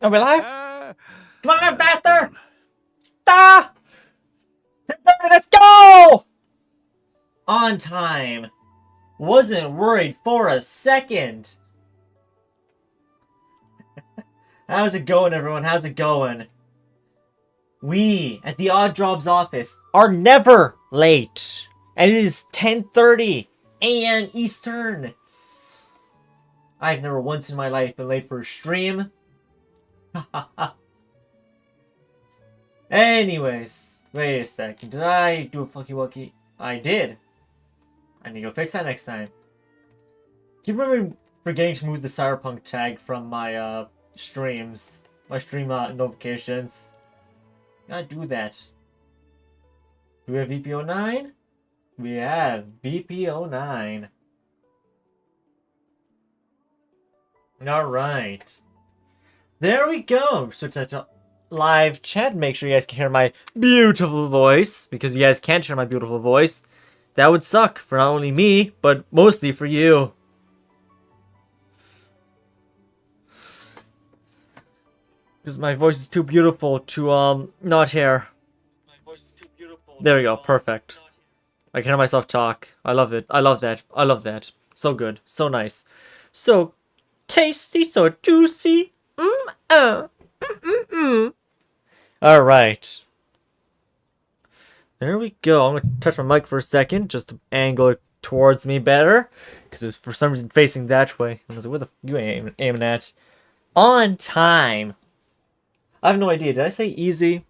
Are we live? Come on, faster! Ah! 10:30, let's go! On time. Wasn't worried for a second. How's it going, everyone? How's it going? We, at the Odd Jobs office, are never late. And it is 10:30 a.m. Eastern. I've never once in my life been late for a stream. Anyways, wait a second. Did I do a funky wucky? I did. I need to go fix that next time. Keep remembering forgetting to move the Cyberpunk tag from my streams. My stream notifications. Gotta do that. Do we have VP09? We have VP09. Alright. There we go. Switch that to live chat. Make sure you guys can hear my beautiful voice. Because you guys can't hear my beautiful voice. That would suck for not only me, but mostly for you. Because my voice is too beautiful to not hear. There we go, perfect. I can hear myself talk. I love it. I love that. I love that. So good. So nice. So tasty, so juicy. Alright. There we go. I'm going to touch my mic for a second, just to angle it towards me better. Because it was for some reason facing that way. I was like, where the f you aiming at? On time. I have no idea. Did I say easy?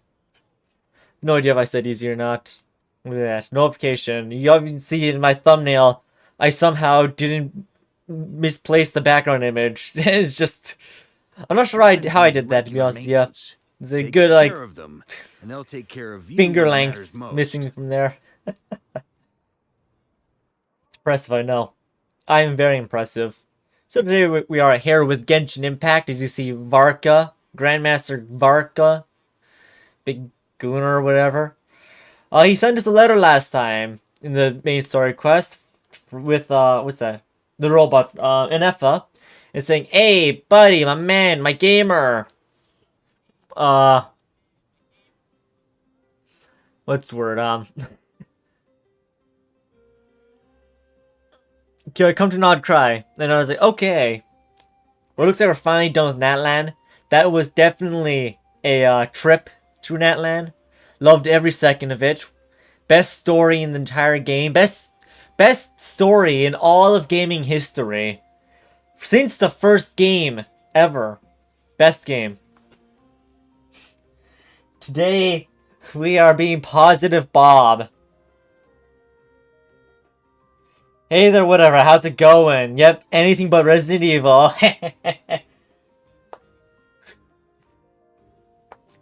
No idea if I said easy or not. Look at that. Notification. You obviously see in my thumbnail, I somehow didn't misplace the background image. It's just... I'm not sure how I did that, to be honest with you. It's a good, like, finger length missing from there. Impressive, I know. I am very impressive. So today we are here with Genshin Impact. As you see, Varka, Grandmaster Varka, Big Gooner or whatever. He sent us a letter last time in the main story quest with, what's that? The robots, Enefa. And saying, hey, buddy, my man, my gamer. What's the word? Come to Nod Krai. And I was like, okay. Well, it looks like we're finally done with Natlan. That was definitely a trip through Natlan. Loved every second of it. Best story in the entire game. Best story in all of gaming history. Since the first game ever. Best game. Today, we are being positive Bob. Hey there, whatever. How's it going? Yep, anything but Resident Evil.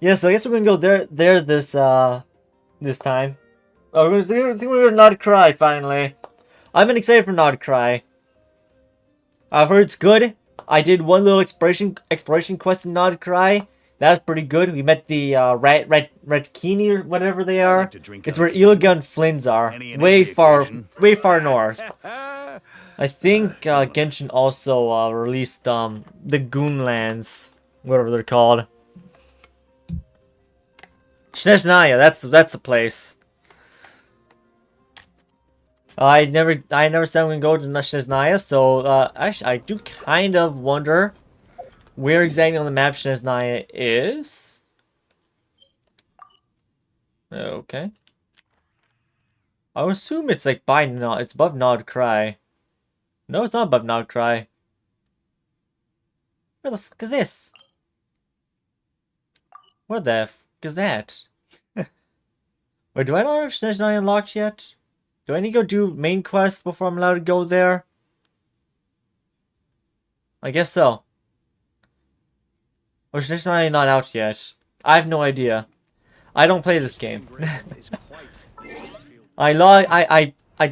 Yeah, so I guess we're gonna go there this time. Oh, we're gonna go to Nod Krai finally. I've been excited for Nod Krai. I've heard it's good. I did one little exploration quest in Nod Krai. That's pretty good. We met the Redkini or whatever they are. It's where Ilga and Flynn's are. Way far north. I think Genshin also released the Goonlands, whatever they're called. Snezhnaya, that's the place. I never said I'm gonna go to Snezhnaya, so actually I do kind of wonder where exactly on the map Snezhnaya is. Okay. I would assume it's like by Nod, it's above Nod Krai. No, it's not above Nod Krai. Where the fuck is this? What the fuck is that? Wait, do I not have Snezhnaya unlocked yet? Do I need to go do main quests before I'm allowed to go there? I guess so. Or is Snezhnaya not out yet? I have no idea. I don't play this game. I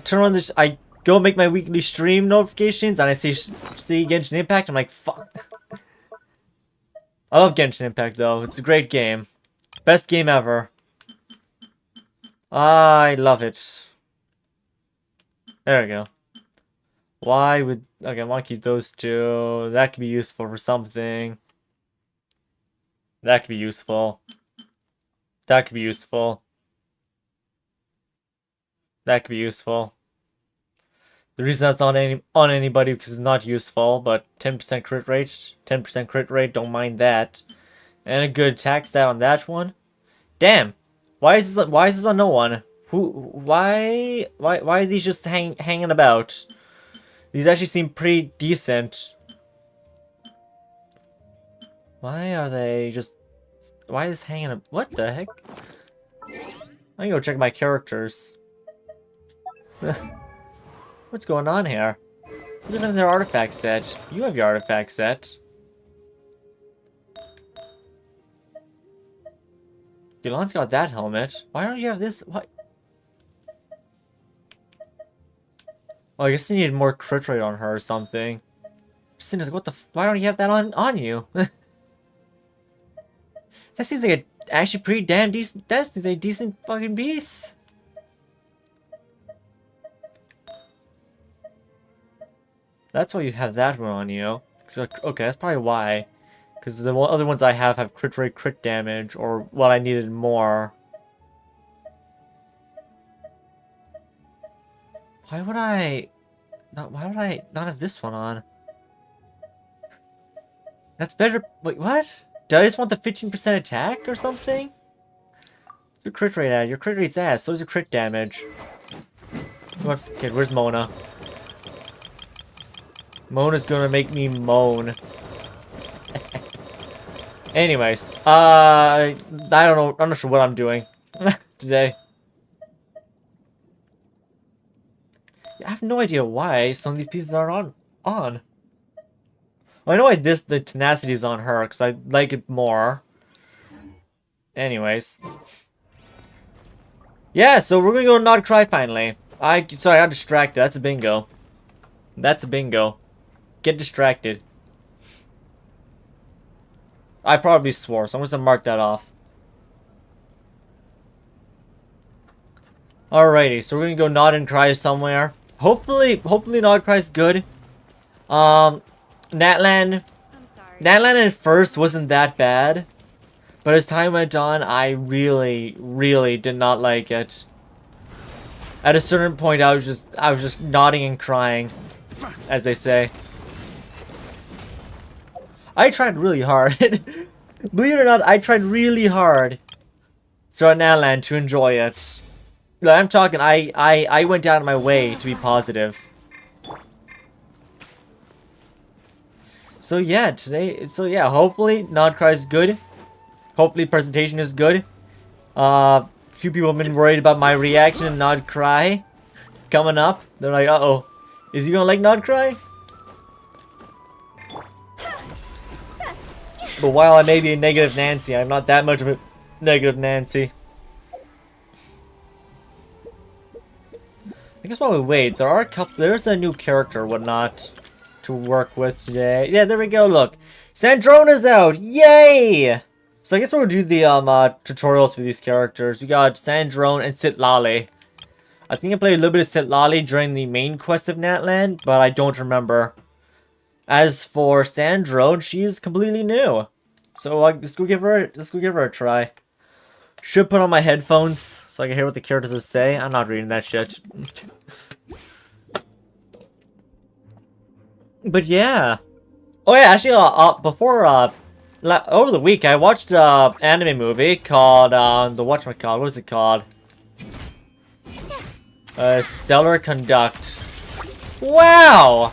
turn on this. I go make my weekly stream notifications, and I see Genshin Impact. I'm like, fuck. I love Genshin Impact though. It's a great game. Best game ever. I love it. There we go. Okay, I want to keep those two. That could be useful for something. That could be useful. That could be useful. That could be useful. The reason that's not on anybody because it's not useful, but 10% crit rate, 10% crit rate, don't mind that. And a good attack stat on that one. Damn. Why is this on no one? Why are these just hanging about? These actually seem pretty decent. Why are they just... Why is this hanging up? What the heck? I'm gonna go check my characters. What's going on here? Who doesn't have their artifact set? You have your artifact set. Yolon's got that helmet. Why don't you have this? What? Oh, I guess you need more crit rate on her or something. Cinder's like, what the why don't you have that on you? That seems like a actually pretty damn decent. That is a decent fucking piece. That's why you have that one on you. Okay, that's probably why. Because the other ones I have crit rate, crit damage, or what I needed more. Why would I not have this one on? That's better. Wait, what? Did I just want the 15% attack or something? Your crit rate at? Your crit rate's ass, so is your crit damage. What? Okay, where's Mona? Mona's gonna make me moan. Anyways, I don't know. I'm not sure what I'm doing today. I have no idea why some of these pieces aren't on. Well, I know why the tenacity is on her because I like it more. Anyways, yeah. So we're gonna go Nod Krai finally. Sorry, I got distracted. That's a bingo. That's a bingo. Get distracted. I probably swore, so I'm just gonna mark that off. Alrighty, so we're gonna go Nod and Krai somewhere. Hopefully Nod Krai's good. Natlan at first wasn't that bad, but as time went on, I really did not like it. At a certain point, I was just nodding and crying, as they say. I tried really hard. Believe it or not, I tried really hard. So at Natlan to enjoy it. I'm talking, I went out of my way to be positive. So yeah, hopefully Nod Krai is good. Hopefully presentation is good. Few people have been worried about my reaction to Nod Krai coming up. They're like, uh-oh, is he gonna like Nod Krai? But while I may be a negative Nancy, I'm not that much of a negative Nancy. I guess while we wait, there's a new character or whatnot to work with today. Yeah, there we go, look. Sandrona's out! Yay! So I guess we'll do the tutorials for these characters. We got Sandrone and Sitlali. I think I played a little bit of Sitlali during the main quest of Natlan, but I don't remember. As for Sandrone, she's completely new. So let's go give her a try. Should put on my headphones so I can hear what the characters say. I'm not reading that shit. But yeah. Oh yeah, actually, over the week I watched an anime movie called what was it called? Stellar Conduct. Wow.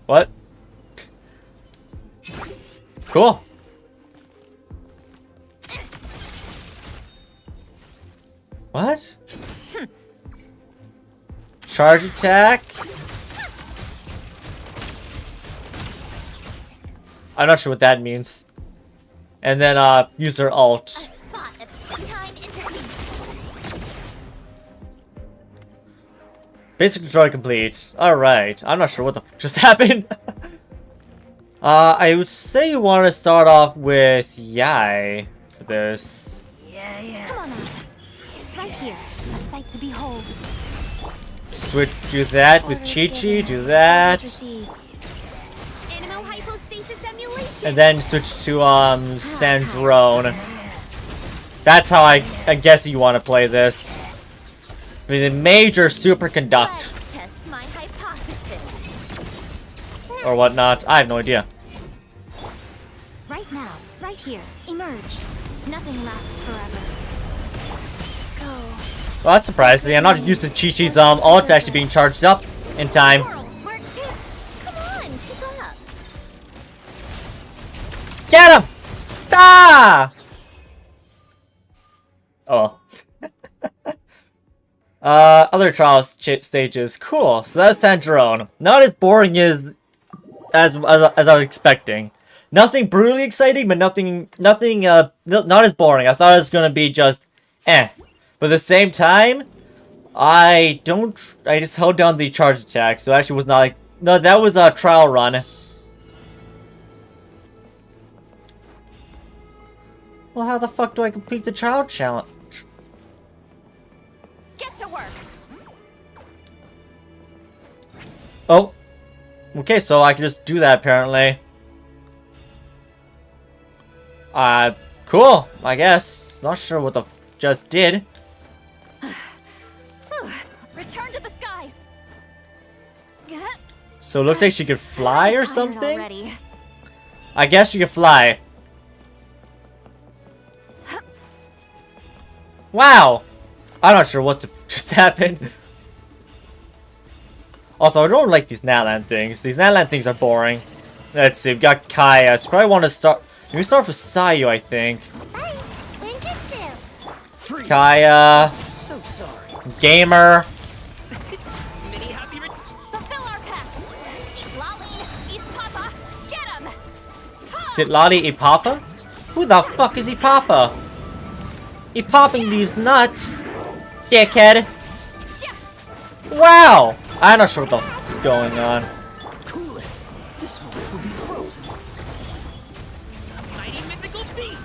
What? Cool. What? Charge attack? I'm not sure what that means. And then, use her alt. Basic tutorial complete. Alright. I'm not sure what the f just happened. I would say you want to start off with Yai for this. Yeah. Come on now. Right here. A sight to behold. Do that with Chi-Chi, do that. Dynamo hypostasis emulation. And then switch to Sandrone. That's how I guess you want to play this. With a major superconduct. Let's test my hypothesis. Or whatnot. I have no idea. Right now, right here, emerge. Nothing lasts forever. Go. Well, that's surprising. I'm not used to Chi-Chi's ult actually being charged up in time. Whirl, Mark 2. Come on, keep up. Get him! Ah! Oh. Other trial stages. Cool. So that's Tangerone. Not as boring as I was expecting. Nothing brutally exciting, but nothing not as boring. I thought it was gonna be just eh. But at the same time, I just held down the charge attack, so it actually was not like no, that was a trial run. Well, how the fuck do I complete the trial challenge? Get to work. Oh. Okay, so I can just do that apparently. Cool, I guess. Not sure what the f just did. Return to the skies. So it looks like she could fly or I'm tired something? already. I guess she could fly. Wow! I'm not sure what just happened. Also, I don't like these Natlan things. These Natlan things are boring. Let's see, we've got Kaya. So probably want to start... We start with Sayu, I think. Kaya. So sorry. Gamer. Fulfill our pact. Lolly, eat Papa. Get him. Sitlali Ipapa? Who the fuck is Ipapa? He popping these nuts. Dickhead. Wow! I'm not sure what the f is going on. Cool it. This one will be frozen. Mighty mythical beast.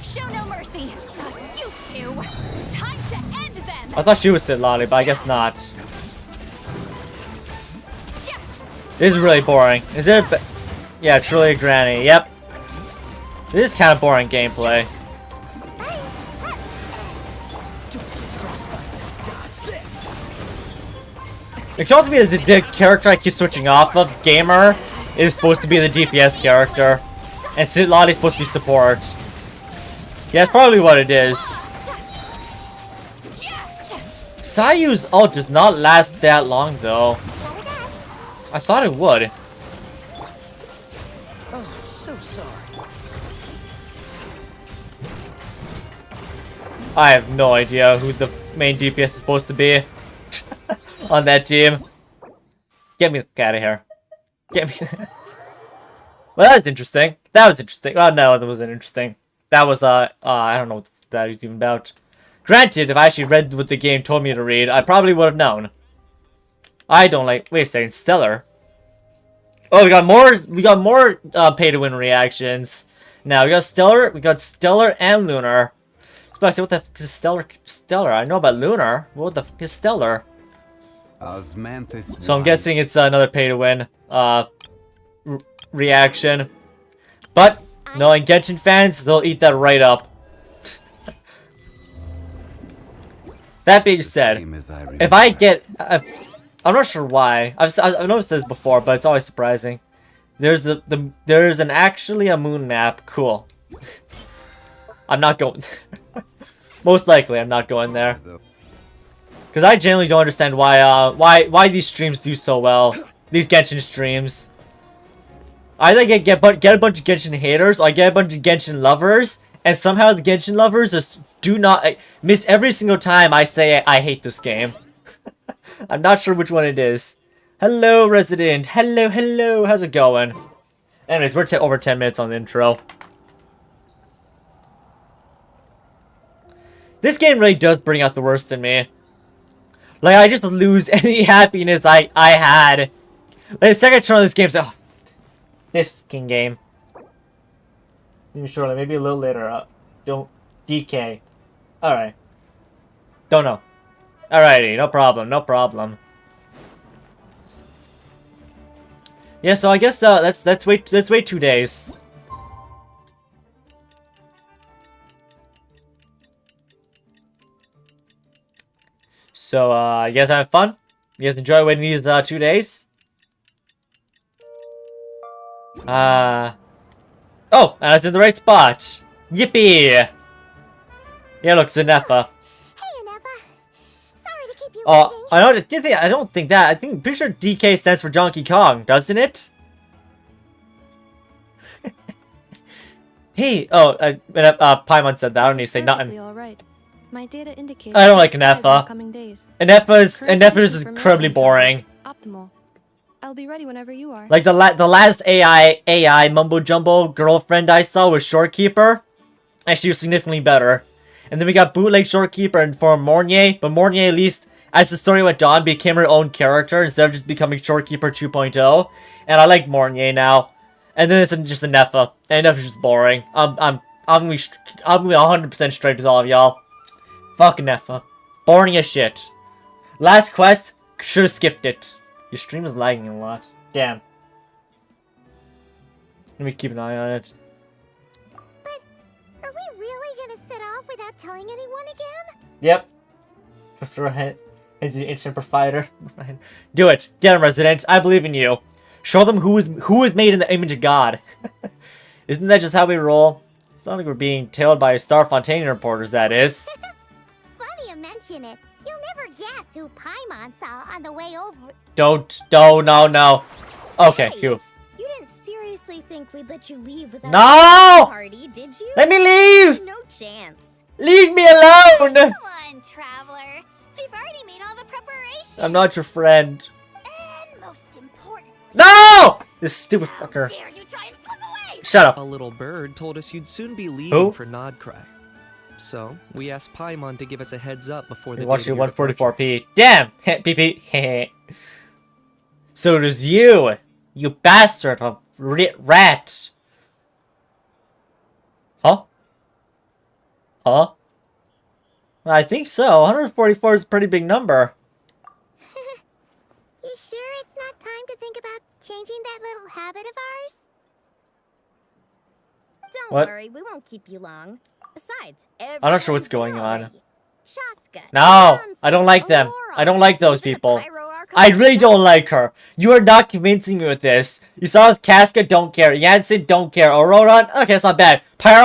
Show no mercy. You two. Time to end them. I thought she was Sitlali, but I guess not. This is really boring. Is it? Yeah, truly Granny. Yep. This is kind of boring gameplay. It can also be the character I keep switching off of. Gamer is supposed to be the DPS character, and Sitlali is supposed to be support. Yeah, that's probably what it is. Sayu's ult does not last that long, though. I thought it would. Oh, so sorry. I have no idea who the main DPS is supposed to be on that team. Get me the fuck out of here. Get me. Well, that was interesting. That was interesting. Oh no, that wasn't interesting. That was I don't know what that was even about. Granted, if I actually read what the game told me to read, I probably would have known. I don't like. Wait a second, Stellar. Oh, we got more. We got more pay-to-win reactions. Now we got Stellar. We got Stellar and Lunar. I was about to say, what the fuck is Stellar? Stellar. I know about Lunar. What the fuck is Stellar? So I'm guessing it's another pay-to-win reaction. But knowing Genshin fans, they'll eat that right up. That being said, if I get, I'm not sure why. I've noticed this before, but it's always surprising. There's actually a moon map. Cool. I'm not going there. Most likely, I'm not going there. Because I genuinely don't understand why these streams do so well. These Genshin streams. Either get a bunch of Genshin haters, or I get a bunch of Genshin lovers, and somehow the Genshin lovers just do not miss every single time I say I hate this game. I'm not sure which one it is. Hello, Resident. Hello, hello. How's it going? Anyways, we're over 10 minutes on the intro. This game really does bring out the worst in me. Like, I just lose any happiness I had. Like, the second I turn on this game, oh, this fucking game. Surely, maybe a little later. Don't. DK. Alright. Don't know. Alrighty, no problem, no problem. Yeah, so I guess let's wait 2 days. So you guys have fun? You guys enjoy waiting these 2 days? Oh, and I was in the right spot. Yippee! Yeah, look, Zanefa. Hey, Anefa. Sorry to keep you Oh, I don't think that. I think pretty sure DK stands for Donkey Kong, doesn't it? Hey, Paimon said that. I don't need to say nothing. All right. My data indicates I don't like Anefa. Anefa is incredibly boring. Optimal. I'll be ready whenever you are. Like the last AI mumbo jumbo girlfriend I saw was Shorekeeper, and she was significantly better. And then we got bootleg Shorekeeper and for Mornier, but Mornier, at least as the story went on, became her own character instead of just becoming Shorekeeper 2.0. And I like Mornier now. And then it's just Anefa, and Anefa's just boring. I'm gonna be 100% straight with all of y'all. Fuck Anefa, boring as shit. Last quest, should have skipped it. Your stream is lagging a lot. Damn. Let me keep an eye on it. But are we really gonna set off without telling anyone again? Yep. Just throw a hit. He's the instant provider. Do it. Get him, residents. I believe in you. Show them who is made in the image of God. Isn't that just how we roll? It's not like we're being tailed by Star Fontaine reporters, that is. Funny you mention it. You'll never guess who Paimon saw on the way over. No. Okay, Hey, phew. You didn't seriously think we'd let you leave without No! a party, did you? Let me leave! No chance. Leave me alone! Come on, traveler. We've already made all the preparations. I'm not your friend. And most important, No! This stupid fucker. dare you try and slip away? Shut up. A little bird told us you'd soon be leaving Who? for Nod Krai. So, we asked Paimon to give us a heads up before the You're date watching of your departure. 144p. Damn! PP. So it is you! You bastard of rat! Huh? I think so. 144 is a pretty big number. You sure it's not time to think about changing that little habit of ours? Don't What? worry, we won't keep you long. Besides, I'm not sure what's everyone's going there on. already. Shaska, No! Sansa, I don't like them. Aurora, I don't like those even the people. Pyro Archon I really don't himself. like her. You are not convincing me with this. You saw us, Casca, don't care. Jansen, don't care. Aurora, okay, that's not bad. Pyro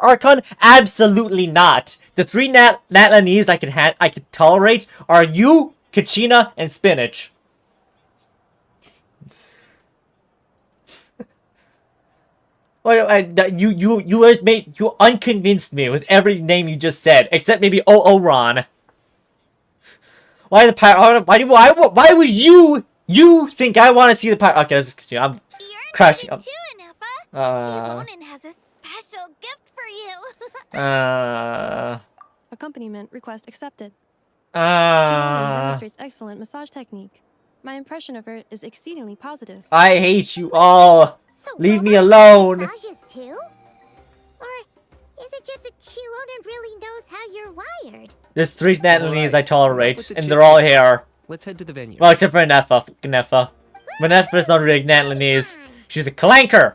Archon, absolutely not. The three Natlanese I could tolerate are you, Kachina, and Spinach. Well, you unconvinced me with every name you just said, except maybe Ron. Why the pirate? Why would you think I want to see the pirate? Okay, let's just continue. I'm You're crashing. invited too, Anefa. Shivonin has a special gift for you. Accompaniment request accepted. Shivonin uh, demonstrates excellent massage technique. My impression of her is exceedingly positive. I hate you all. So Leave me robots alone. do massages too? Or is it just that Shivonin really knows how you're wired? There's three Natlanese Alright, I tolerate, enough with the and they're all chit-chat. here. Let's head to the venue. Well, except for Nefa. Fucking Nefa. But Nefa's not really Natlanese. She's a clanker.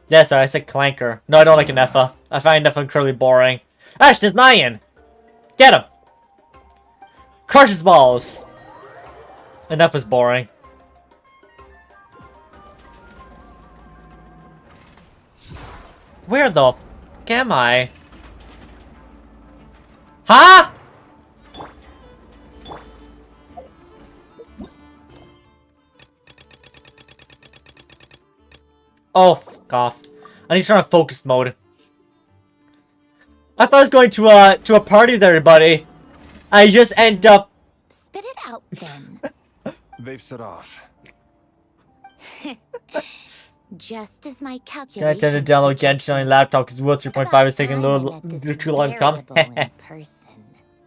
Yeah, sorry, I said clanker. No, I don't like Nefa. I find Nefa incredibly boring. Ash, there's Nyan. Get him. Crush his balls. Nefa's boring. Where the f am I? Huh? Oh, fuck off. I need to turn on focus mode. I thought I was going to a party with everybody. I just end up... Spit it out then. They've set off. Just as my I calculations tend to download projected. Genshin on your laptop because World 3.5 is taking a About little time I met this too long to come. variable in person.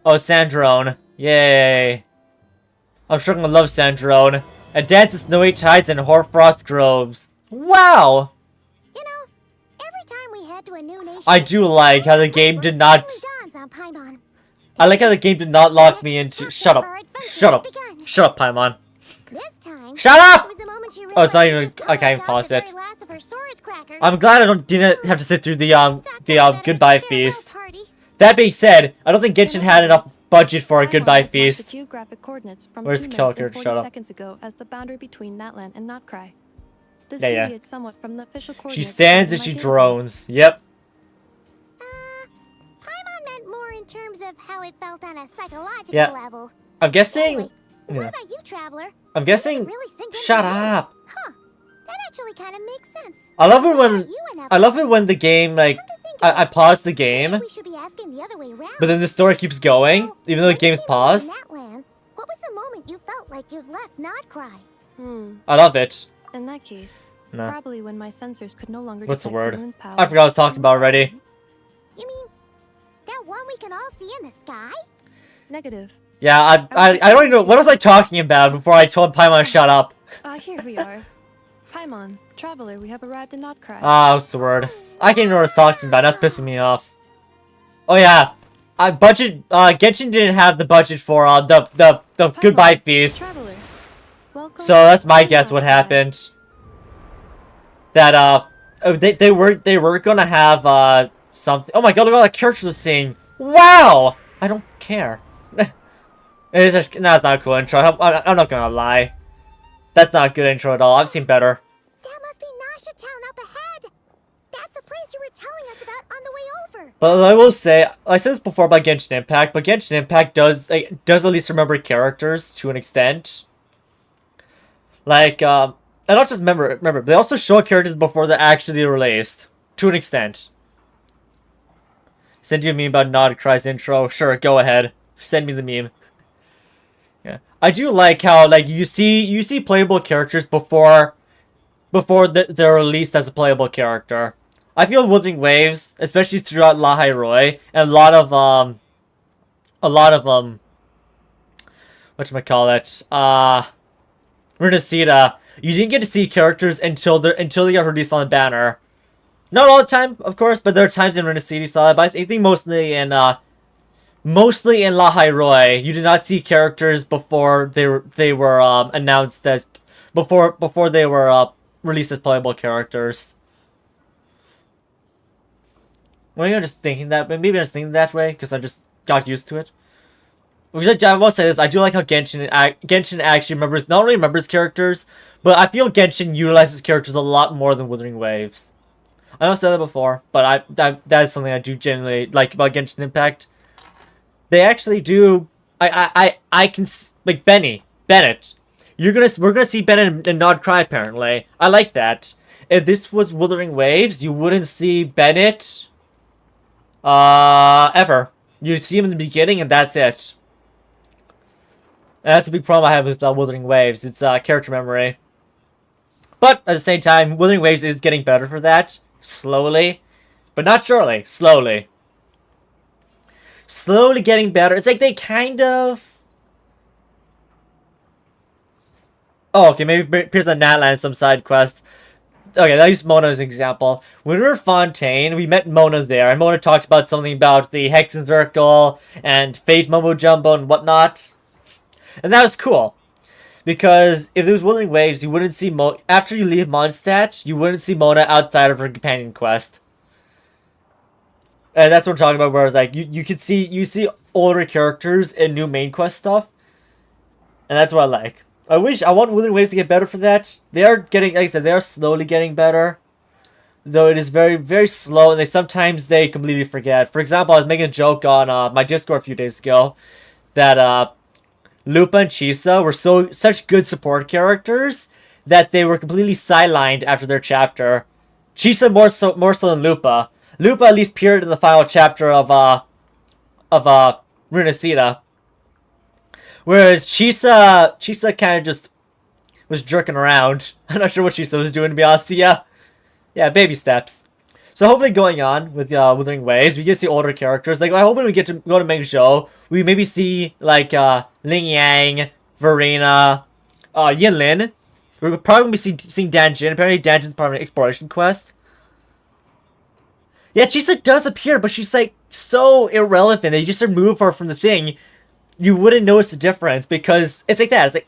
Oh, Sandrone. Yay. I'm sure I'm gonna love Sandrone. And dances snowy tides and hoarfrost groves. Wow! You know, every time we head to a new nation, I do like how the game did not... dawns on Paimon. I like how the game did not lock me into... Shut up. Shut up. Shut up, Paimon. This time, Yang. Shut up! It was the moment she Oh, it's not realized even. she just I can't polished off pause the it. very last of her Saurus crackers. I'm glad I didn't have to sit through the goodbye Farewell feast. party. That being said, I don't think Genshin had enough budget for a Paimon goodbye has marked the feast. geographic coordinates from Where's 2 minutes Kelker? and 40 Shut up. seconds ago as the boundary between Natlan and Nod Krai. This Yeah, yeah. deviates somewhat from the official coordinates. She stands in and my she database. drones. Yep. Paimon meant more in terms of how it felt on a psychological Yeah. level. I'm guessing. Anyway, Yeah. what about you, Traveler? I'm guessing. Really sink into Shut you. up. Huh. That actually kind of makes sense. I love it What when. about you and I love it when the game like. Come to think of I it, pause the maybe game, we should be asking the other way around. but then the story keeps going, So, even though the when you game's came into paused. Natlan, what was the moment you felt like you'd left Nod Krai? I love it. In that case, No. probably when my sensors could no longer What's the detect word? moon's power. I forgot what I was talking about already. You mean that one we can all see in the sky? Negative. Yeah, I don't even know. What was I talking about before I told Paimon to shut up? Here we are. Paimon, Traveler, we have arrived in Nod Krai. What's the word? I can't even know what I was talking about. That's pissing me off. Oh yeah, Genshin didn't have the budget for the Paimon, goodbye feast, Traveler, welcome so that's my to guess Nod what Krai. happened. That they were gonna have something. Oh my god, look at all the characters are seeing. Wow, I don't care. It is just, no, it's not a cool intro. I'm not gonna lie. That's not a good intro at all. I've seen better. That must be Nasha Town up ahead. That's the place you were telling us about on the way over. But I will say, I said this before about Genshin Impact, but Genshin Impact does at least remember characters to an extent. Like, and not just remember, but they also show characters before they're actually released, to an extent. Send you a meme about Nod Krai's intro? Sure, go ahead. Send me the meme. Yeah, I do like how you see playable characters before they're released as a playable character. I feel Wuthering Waves, especially throughout Lahai Roi, and a lot of whatchamacallit, Runasita, you didn't get to see characters until they got released on the banner. Not all the time, of course, but there are times in Runasita you saw it, but I think mostly in Lahai Roi, you did not see characters before they were announced as before they were released as playable characters. Maybe I'm just thinking that. Maybe I'm just thinking that way because I just got used to it. I will say this: I do like how Genshin actually not only remembers characters, but I feel Genshin utilizes characters a lot more than Wuthering Waves. I know I've said that before, but that is something I do genuinely like about Genshin Impact. They actually do. I can like Bennett. We're gonna see Bennett and Nod Krai apparently. I like that. If this was Wuthering Waves, you wouldn't see Bennett ever. You'd see him in the beginning and that's it. And that's a big problem I have with Wuthering Waves. It's character memory. But at the same time, Wuthering Waves is getting better for that. Slowly. But not surely. Slowly. Slowly getting better. It's like they kind of... Oh, okay, maybe here's a Natlan, some side quest. Okay, I'll use Mona as an example. When we were in Fontaine, we met Mona there, and Mona talked about something about the Hexen Circle, and Fate Mumbo Jumbo, and whatnot. And that was cool. Because if it was Wuthering Waves, you wouldn't see Mona... After you leave Mondstadt, you wouldn't see Mona outside of her companion quest. And that's what I'm talking about, where it's like, you see older characters in new main quest stuff. And that's what I like. I want Wuthering Waves to get better for that. They are getting, like I said, they are slowly getting better. Though it is very, very slow, and sometimes they completely forget. For example, I was making a joke on my Discord a few days ago that Lupa and Chisa were such good support characters that they were completely sidelined after their chapter. Chisa more so than Lupa. Lupa at least appeared in the final chapter of Runasita. Whereas Chisa kind of just was jerking around. I'm not sure what Chisa was doing, to be honest. Yeah, baby steps. So hopefully going on with Wuthering Waves, we get to see older characters. Like I hope when we get to go to Mengzhou, we maybe see like Ling Yang, Verena, Yinlin. We're probably gonna be seeing Danjin. Apparently Danjin's part of an exploration quest. Yeah, Chisa does appear, but she's like so irrelevant that you just remove her from the thing. You wouldn't notice the difference because it's like that. It's like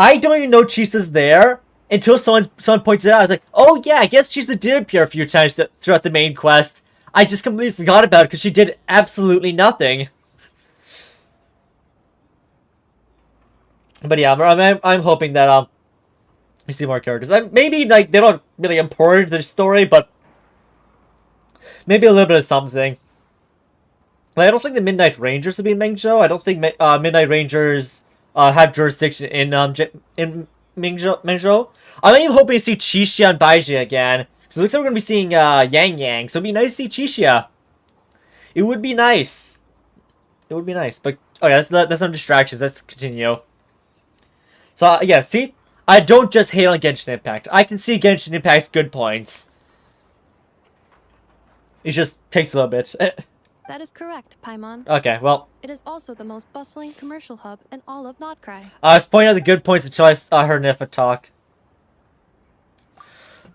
I don't even know Chisa's there until someone points it out. I was like, oh yeah, I guess Chisa did appear a few times throughout the main quest. I just completely forgot about it because she did absolutely nothing. But yeah, I'm hoping that we see more characters. Maybe like they don't really important to the story, but maybe a little bit of something. Like, I don't think the Midnight Rangers will be in Mengzhou. I don't think Midnight Rangers have jurisdiction in Mengzhou. I'm even hoping to see Qixia and Baiji again. Because it looks like we're going to be seeing Yang Yang. So it'd be nice to see Qixia. It would be nice. It would be nice. But, okay, that's some distractions. Let's continue. So, yeah, see? I don't just hate on Genshin Impact. I can see Genshin Impact's good points. It just takes a little bit. That is correct, Paimon. Okay, well. It is also the most bustling commercial hub in all of Nod Krai. I was pointing out the good points until I heard Nifa talk.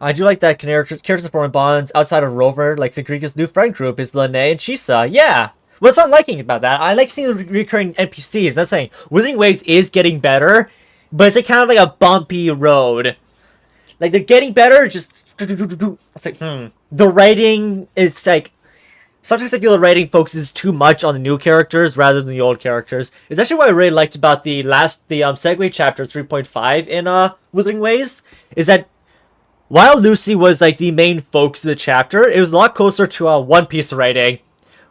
I do like that characters forming bonds outside of Rover, like Sagrika's new friend group is Lene and Chisa. Yeah! What's not liking about that? I like seeing the recurring NPCs. That's saying Withering Waves is getting better, but it's like kind of like a bumpy road. Like, they're getting better, just... It's like, The writing is like... Sometimes I feel the writing focuses too much on the new characters rather than the old characters. It's actually what I really liked about the segue chapter 3.5 in Withering Waves, is that while Lucy was like the main focus of the chapter, it was a lot closer to One Piece writing.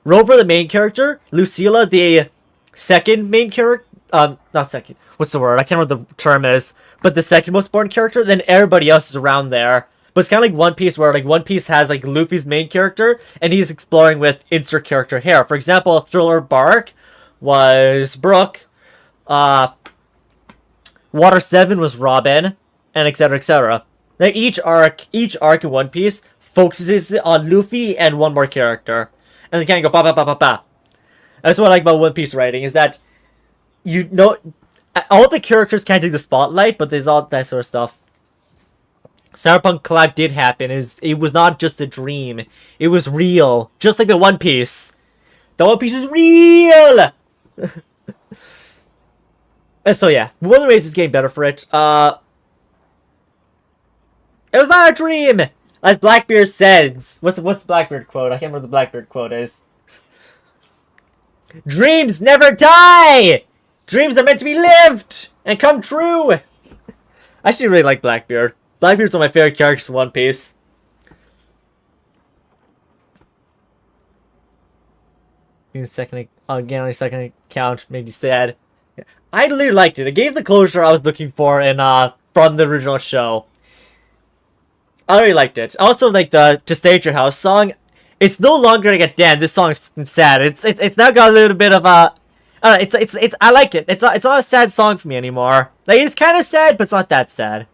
Rover, the main character, Lucilla, the second main character, not second, what's the word? I can't remember what the term is, but the second most important character, then everybody else is around there. But it's kind of like One Piece, where like One Piece has like Luffy's main character, and he's exploring with insert character here. For example, Thriller Bark was Brooke, Water 7 was Robin, and etc. etc. Like each arc in One Piece focuses on Luffy and one more character, and they kind of go ba ba ba ba ba. That's what I like about One Piece writing, is that you know all the characters can't take the spotlight, but there's all that sort of stuff. Cyberpunk collab did happen. It was not just a dream. It was real. Just like the One Piece. The One Piece is real! And so yeah, Withering Waves is getting better for it. It was not a dream! As Blackbeard says. What's the Blackbeard quote? I can't remember what the Blackbeard quote is. Dreams never die! Dreams are meant to be lived! And come true! I actually really like Blackbeard. Blackbeard's one of my favorite characters in One Piece. Again, on a second account, made you sad. I really liked it. It gave the closure I was looking for in from the original show. I really liked it. I also like the "To Stay at Your House" song. It's no longer like a damn. This song is fucking sad. It's now got a little bit of a. I like it. It's not a sad song for me anymore. Like, it's kind of sad, but it's not that sad.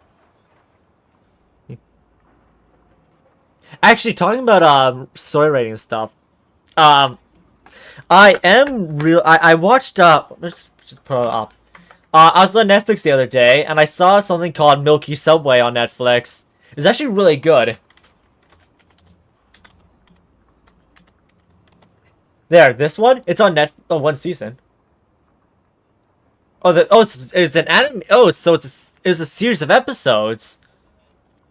Actually, talking about story writing and stuff, I watched let's just put it up. I was on Netflix the other day, and I saw something called Milky Subway on Netflix. It was actually really good. There, this one, it's on one season. It's an anime. Oh, so it's a series of episodes.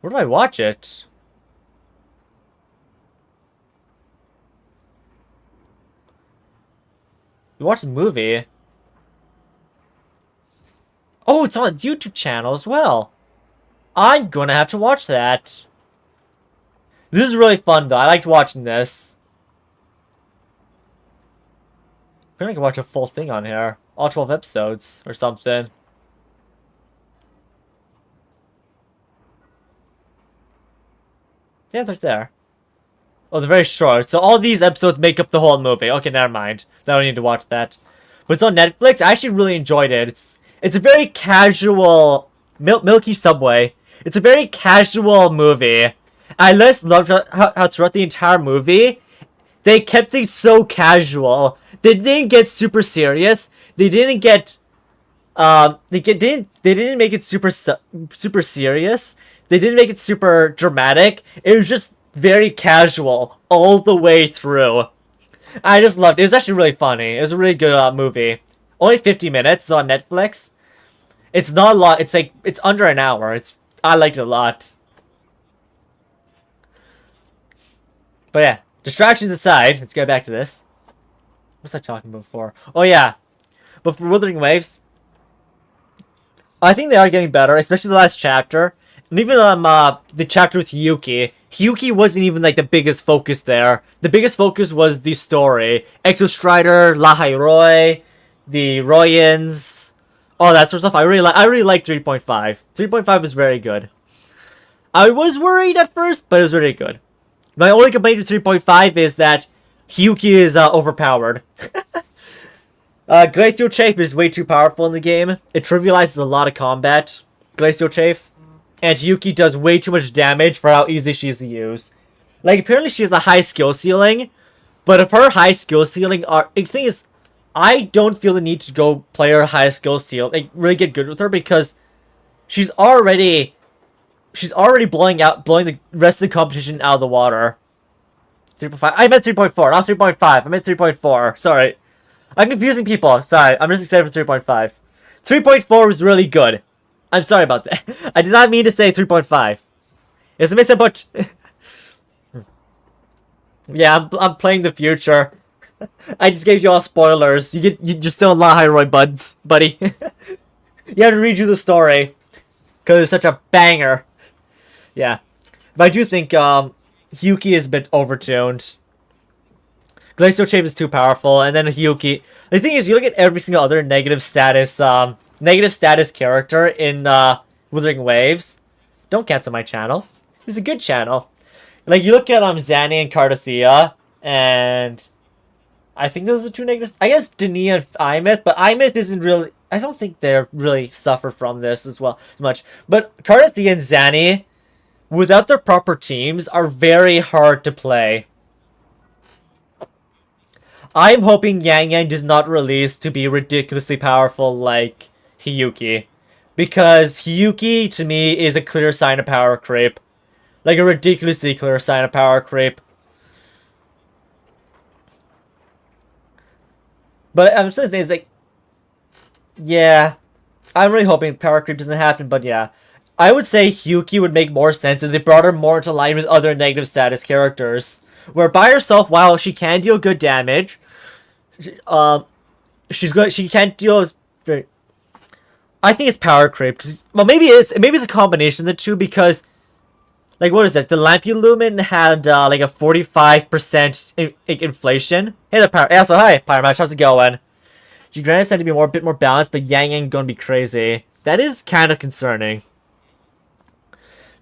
Where do I watch it? You watch the movie. Oh, it's on a YouTube channel as well. I'm gonna have to watch that. This is really fun though. I liked watching this. I'm gonna watch a full thing on here. All 12 episodes or something. Yeah, they're there. Oh, they're very short. So all these episodes make up the whole movie. Okay, never mind. I don't need to watch that. But it's on Netflix. I actually really enjoyed it. It's a very casual Milky Subway. It's a very casual movie. I just loved how throughout the entire movie, they kept things so casual. They didn't get super serious. They didn't get they didn't make it super serious. They didn't make it super dramatic. It was just very casual all the way through. I just loved it. It was actually really funny. It was a really good movie. Only 50 minutes on Netflix. It's not a lot. It's like, it's under an hour. I liked it a lot. But yeah, distractions aside, let's get back to this. What was I talking about before? Oh yeah, but for Wuthering Waves, I think they are getting better, especially the last chapter. And even the chapter with Yuki. Yuki wasn't even like the biggest focus there. The biggest focus was the story. Exo Strider, Lahairoi, the Royans, all that sort of stuff. I really like 3.5. 3.5 was very good. I was worried at first, but it was really good. My only complaint to 3.5 is that Yuki is overpowered. Glacial Chafe is way too powerful in the game. It trivializes a lot of combat. Glacial Chafe. And Yuki does way too much damage for how easy she is to use. Like, apparently she has a high skill ceiling. But if her high skill ceiling are... The thing is, I don't feel the need to go play her high skill ceiling. Like, really get good with her because she's already blowing the rest of the competition out of the water. 3.5. I meant 3.4, not 3.5. I meant 3.4. Sorry. I'm confusing people. Sorry. I'm just excited for 3.5. 3.4 was really good. I'm sorry about that. I did not mean to say 3.5. It's a mix but yeah, I'm playing the future. I just gave you all spoilers. You're still in Lahairoi buds, buddy. You have to read you the story. Because it's such a banger. Yeah. But I do think Yuki is a bit overtuned. Glacial Chafe is too powerful, and then Yuki. The thing is, you look at every single other negative status character in Wuthering Waves. Don't cancel my channel. It's a good channel. Like, you look at Zanny and Cardathea, and I think those are two negatives. I guess Denia and Imith, but Imith isn't really... I don't think they really suffer from this as well much. But Cardathea and Zanny, without their proper teams, are very hard to play. I'm hoping Yang Yang does not release to be ridiculously powerful like Hiyuki. Because Hiyuki, to me, is a clear sign of power creep. Like a ridiculously clear sign of power creep. But I'm just saying, it's like... Yeah. I'm really hoping power creep doesn't happen, but yeah. I would say Hiyuki would make more sense if they brought her more into line with other negative status characters. Where by herself, while she can deal good damage, she can't deal as very... I think it's power creep. Cause, well, maybe it's a combination of the two because, like, what is it? The Lampulumen had like a 45% inflation. Hey there, yeah, so hi, Pyromatch, how's it going? Granted, tend to be a bit more balanced, but Yang Yang gonna be crazy. That is kind of concerning.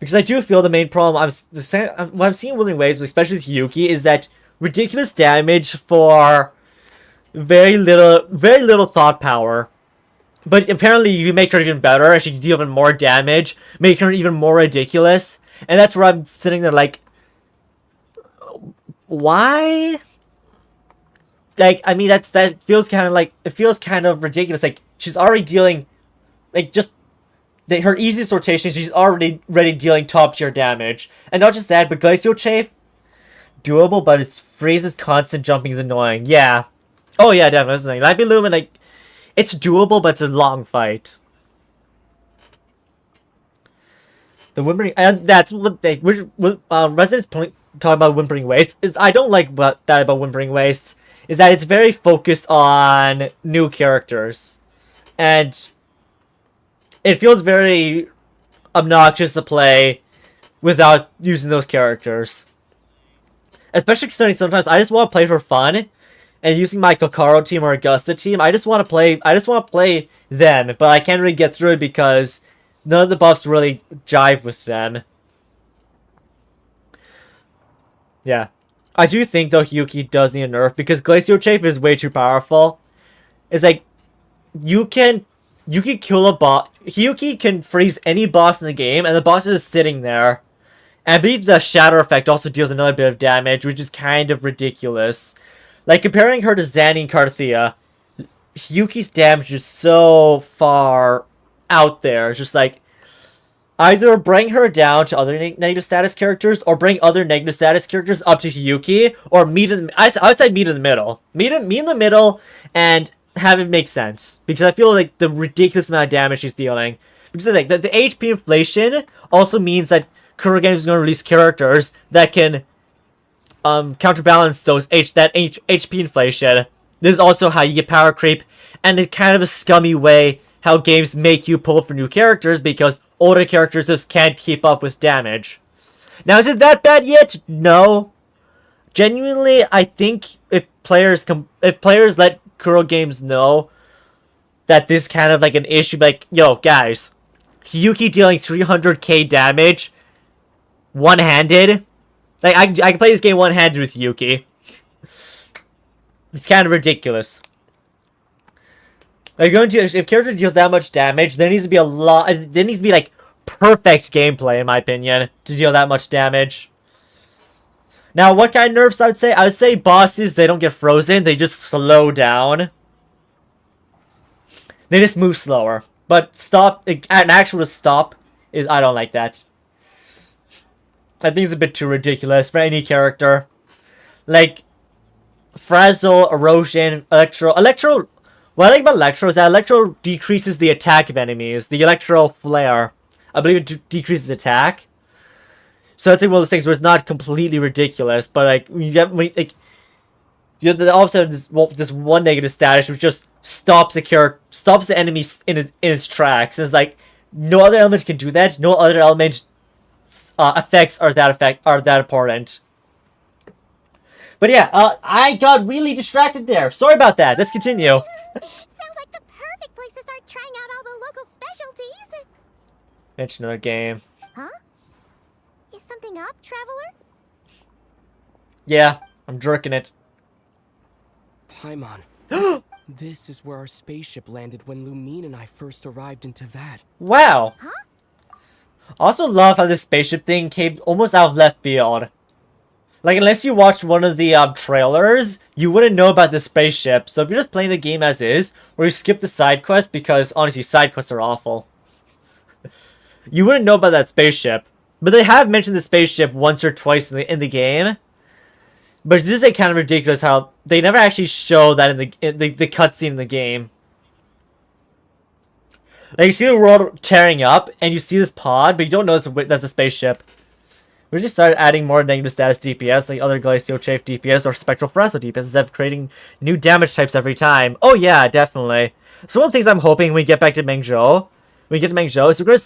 Because I do feel the main problem what I'm seeing in Wuthering Waves, especially with Yuki, is that ridiculous damage for very little thought power. But apparently you make her even better, and she can deal even more damage, make her even more ridiculous. And that's where I'm sitting there like, why? Like, I mean, that feels kind of like, it feels kind of ridiculous. Like, she's already dealing, like, just her easiest rotation, she's already dealing top tier damage. And not just that, but Glacial Chafe, doable, but its Phrase's constant jumping is annoying. Yeah. Oh yeah, definitely. Lampulumen, like, it's doable, but it's a long fight. The Whimpering, and that's what Residents talk about Whimpering Waste, is I don't like that about Whimpering Waste, is that it's very focused on new characters. And it feels very obnoxious to play without using those characters. Especially considering sometimes I just want to play for fun, and using my Kokoro team or Augusta team, I just want to play them, but I can't really get through it because none of the buffs really jive with them. Yeah. I do think, though, Yuki does need a nerf, because Glacial Chafe is way too powerful. It's like, you can kill a boss. Yuki can freeze any boss in the game, and the boss is just sitting there. And I believe the Shatter effect also deals another bit of damage, which is kind of ridiculous. Like, comparing her to Zanny and Carthea, Yuki's damage is so far out there. It's just like, either bring her down to other negative status characters, or bring other negative status characters up to Yuki, or meet in... I would say meet in the middle. Meet in the middle, and have it make sense because I feel like the ridiculous amount of damage she's dealing. Because like the HP inflation also means that Kuro Games is going to release characters that can counterbalance that HP inflation. This is also how you get power creep, and in kind of a scummy way how games make you pull for new characters because older characters just can't keep up with damage. Now, is it that bad yet? No. Genuinely, I think if players let Kuro Games know that this is kind of like an issue, like, yo, guys, Yuki dealing 300k damage one-handed. Like, I can play this game one-handed with Yuki. It's kind of ridiculous. Like, if character deals that much damage, there needs to be there needs to be, like, perfect gameplay, in my opinion, to deal that much damage. Now, what kind of nerfs I would say? I would say bosses, they don't get frozen, they just slow down. They just move slower. But an actual stop, I don't like that. I think it's a bit too ridiculous for any character. Like, Frazzle, Erosion, Electro. What I like about Electro is that Electro decreases the attack of enemies. The Electro Flare, I believe it decreases attack. So that's like one of those things where it's not completely ridiculous, but like you have all of a sudden this one negative status which just stops the enemy in its tracks. And it's like no other element can do that. No other element effects are that important. But yeah, I got really distracted there. Sorry about that. Let's continue. Sounds like the perfect place to start trying out all the local specialties. Mention another game. Huh? Is something up, Traveler? Yeah, I'm jerking it. Paimon. This is where our spaceship landed when Lumine and I first arrived in Teyvat. Wow. Huh? I also love how this spaceship thing came almost out of left field. Like, unless you watched one of the trailers, you wouldn't know about the spaceship. So if you're just playing the game as is, or you skip the side quest, because honestly, side quests are awful, you wouldn't know about that spaceship. But they have mentioned the spaceship once or twice in the game. But it is like kind of ridiculous how they never actually show that in the cutscene in the game. Like, you see the world tearing up, and you see this pod, but you don't know that's a spaceship. We just started adding more negative status DPS, like other Glacio Chafe DPS or Spectral Frazzle DPS, instead of creating new damage types every time. Oh yeah, definitely. So one of the things I'm hoping when we get back to Mengzhou, is we're going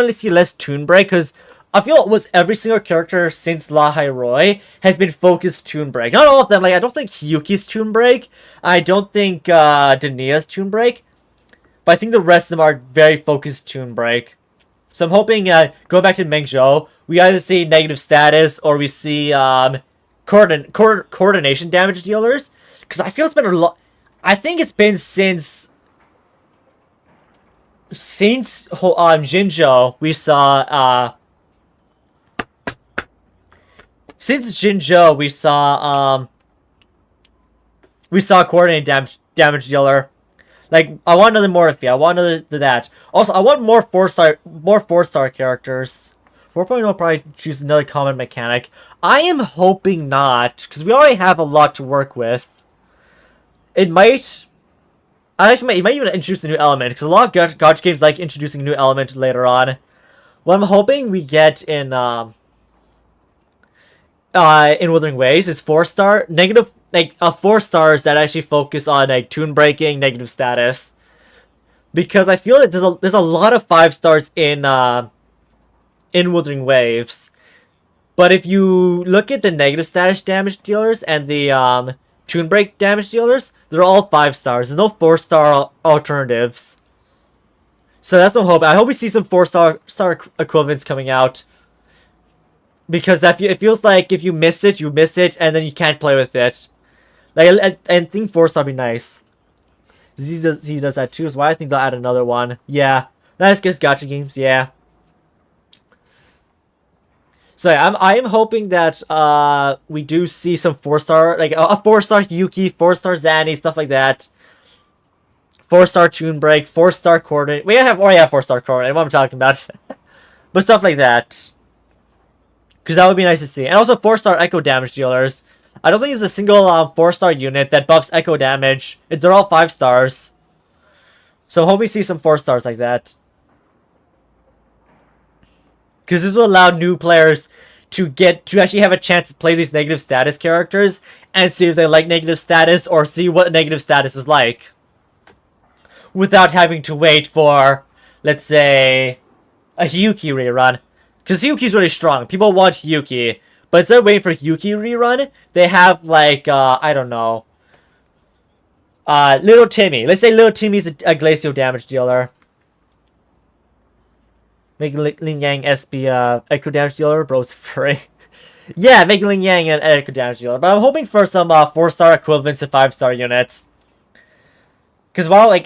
to see less Toon Break, because I feel almost every single character since La Hairoi has been focused Toon Break. Not all of them, like I don't think Hyuki's Toon Break, I don't think Dania's Toon Break, but I think the rest of them are very focused Toon Break. So I'm hoping, going back to Mengzhou, we either see negative status or we see coordination damage dealers. Because I feel it's been a lot. I think it's been since Jinzhou we saw coordinating damage dealer. Like, I want another Morphe. I want another that. Also, I want more 4-star characters. 4.0 will probably choose another common mechanic. I am hoping not, because we already have a lot to work with. It might even introduce a new element, because a lot of gacha games like introducing a new element later on. What I'm hoping we get in Wuthering Waves is 4-star negative, like 4 stars that actually focus on like Toon Breaking, negative status, because I feel like there's a lot of 5 stars in Wuthering Waves, but if you look at the negative status damage dealers and the Toon Break damage dealers, they're all 5 stars. There's no 4-star alternatives, so that's what I'm hoping. I hope we see some 4-star equivalents coming out. Because it feels like if you miss it, you miss it, and then you can't play with it. Like, I think 4-star would be nice. He does that too, so I think they'll add another one. Yeah, that's just gacha games. Yeah. So yeah, I am hoping that we do see some 4-star, like a 4-star Yuki, 4-star Zanny, stuff like that. 4-star Toon Break, 4-star Coordinate. We already have 4-star Coordinate. What I'm talking about, but stuff like that. Because that would be nice to see. And also 4-star Echo damage dealers. I don't think there's a single 4-star unit that buffs echo damage. They're all 5 stars. So I hope we see some 4 stars like that. Because this will allow new players to actually have a chance to play these negative status characters and see if they like negative status or see what negative status is like. Without having to wait for, let's say, a Hyuki rerun. Because Hyuki's really strong. People want Hyuki. But instead of waiting for Hyuki rerun, they have, like, I don't know. Little Timmy. Let's say Little Timmy's a glacial damage dealer. Make Ling Yang SB echo damage dealer, bro's free. Yeah, make Ling Yang an echo damage dealer. But I'm hoping for some 4-star equivalents to 5-star units. Because while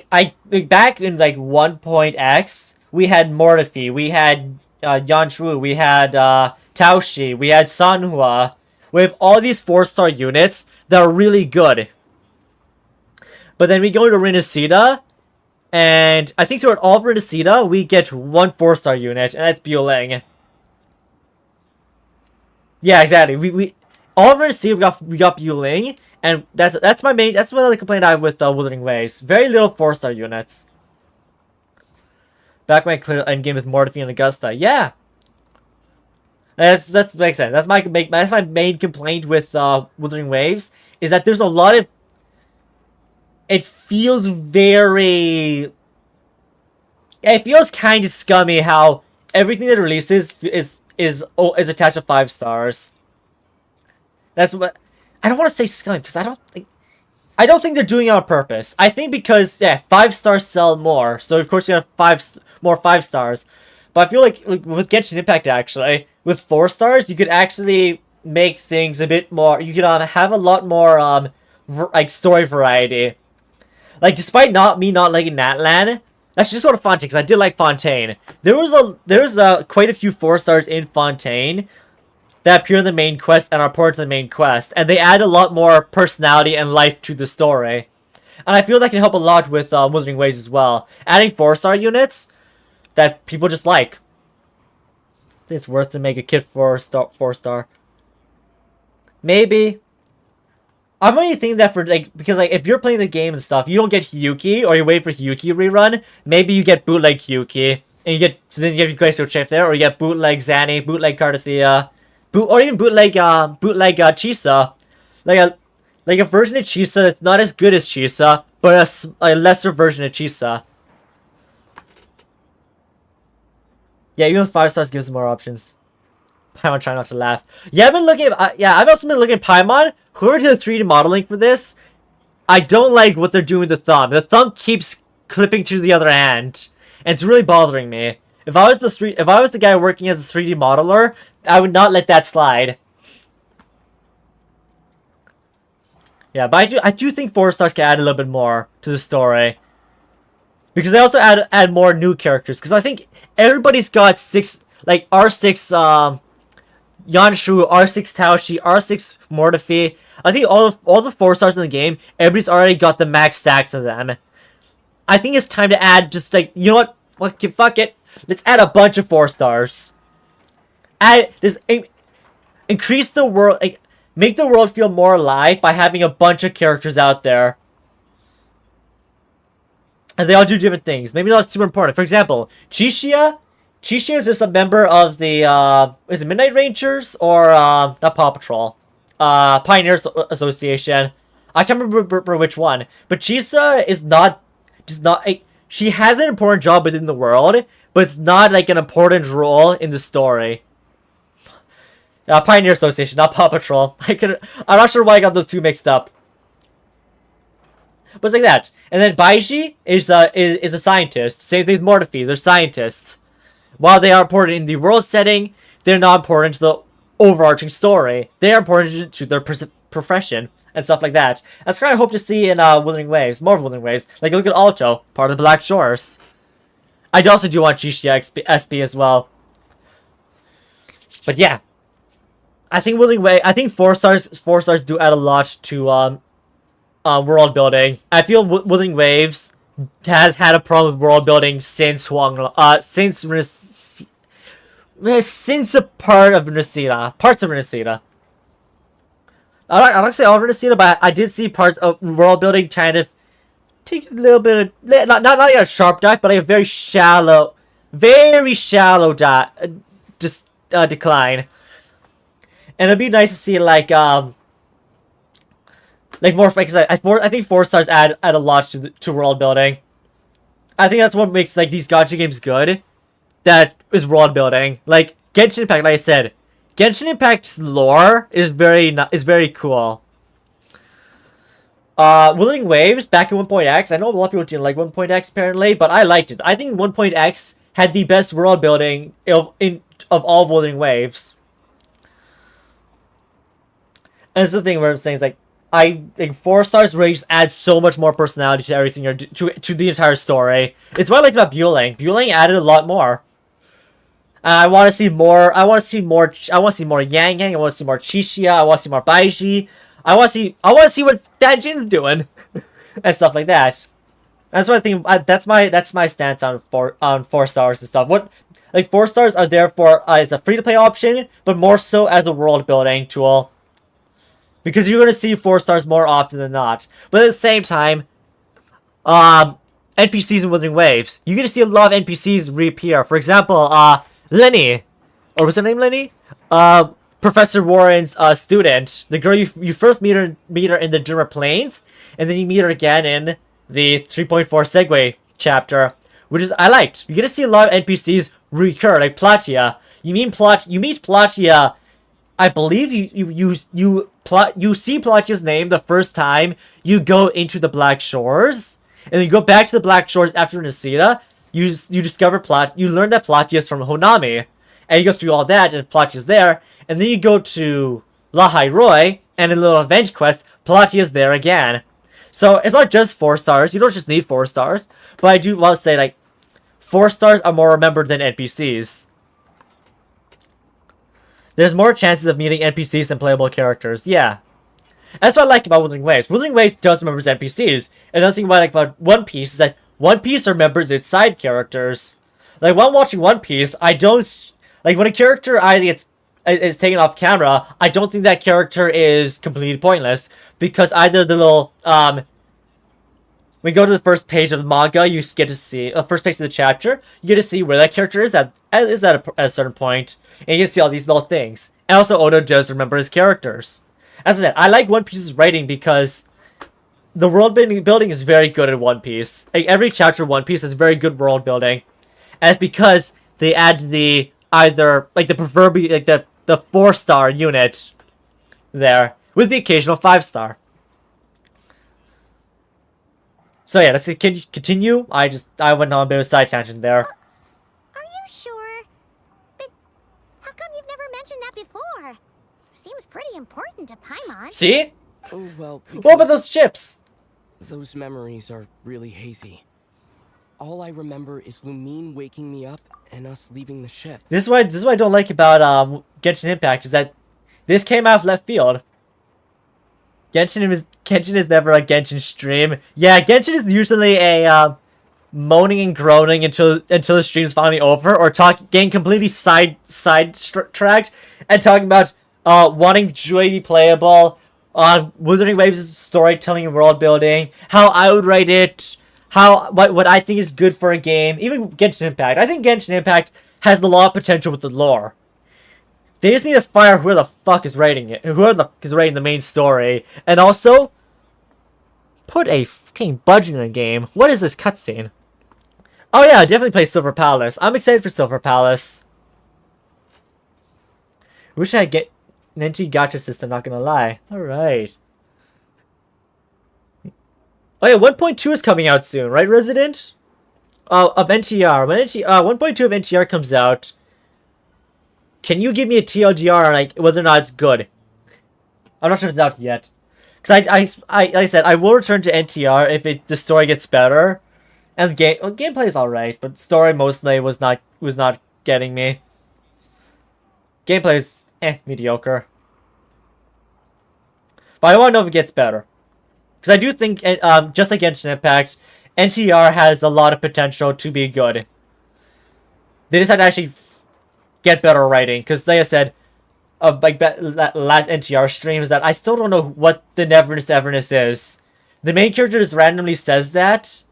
back in like 1.x, we had Mortifi, we had Yanshu, we had Taoshi, we had Sanhua. We have all these 4-star units that are really good. But then we go to Rinasida, and I think throughout all of Rinasida, we get 1 4-star unit, and that's Bueling. Yeah, exactly. We all of Rinasida we got Bueling, and that's my main. That's one other complaint I have with Wuthering Waves. Very little 4-star units. Back when I cleared endgame with Mortifi and Augusta. Yeah. That's makes sense. That's my main complaint with Wuthering Waves is that there's a lot of. It feels very. It feels kind of scummy how everything that releases is attached to 5 stars. That's what I don't want to say scummy because I don't think they're doing it on purpose. I think because 5 stars sell more, so of course you have more 5 stars. But I feel like with Genshin Impact actually, with 4 stars, you could actually make things a bit more. You could have a lot more story variety. Like despite me not liking Natlan, that's just sort of Fontaine because I did like Fontaine. There was quite a few 4 stars in Fontaine that appear in the main quest and are important to the main quest, and they add a lot more personality and life to the story. And I feel that can help a lot with Wuthering Waves as well. Adding 4-star units that people just like. I think it's worth to make a kit 4-star. Maybe. I'm only thinking that for because if you're playing the game and stuff, you don't get Hyuki or you wait for Hyuki rerun. Maybe you get bootleg Hyuki and then you get Glacial Chief there, or you get bootleg Zanny, bootleg Cardathea, or even bootleg Chisa, like a version of Chisa that's not as good as Chisa, but a lesser version of Chisa. Yeah, even 5 stars gives more options. Paimon trying not to laugh. Yeah, I've also been looking at Paimon. Whoever did the 3D modeling for this, I don't like what they're doing with the thumb. The thumb keeps clipping to the other hand, and it's really bothering me. If I was the guy working as a 3D modeler, I would not let that slide. Yeah, but I do think 4 stars can add a little bit more to the story. Because they also add more new characters. Because I think everybody's got 6, like R6 Yanshu, R6 Taoshi, R6 Mortifi. I think all the 4 stars in the game, everybody's already got the max stacks of them. I think it's time to add just like, you know what? Fuck it. Let's add a bunch of 4 stars. Increase the world, make the world feel more alive by having a bunch of characters out there. And they all do different things. Maybe not super important. For example, Chishia is just a member of the, is it Midnight Rangers? Or, not Paw Patrol. Pioneers Association. I can't remember which one. But Chisa is not, she has an important job within the world, but it's not like an important role in the story. Pioneer Association, not Paw Patrol. I'm not sure why I got those two mixed up. But it's like that. And then Baiji is a scientist. Same thing with Mortifi, they're scientists. While they are important in the world setting, they're not important to the overarching story. They are important to their profession and stuff like that. That's what I hope to see in Wuthering Waves, more Wuthering Waves. Like look at Alto, part of the Black Shores. I also do want Chishia SB as well. But yeah, I think Wuthering Waves. I think 4 stars do add a lot to world building. I feel Wuthering Waves has had a problem with world building since since a parts of Renacida. I'm not gonna say over the scene, but I did see parts of world building kind of take a little bit of not like a sharp dive, but like a very shallow decline. And it'd be nice to see like more, because I think 4 stars add a lot to world building. I think that's what makes like these gacha games good. That is world building. Like Genshin Impact, like I said, Genshin Impact's lore is very cool. Wuthering Waves back in 1.x. I know a lot of people didn't like 1.x apparently, but I liked it. I think 1.x had the best world building of all Wuthering Waves. And it's the thing where I'm saying is like I think 4 stars really just adds so much more personality to everything to the entire story. It's what I liked about Bueling. Bueling added a lot more. I want to see more. I want to see more. I want to see more Yang Yang. I want to see more Chixia. I want to see more Baiji. I want to see what Danjin's doing, and stuff like that. That's what I think. That's my stance on 4 stars and stuff. What like 4 stars are there for as a free to play option, but more so as a world building tool. Because you're gonna see 4 stars more often than not. But at the same time, NPCs in Wuthering Waves, you're gonna see a lot of NPCs reappear. For example, Lenny, or was her name Lenny? Professor Warren's student, the girl you first meet her in the Dimmer Plains, and then you meet her again in the 3.4 Segue chapter, which is I liked. You're gonna see a lot of NPCs recur, like Platia. You meet Platia. I believe you see Platia's name the first time you go into the Black Shores, and then you go back to the Black Shores after Nisita. You discover you learn that Platia is from Honami, and you go through all that, and Platia's there, and then you go to Lahai Roy, and in a little event quest, Platia's there again. So it's not just 4 stars. You don't just need 4 stars, but I do want to say like 4 stars are more remembered than NPCs. There's more chances of meeting NPCs than playable characters. Yeah. That's what I like about Wuthering Waves. Wuthering Waves does remember NPCs. And another thing what I like about One Piece is that One Piece remembers its side characters. Like, while watching One Piece, I don't... Like, when a character either is taken off camera, I don't think that character is completely pointless. Because either the little... when you go to the first page of the manga, you get to see... The first page of the chapter, you get to see where that character is at a certain point. And you can see all these little things. And also, Oda does remember his characters. As I said, I like One Piece's writing because the world building is very good in One Piece. Like, every chapter of One Piece is very good world building. And it's because they add the proverbial, like the 4-star unit there with the occasional 5-star. So yeah, let's continue. I went on a bit of a side tangent there. Are you sure? But how come you've never mentioned that before? Seems pretty important to Paimon. See? Oh, well, What about those chips? those memories are really hazy. All I remember is Lumine waking me up and us leaving the ship. This is what I don't like about Genshin Impact is that this came out of left field. Genshin is never a Genshin stream. Yeah, Genshin is usually a moaning and groaning until the stream is finally over, or getting completely sidetracked and talking about wanting Joy to be playable, Wuthering Waves' storytelling and world building, how I would write it, what I think is good for a game, even Genshin Impact. I think Genshin Impact has a lot of potential with the lore. They just need to fire whoever the fuck is writing it, whoever the fuck is writing the main story, and also put a fucking budget in the game. What is this cutscene? Oh yeah, definitely play Silver Palace. I'm excited for Silver Palace. Wish I get an NT gacha system, not gonna lie. Alright. Oh yeah, 1.2 is coming out soon, right, Resident? Of NTR. When 1.2 of NTR comes out, can you give me a TLDR on like whether or not it's good? I'm not sure if it's out yet. Because like I said, I will return to NTR if the story gets better. And gameplay is alright, but story mostly was not getting me. Gameplay is mediocre. But I want to know if it gets better. Because I do think, just like Genshin Impact, NTR has a lot of potential to be good. They just had to actually get better writing. Because like I said, of like that last NTR stream is that I still don't know what the Neverness to Everness is. The main character just randomly says that,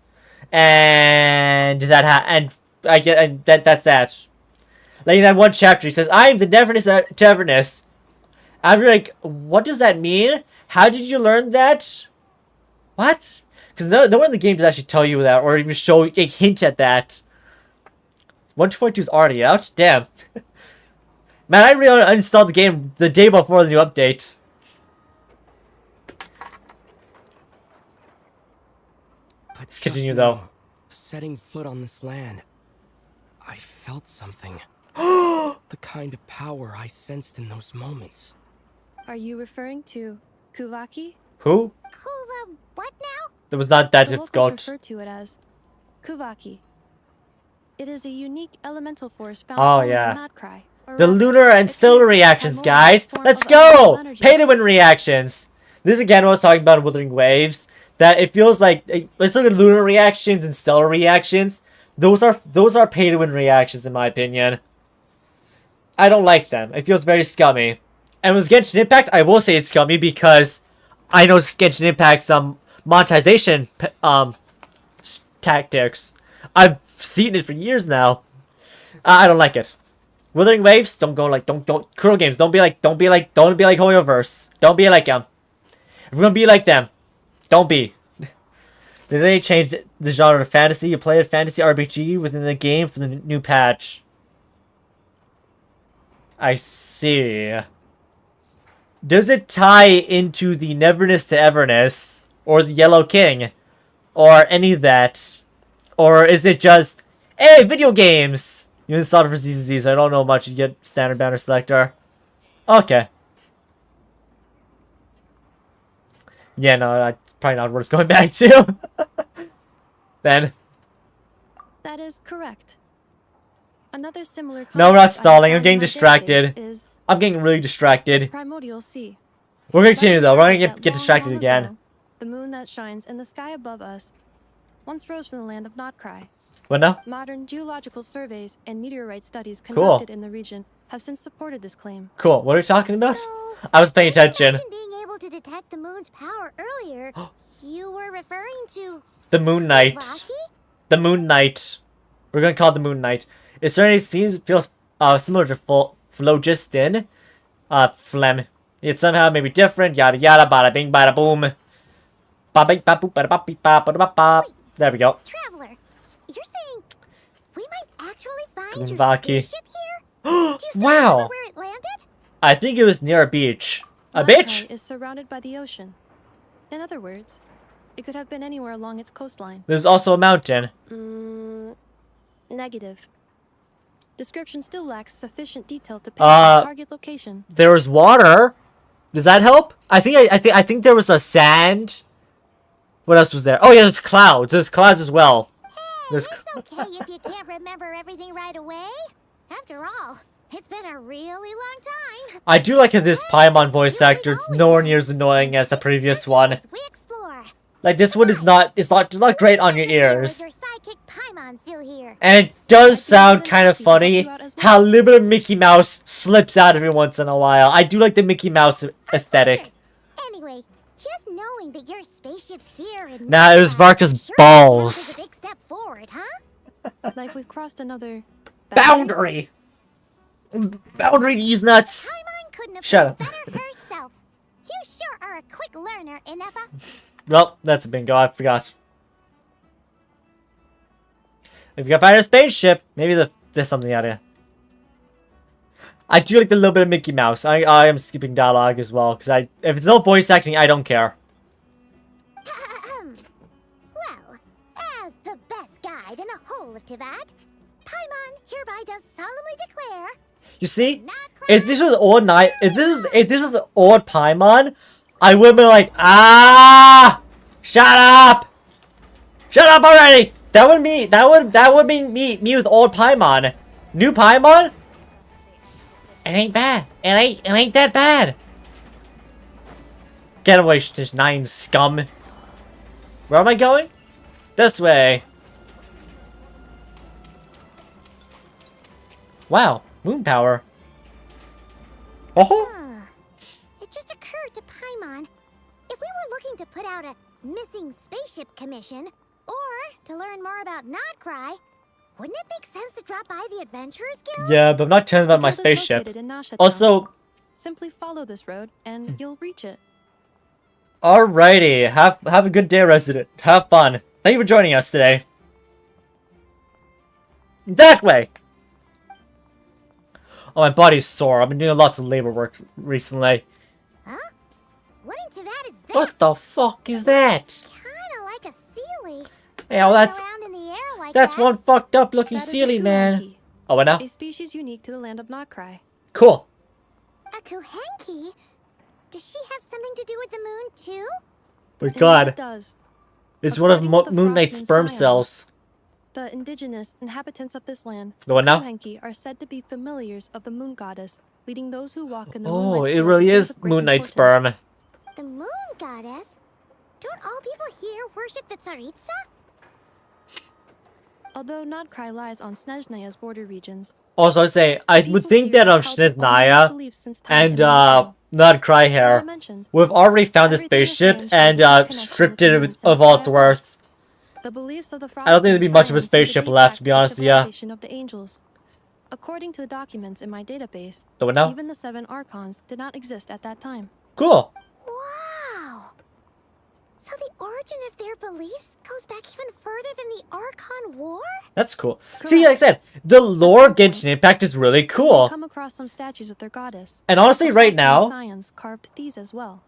and I get and that's that. Like in that one chapter, he says, "I am the Neverness to Everness." I'm like, what does that mean? How did you learn that? What? Because no one in the game does actually tell you that, or even show a hint at that. 1.2 is already out? Damn. Man, I really uninstalled the game the day before the new update. But Let's continue, just though. now, setting foot on this land, I felt something. The kind of power I sensed in those moments. Are you referring to Kuvaki? Who? Cool, what now? It was not that The locals difficult. refer to it as Kuvaki. It is a unique elemental force found Oh, only yeah. in Nod Krai. Or The rather, lunar and a stellar clear, reactions, primordial guys! form Let's of elemental go! energy. Pay to win reactions! This is again what I was talking about in Withering Waves. That it feels like, let's look at lunar reactions and stellar reactions. Those are pay to win reactions in my opinion. I don't like them. It feels very scummy. And with Genshin Impact, I will say it's scummy because I know Genshin Impact's monetization tactics. I've seen it for years now. I don't like it. Withering Waves, don't Kuro games, don't be like Hoyoverse. Don't be like them. If we're gonna be like them, don't be. Did they change the genre to fantasy? You play a fantasy RPG within the game for the new patch. I see. Does it tie into the Neverness to Everness, or the Yellow King, or any of that? Or is it just, hey, video games! You installed it for ZZZ, so I don't know much. You get standard banner selector. Okay. Yeah, no, it's probably not worth going back to. Then. That is correct. Another similar No, we're not concept I stalling. I'm find getting in my distracted. database is I'm getting really distracted. Primordial Sea. We're gonna continue though. We're gonna That get long, distracted long again. ago, the moon that shines in the sky above us once rose from the land of Nod Krai. What now? Modern geological surveys and meteorite studies Cool. conducted in the region have since supported this claim. Cool. What are we talking about? So, I was paying when you attention. mentioned being able to detect the moon's power earlier, you were referring to The Moon Knight. Kuvaki? The Moon Knight. We're gonna call it the Moon Knight. It certainly feels similar to Phlogiston. Phlegm. It somehow may be different. Yada yada. Bada bing. Bada boom. Ba bing. Ba boop. Bada ba beep. Ba ba ba ba. There we go. Traveler, you're saying we might actually find Kuvaki. your spaceship here? Do you still Wow. remember where it landed? I think it was near a beach. A Nod beach? Krai is surrounded by the ocean. In other words, it could have been anywhere along its coastline. There's also a mountain. Negative. Description still lacks sufficient detail to paint Uh, the target location. There was water. Does that help? I think there was a sand. What else was there? Oh yeah, there's clouds. There's clouds as well. There's It's okay if you can't remember everything right away. After all, it's been a really long time. I do like this Paimon voice actor. It's nowhere near as annoying as the previous one. We explore. Like this one is not. It's not great on your ears. Your sidekick Paimon still here. And it does sound kind of funny how a little bit of Mickey Mouse slips out every once in a while. I do like the Mickey Mouse aesthetic. Anyway, just knowing that your spaceship's here and Nah, it was Varka's balls. a big step forward, huh? Like we've crossed another Boundary. Boundary these nuts. Paimon couldn't have Shut put up. it better herself. You sure are a quick learner, Inefa. Well, that's a bingo. I forgot. If you got find a spaceship, maybe there's something out here. I do like the little bit of Mickey Mouse. I am skipping dialogue as well because if it's no voice acting, I don't care. Well, as the best guide in the whole of Tibet, Paimon hereby does solemnly declare You see, Nod Krai if this was old night, if this is old Paimon, I would have been like, ah, shut up already. That would be me with old Paimon. New Paimon, it ain't bad. It ain't that bad. Get away, this 9 scum. Where am I going? This way. Wow, moon power. Oh. Huh. It just occurred to Paimon. If we were looking to put out a missing spaceship commission, or to learn more about Nod Krai, wouldn't it make sense to drop by the Adventurers Guild? Yeah, but I'm not telling The about my guild is spaceship. located in Nasha Town. Also, Simply follow this road, and you'll reach it. alrighty. Have a good day, resident. Have fun. Thank you for joining us today. That way. Oh, my body's sore. I've been doing lots of labor work recently. Huh? What into that is that? What the fuck is that? Kinda like a Sealy. Hey, oh, Flying around in the air like that's that. one fucked up looking That is a Sealy, man. Kuhenki, Oh, what now? a species unique to the land of Nod Krai. Cool. A Kuhenki? Does she have something to do with the moon, too? My Indeed god. it does. It's one of According to the Moon Knight's Frostmoon sperm scions, cells. The indigenous inhabitants of this land, The what now? Kuhenki, are said to be familiars of the moon goddess, leading those who walk in the Oh, moonlight's it field really to those is of great Moon Knight's importance. sperm. The moon goddess? Don't all people here worship the Tsaritsa? Although Nod Krai lies on Snezhnaya's border regions, Also, I'd say, I the would people think here that have held this Shniznaya old belief since time and immemorial. Nod Krai As I here mentioned, we've already found this everything is spaceship arranged and as a connection stripped with it the of, moon of and all its sky worth. the beliefs of the I don't think there'd be Frostmoon much of a scions seem to spaceship date left, back to be honest with ya. civilization of the angels. According to the documents in my database, So what now? even the 7 Archons did not exist at that time. Cool. Wow! So the origin of their beliefs goes back even further than the Archon War? That's cool. See, like I said, the lore of Genshin Impact is really cool. Come across some statues of their goddess. And honestly, The right Frostmoon now, scions carved these as well.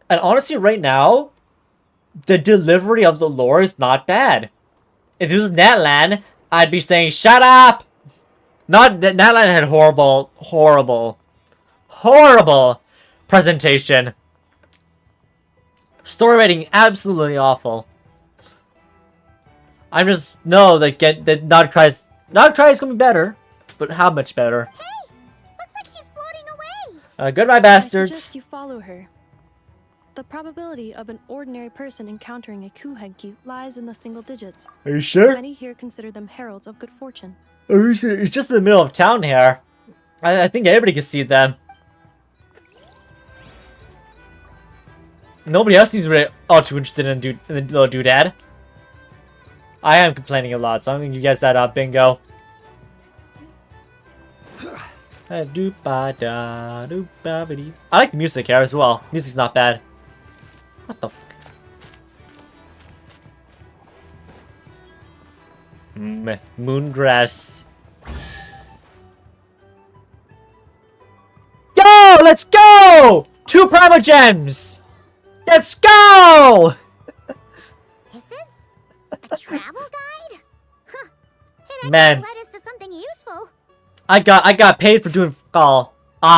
the delivery of the lore is not bad. If this was Natlan, I'd be saying, shut up! Not that Natlan had horrible presentation. Story writing absolutely awful. I just know that Nod Krai is gonna be better, but how much better? Hey! Looks like she's floating away! Goodbye, I bastards. suggest you follow her. The probability of an ordinary person encountering a Kuhenki lies in the single digits. Are you sure? Many here consider them heralds of good fortune. Are you sure? It's just in the middle of town here. I think everybody can see them. Nobody else seems really all too interested in the little doodad. I am complaining a lot, so I'm gonna give you guys that bingo. I like the music here as well. Music's not bad. What the fuck? Moongrass. Yo, let's go! 2 Primogems! Let's go! Is this a travel guide? Huh. It Man. led us to something useful. I got paid for doing call. Do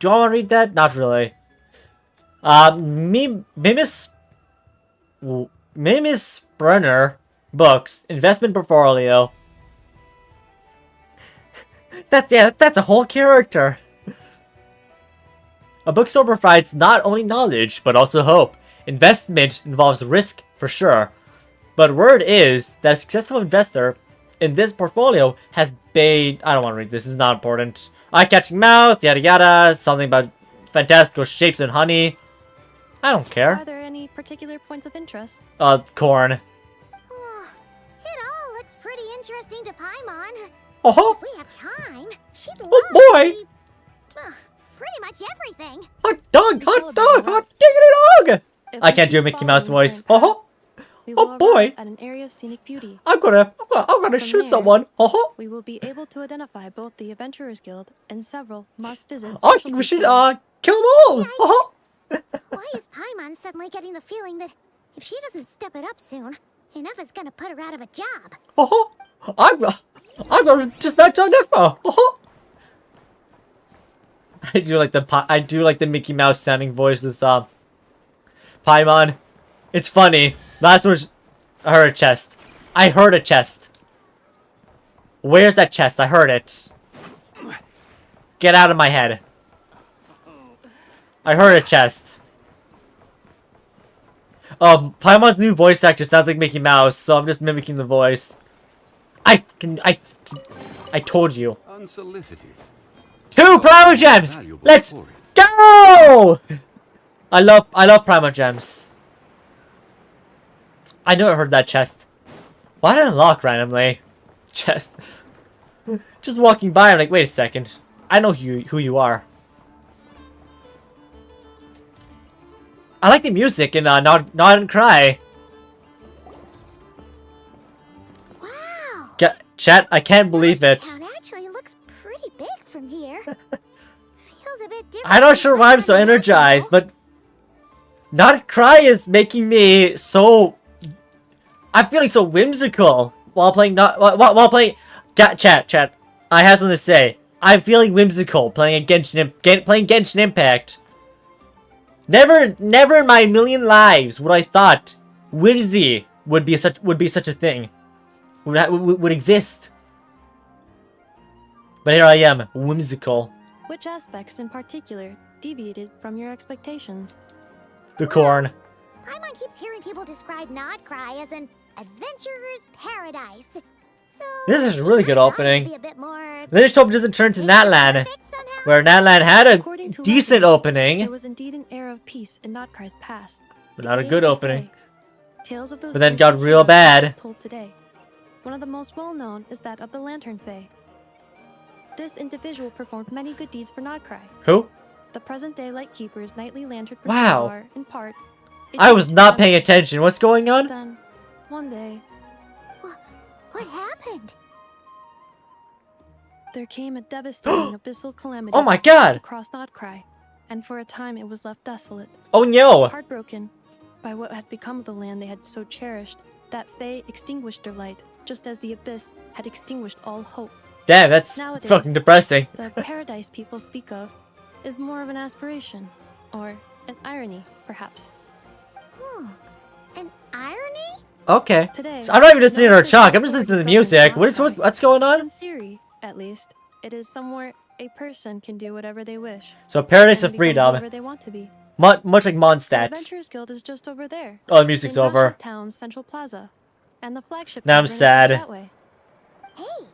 you want to read that? Not really. Mimis Brunner books investment portfolio. That's a whole character. A bookstore provides not only knowledge but also hope. Investment involves risk for sure, but word is that a successful investor in this portfolio has made. I don't want to read this. This is not important. Eye-catching mouth, yada yada. Something about fantastical shapes and honey. I don't care. Are there any particular points of interest? Corn. Oh, it all looks pretty interesting to Paimon. Oh, If we have time, she'd love oh boy! to see, pretty much everything. Hot dog! Hot dog! Hot diggity dog! If I we can't do a keep Mickey following Mouse the voice. current path, Oh, we oh will boy. arrive at an area of scenic beauty. I'm gonna From shoot there- someone. Oh, We will be able to identify both the Adventurers Guild and several must-visit I think we should kill them all. Oh, Why is Paimon suddenly getting the feeling that if she doesn't step it up soon, Ineva's gonna put her out of a job? oh, I'm gonna just not turn info. Oh. I do like the Mickey Mouse sounding voice with Paimon. It's funny. Last one, I heard a chest. I heard a chest. Where's that chest? I heard it. Get out of my head. I heard a chest. Paimon's new voice actor sounds like Mickey Mouse, so I'm just mimicking the voice. I told you. Unsolicited. 2 Primogems! Valuable Let's for it. go! No! I love Prima Gems. I know I heard that chest. Why did it unlock randomly? Chest. Just walking by, I'm like, wait a second. I know who you are. I like the music in Nod Krai. Wow. Chat, I can't believe it. Town actually looks pretty big from here. Feels a bit different. I'm not sure why I'm so energized, but Nod Krai is making me so. I'm feeling so whimsical while playing. While playing. Chat. I have something to say. I'm feeling whimsical playing Genshin Impact. Never in my million lives would I thought whimsy would be such a thing. Would exist. But here I am, whimsical. Which aspects in particular deviated from your expectations? The corn. Paimon keeps hearing people describe Nod Krai as an adventurer's paradise. So This is a really good Paimon would opening. be a bit more Let's hope it doesn't turn to Natlan, perfect somehow. where Natlan had a According to decent legend, opening, There was indeed an era of peace in Nod Krai's past. but not a The good Age of opening. Fae. Tales of those But then ancient got real heroes bad. are told today. One of the most well-known is that of the Lantern Fae. This individual performed many good deeds for Nod Krai. Who? The present-day Lightkeeper's nightly lantern Wow. rituals are, in part, I was not paying attention. What's going on? Then, one day, What happened? there came a devastating abyssal calamity Oh my god! across Nod Krai, and for a time it was left desolate. Oh no! Heartbroken by what had become of the land they had so cherished, that Fae extinguished their light, just as the abyss had extinguished all hope. Damn, that's Nowadays- fucking depressing. The paradise people speak of is more of an aspiration, or an irony, perhaps. An irony? Okay. Today, So I'm not even listening to her Nod talk. is I'm just listening to the governing music. Nod Krai. What's going on? In theory, at least, it is somewhere a person can do whatever they wish. So Paradise and of become Freedom, whoever they want to be. much like The Mondstadt. Adventurers Guild is just over there. Oh, the music's in over. Nashik Town's Central Plaza, and the flagship. Now I'm tavern is sad. that way. Hey,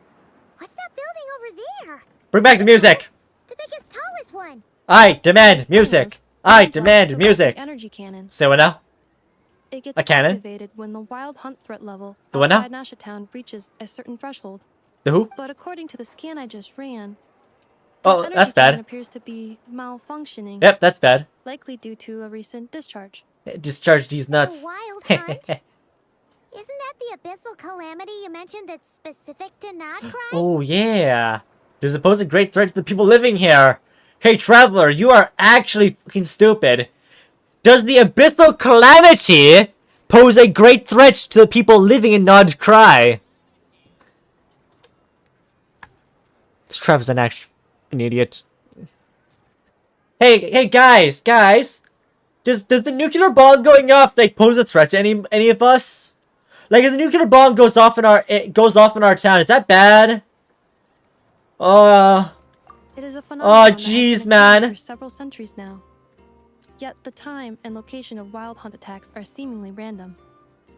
what's that building over there? Bring back the music. The biggest, tallest one. I demand music. I Turns out demand to music. the energy cannon. Say what now? It gets A cannon? activated when the wild hunt threat level The what now? outside Nashik Town reaches a certain threshold. The who? But according to the scan I just ran, Oh, the energy that's cannon bad. appears to be malfunctioning, Yep, that's bad. likely due to a recent discharge. Discharge these A nuts. wild hunt? Isn't that the abyssal calamity you mentioned that's specific to Nod Krai? Oh yeah. There's a supposed great threat to the people living here. Hey traveler, you are actually fucking stupid. Does the abyssal calamity pose a great threat to the people living in Nod Krai? This Trevor's an idiot. Hey guys. Does the nuclear bomb going off like pose a threat to any of us? Like if the nuclear bomb goes off in our town, is that bad? It is a phenomenon that has jeez, been observed man. for several centuries now. Yet the time and location of wild hunt attacks are seemingly random.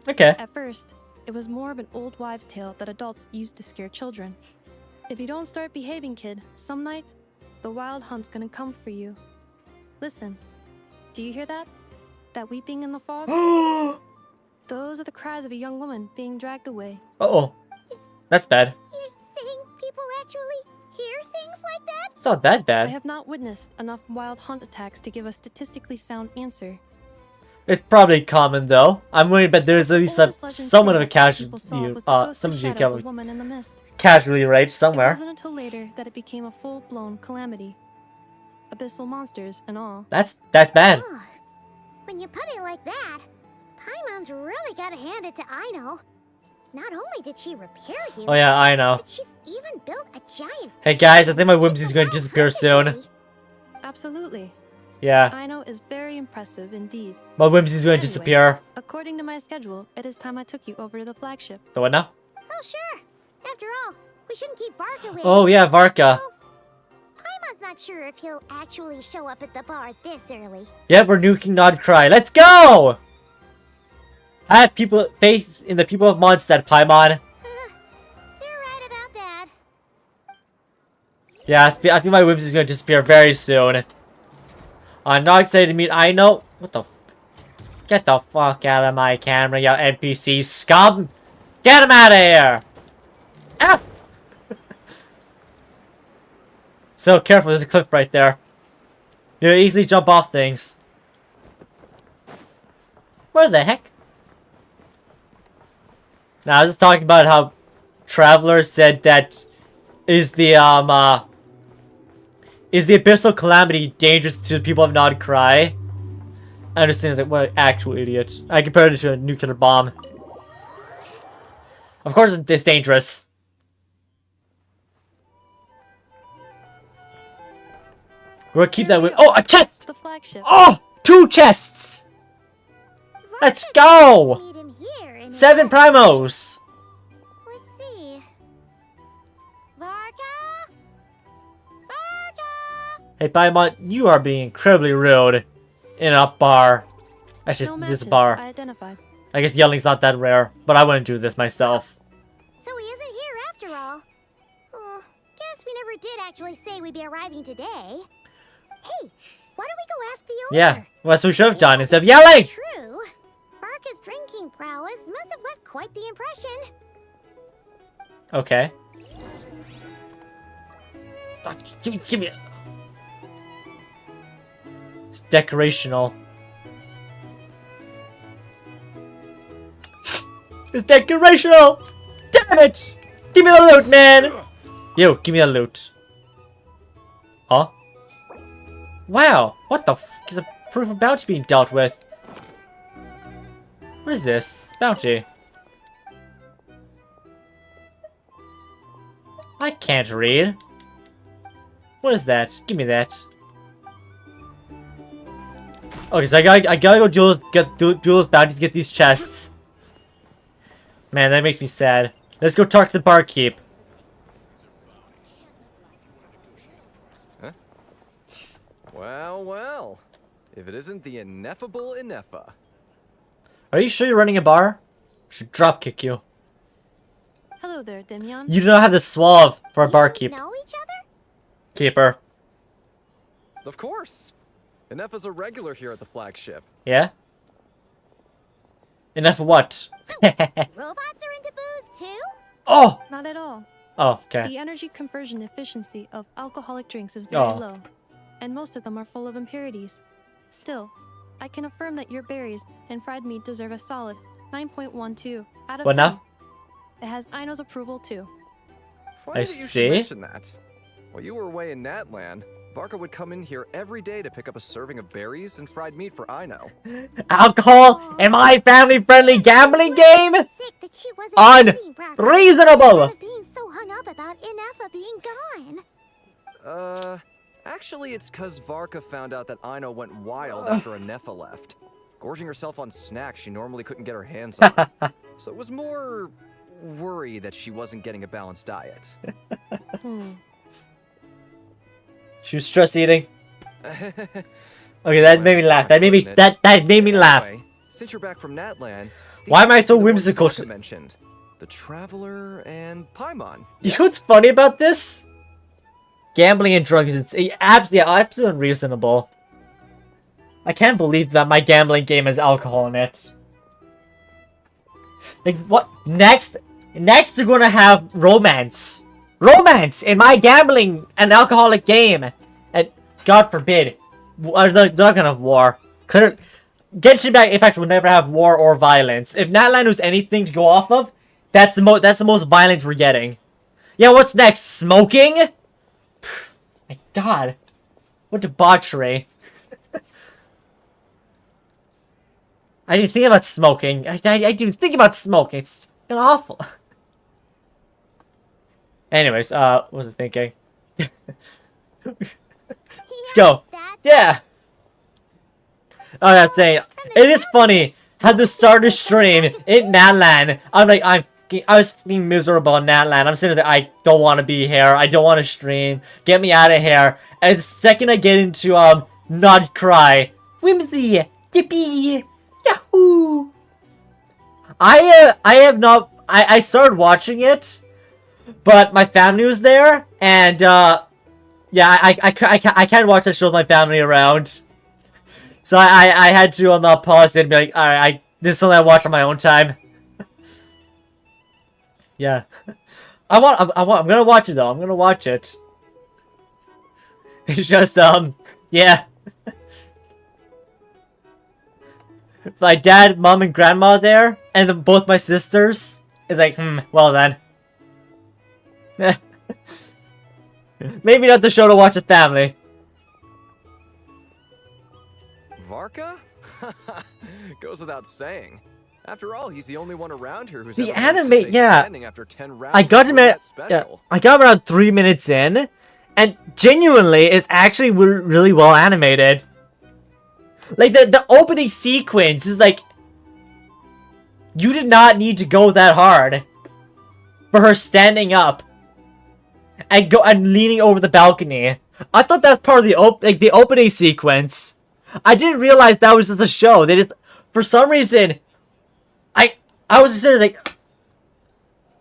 Okay. At first, it was more of an old wives' tale that adults used to scare children. If you don't start behaving, kid, some night, the wild hunt's gonna come for you. Listen, do you hear that? That weeping in the fog? Those are the cries of a young woman being dragged away. Uh-oh. That's bad. You're saying people actually hear things like that? It's not that I bad. have not witnessed enough wild hunt attacks to give a statistically sound answer. It's probably common though. I'm willing to bet there's at least Oldest legends somewhat say of a that what people saw casualty, was the ghostly somebody shadow of a woman in the mist. casually raped It somewhere. wasn't until later that it became a full-blown calamity. Abyssal monsters and all. That's bad. Huh. When you put it like that, Paimon's really gotta hand it to Aino. Not only did she repair you, Oh yeah, I know. but she's even built a giant. Hey guys, I think my whimsy's going to disappear soon. Absolutely. Yeah, Aino is very impressive indeed. my whimsy's going to Anyway. disappear. According to my schedule, it is time I took you over to the flagship. The what now? Oh sure. After all, we shouldn't keep Varka waiting. Oh yeah, Varka. Oh, Paimon's not sure if he'll actually show up at the bar this early. Yep, we're nuking Nod Krai. Let's go! I have faith in the people of Mondstadt, Paimon. You're right about that. Yeah, I think my whimsy's going to disappear very soon. I'm not excited to meet Aino. What the Get the fuck out of my camera, you NPC scum! Get him out of here! Ah! So careful, there's a cliff right there. You easily jump off things. Where the heck? Now I was just talking about how Traveler said that is the Abyssal Calamity dangerous to the people of Nod Krai? I understand, like, what an actual idiot. I compared it to a nuclear bomb. Of course it's dangerous. We're gonna keep that with— oh, a chest! The flagship. Oh! 2 chests! Let's go! Meet him here in 7 primos! Let's see. Varka? Varka! Hey, Paimon, you are being incredibly rude in a bar. Actually, No this is a matches bar. identified. I guess yelling's not that rare, but I wouldn't do this myself. So he isn't here after all. Oh, guess we never did actually say we'd be arriving today. Hey, why don't we go ask the owner? Yeah, well, that's what we should have done If instead of that's yelling! True. Varka's drinking prowess must have left quite the impression. Okay. Give me it. It's decorational. It's decorational! Damn it! Give me the loot, man! Yo, give me the loot. Huh? Wow, what the f is a proof of bounty being dealt with? What is this? Bounty. I can't read. What is that? Give me that. Okay, so I gotta go do those bounties to get these chests. Man, that makes me sad. Let's go talk to the barkeep. Huh? Well, well. If it isn't the ineffable Inefa. Are you sure you're running a bar? I should drop kick you. Hello there, Demyon. You do not have the suave for a barkeep. Know each other? Keeper. Of course. Inefa's a regular here at the flagship. Yeah? Enough of what? Robots are into booze too? Oh! Not at all. Oh, okay. The energy conversion efficiency of alcoholic drinks is very Oh. low, and most of them are full of impurities. Still, I can affirm that your berries and fried meat deserve a solid 9.12 out of What 10. now? It has Aino's approval too. Funny I that you see. should mention that. While you were away in Natlan, Varka would come in here every day to pick up a serving of berries and fried meat for Aino. Alcohol in my family-friendly gambling game? Sick that she wasn't eating properly. Unreasonable! Instead of being so hung up about Inefa being gone. Actually it's cause Varka found out that Aino went wild after Inefa left. Gorging herself on snacks she normally couldn't get her hands on. So it was more worry that she wasn't getting a balanced diet. She was stress eating. Okay, that made me laugh. That made me laugh. Anyway, since you're back from Natlan, Why am I so the ones whimsical? Varka mentioned the Traveler and Paimon. You know what's funny about this? Gambling and drugs, it's absolutely unreasonable. I can't believe that my gambling game has alcohol in it. Like, what? Next they're gonna have romance. Romance in my gambling and alcoholic game. And God forbid, they're not gonna have war. Genshin Impact will never have war or violence. If Natlan was anything to go off of, that's the most violence we're getting. Yeah, what's next? Smoking? My God, what debauchery! I didn't think about smoking. I didn't think about smoking. It's fucking awful. Anyways, what was I thinking? Let's go. Yeah. Oh, that's saying it is funny how the start of stream in Natlan. I'm like, I was fucking miserable in Natlan. I'm sitting there, I don't want to be here. I don't want to stream. Get me out of here. As the second I get into Nod Krai, whimsy, yippee, yahoo. I started watching it, but my family was there, and yeah, I can't watch that show with my family around. So I had to pause it and be like, alright, this is something I watch on my own time. Yeah. I'm gonna watch it though. I'm gonna watch it. It's just, yeah. My dad, mom, and grandma there, and then both my sisters. It's like, well then. Maybe not the show to watch with family. Varka? Goes without saying. After all, he's the only one around here who's The ever managed to anime, stay yeah. standing after 10 rounds I got of him that at, special. I got him around 3 minutes in, and genuinely, it's actually really well animated. Like, the opening sequence is like, you did not need to go that hard for her standing up and leaning over the balcony. I thought that's part of the the opening sequence. I didn't realize that was just a show. They just, for some reason, I was just sitting there like,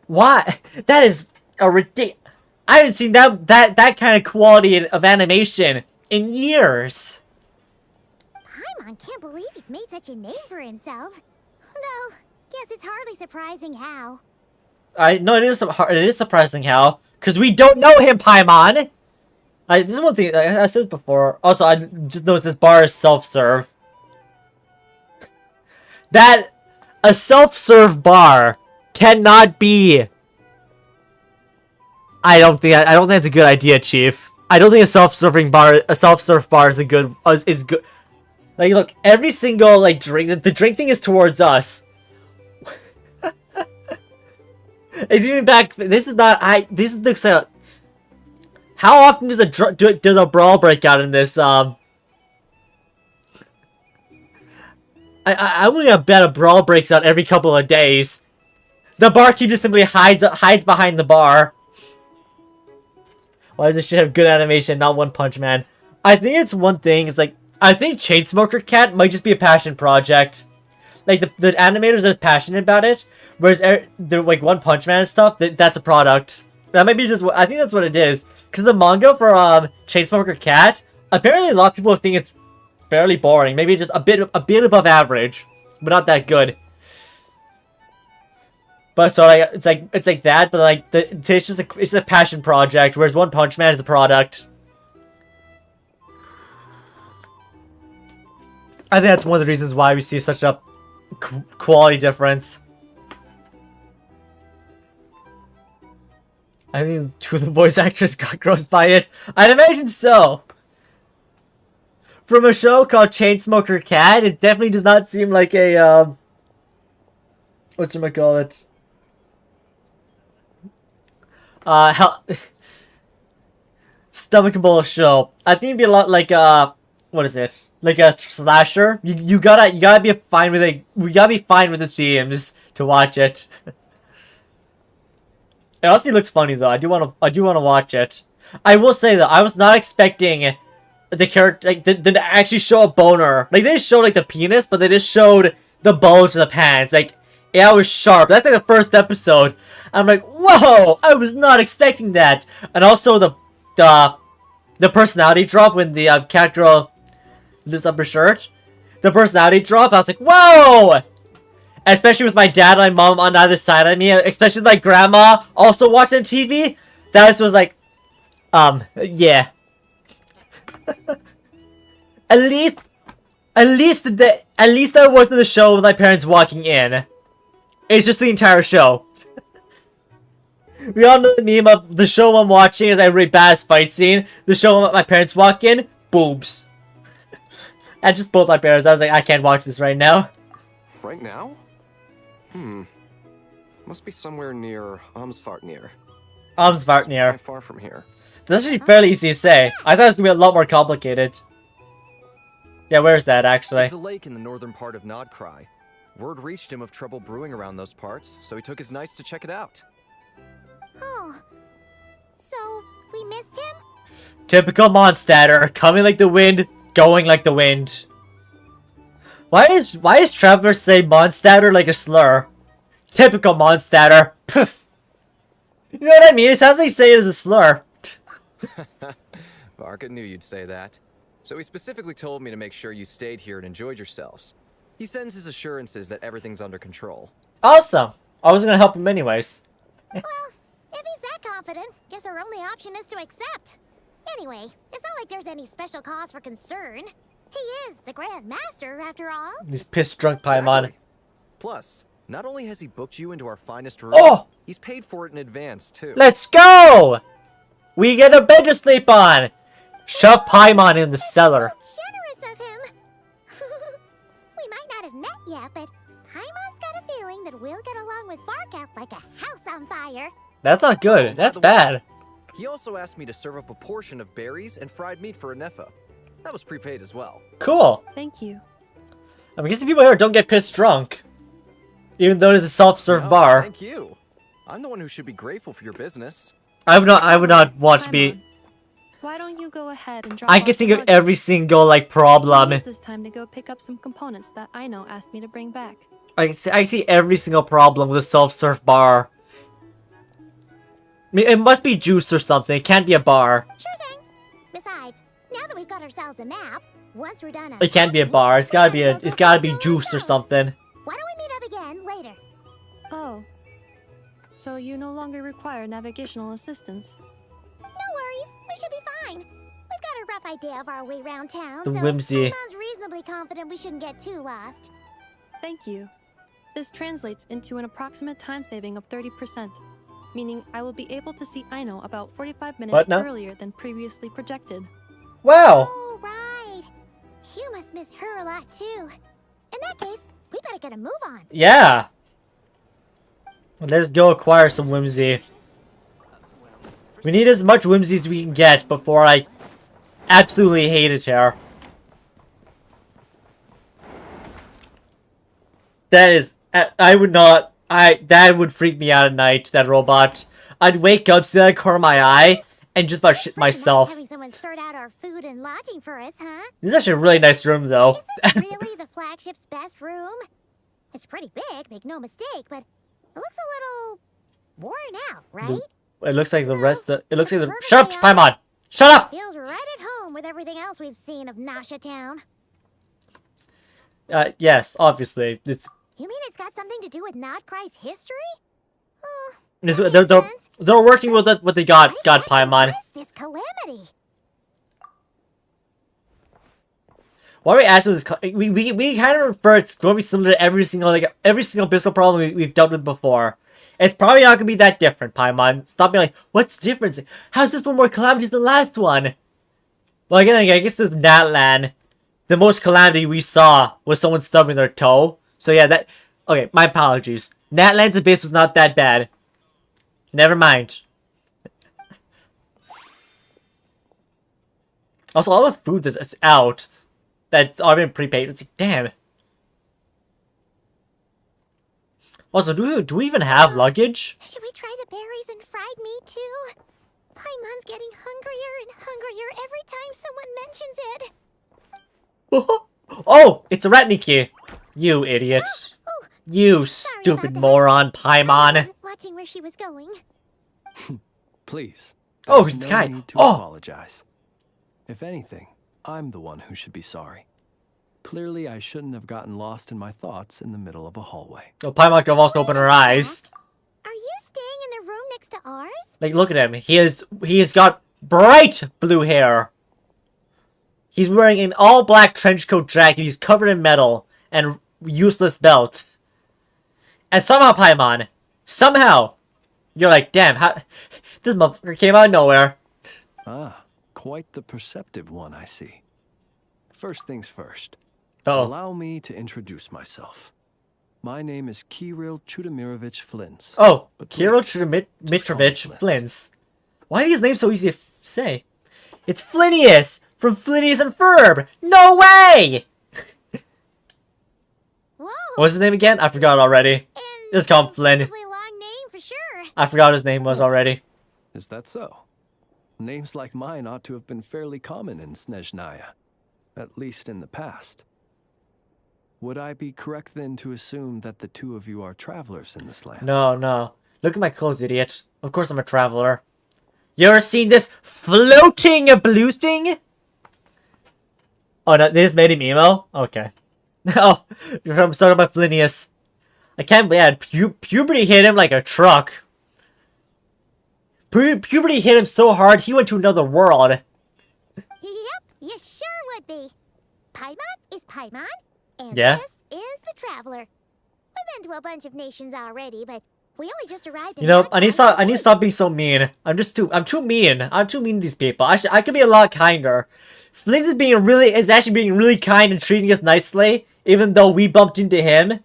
why? That is a ridiculous. I haven't seen that kind of quality of animation in years. Paimon can't believe he's made such a name for himself. Though, guess it's hardly surprising how. No, it is surprising how, because we don't know him, Paimon. This is one thing I said this before. Also, I just noticed this bar is self-serve. That a self-serve bar cannot be. I don't think it's a good idea, Chief. I don't think a self-serve bar is good. Like, look, every single drink, the drink thing is towards us. It's even back. This is not. This is the. How often does a brawl break out in this? I'm only gonna bet a brawl breaks out every couple of days. The barkeep just simply hides behind the bar. Why does this shit have good animation, not One Punch Man? I think it's one thing. It's like, I think Chainsmoker Cat might just be a passion project. Like the animators are passionate about it, whereas the One Punch Man and stuff, that's a product. That might be just what I think that's what it is. Because the manga for Chainsmoker Cat, apparently a lot of people think it's fairly boring. Maybe just a bit above average, but not that good. But so it's like that, but like it's just a passion project, whereas One Punch Man is a product. I think that's one of the reasons why we see such a quality difference. I mean, two of the voice actors got grossed by it. I'd imagine so. From a show called Chainsmoker Cat, it definitely does not seem like a whatchamacallit? Stomachable show. I think it'd be a lot like what is it? Like a slasher. You gotta be fine with it. We gotta be fine with the themes to watch it. It honestly looks funny though. I do wanna watch it. I will say though, I was not expecting the character to actually show a boner. Like they showed the penis, but they just showed the bulge of the pants. Yeah, it was sharp. That's the first episode. I'm like, whoa! I was not expecting that. And also the personality drop when the cat girl lifts up her shirt. The personality drop. I was like, whoa! Especially with my dad and my mom on either side of me, especially with my grandma also watching TV. That was like, yeah. At least that wasn't the show with my parents walking in. It's just the entire show. We all know the meme of the show I'm watching is a really bad fight scene. The show my parents walk in, boobs. And just both my parents. I was like, I can't watch this right now. Right now? Must be somewhere near Amsvartnir. Amsvartnir. Quite far from here. That's actually fairly easy to say. I thought it was gonna be a lot more complicated. Yeah, where's that actually? It's a lake in the northern part of Nod Krai. Word reached him of trouble brewing around those parts, so he took his knights to check it out. Oh. So, we missed him? Typical Mondstatter, coming like the wind, going like the wind. Why is Traveler say Mondstatter like a slur? Typical Mondstatter. Poof. You know what I mean? It sounds like say it as a slur. Varka knew you'd say that. So he specifically told me to make sure you stayed here and enjoyed yourselves. He sends his assurances that everything's under control. Awesome. I was gonna help him anyways. Well, if he's that confident, guess our only option is to accept. Anyway, it's not like there's any special cause for concern. He is the Grand Master, after all. He's pissed drunk Paimon. Exactly. Plus, not only has he booked you into our finest room, Oh! he's paid for it in advance, too. Let's go! We get a bed to sleep on! Shove Paimon in the cellar. Generous of him. We might not have met yet, but Paimon's got a feeling that we'll get along with Bark like a house on fire. That's not good. That's bad. He also asked me to serve up a portion of berries and fried meat for a Nefa. That was prepaid as well. Cool. Thank you. I'm guessing people here don't get pissed drunk. Even though it is a self-serve No, bar. Thank you. I'm the one who should be grateful for your business. I would not want to be... Paimon, why don't you go ahead and drop I off can think the of luggage? every single, like, I'll problem. use this time to go pick up some components that Aino asked me to bring back. I see every single problem with a self-serve bar. I mean, it must be juice or something. It can't be a bar. Sure thing. Besides, now that we've got ourselves a map, once we're done, It can't be a bar. It's gotta be juice or something. Why don't we meet up again later? Oh. So you no longer require navigational assistance. No worries, we should be fine. We've got a rough idea of our way around town, The so whimsy. Paimon's reasonably confident we shouldn't get too lost. Thank you. This translates into an approximate time saving of 30%, meaning I will be able to see Aino about 45 minutes What now? earlier than previously projected. Wow. Oh, right. You must miss her a lot, too. In that case, we better get a move on. Yeah. Let's go acquire some whimsy. We need as much whimsy as we can get before I absolutely hate it here. That is... I would not... That would freak me out at night, that robot. I'd wake up, see that corner of my eye, and just about shit Pretty nice myself. having someone sort out our food and lodging for us, huh? This is actually a really nice room, though. Is this really the flagship's best room? It's pretty big, make no mistake, but it looks a little worn out, right? It looks like the rest of... It looks like the... Perfectly Shut up, honest. Paimon! Shut up! Feels right at home with everything else we've seen of Nasha Town. Yes, obviously. It's... You mean it's got something to do with Nod Krai's history? Oh, This, that they're, makes they're, sense. they're working with what they got, What exactly Paimon. was this calamity? Why are we asking this? We kind of refer it's going to be similar to every single business problem we've dealt with before. It's probably not going to be that different, Paimon. Stop being like, what's the difference? How's this one more calamitous than the last one? Well, again, I guess with Natlan, the most calamity we saw was someone stubbing their toe. So yeah, that... Okay, my apologies. Natlan's abyss was not that bad. Never mind. Also, all the food that's out, that's already been prepaid. It's like, damn. Also, do we even have luggage? Should we try the berries and fried meat too? Paimon's getting hungrier and hungrier every time someone mentions it. Oh, it's a Ratniki. You idiot. Oh, You sorry stupid about that. moron, I Paimon. wasn't watching where she was going. Please. Oh, there's he's no kind. need to Oh. apologize. If anything, I'm the one who should be sorry. Clearly, I shouldn't have gotten lost in my thoughts in the middle of a hallway. Oh, Paimon could have also opened her eyes. Are you staying in the room next to ours? Like, look at him. He has got bright blue hair. He's wearing an all-black trench coat jacket. He's covered in metal and useless belt. And somehow, Paimon, you're like, damn, how this motherfucker came out of nowhere. Ah, quite the perceptive one, I see. First things first. Oh, Allow me to introduce myself. My name is Kirill Chudamirovich Flintz. oh, But Kirill please, just call me Mitrovich Flintz. Flintz. Why are these names so easy to say? It's Flinius from Flinius and Ferb. No way! Whoa. What's his name again? I forgot already. And Just call him Flynn. a long name for sure. I forgot what his name was already. Is that so? Names like mine ought to have been fairly common in Snezhnaya, at least in the past. Would I be correct then to assume that the two of you are travelers in this land? No. Look at my clothes, idiot. Of course I'm a traveler. You ever seen this floating blue thing? Oh, no, they just made him emo? Okay. Oh, I'm talking about Flinius. I can't believe puberty hit him like a truck. Puberty hit him so hard, he went to another world. Yep, you sure would be. Paimon is Paimon, and Yeah. this is the Traveler. We've been to a bunch of nations already, but we only just arrived in You know, Nod I need to Krai stop. I need to today. stop being so mean. I'm too mean. I'm too mean to these people. I could be a lot kinder. Flint is actually being really kind and treating us nicely, even though we bumped into him.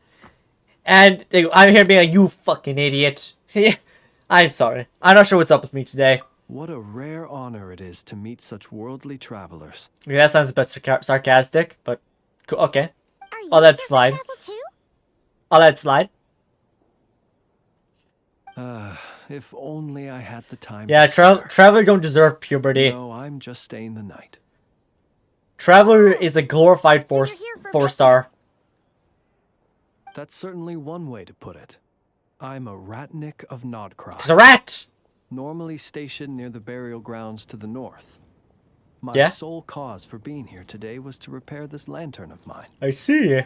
And I'm here being like, you fucking idiot. I'm sorry. I'm not sure what's up with me today. What a rare honor it is to meet such worldly travelers. Yeah, that sounds a bit sarcastic, but cool. Okay. Are you I'll let it here for slide. travel too? I'll let it slide. If only I had the time. Yeah, to spare. Traveler don't deserve puberty. No, I'm just staying the night. Traveler is a glorified So you're four here for four business. star. That's certainly one way to put it. I'm a ratnik of Nod Krai, He's a rat. normally stationed near the burial grounds to the north. My Yeah? sole cause for being here today was to repair this lantern of mine. I see.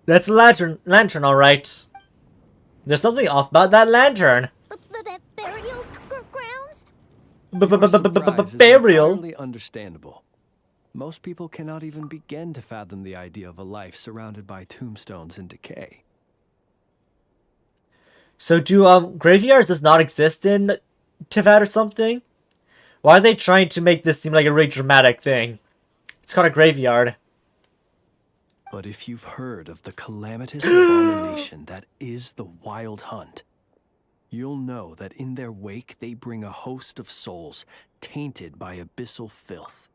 That's a lantern, all right. There's something off about that lantern. The burial grounds? Your surprise is Burial. entirely understandable. Most people cannot even begin to fathom the idea of a life surrounded by tombstones and decay. So do graveyards does not exist in Tivat or something? Why are they trying to make this seem like a really dramatic thing? It's called a graveyard. But if you've heard of the calamitous abomination that is the Wild Hunt, you'll know that in their wake they bring a host of souls tainted by abyssal filth.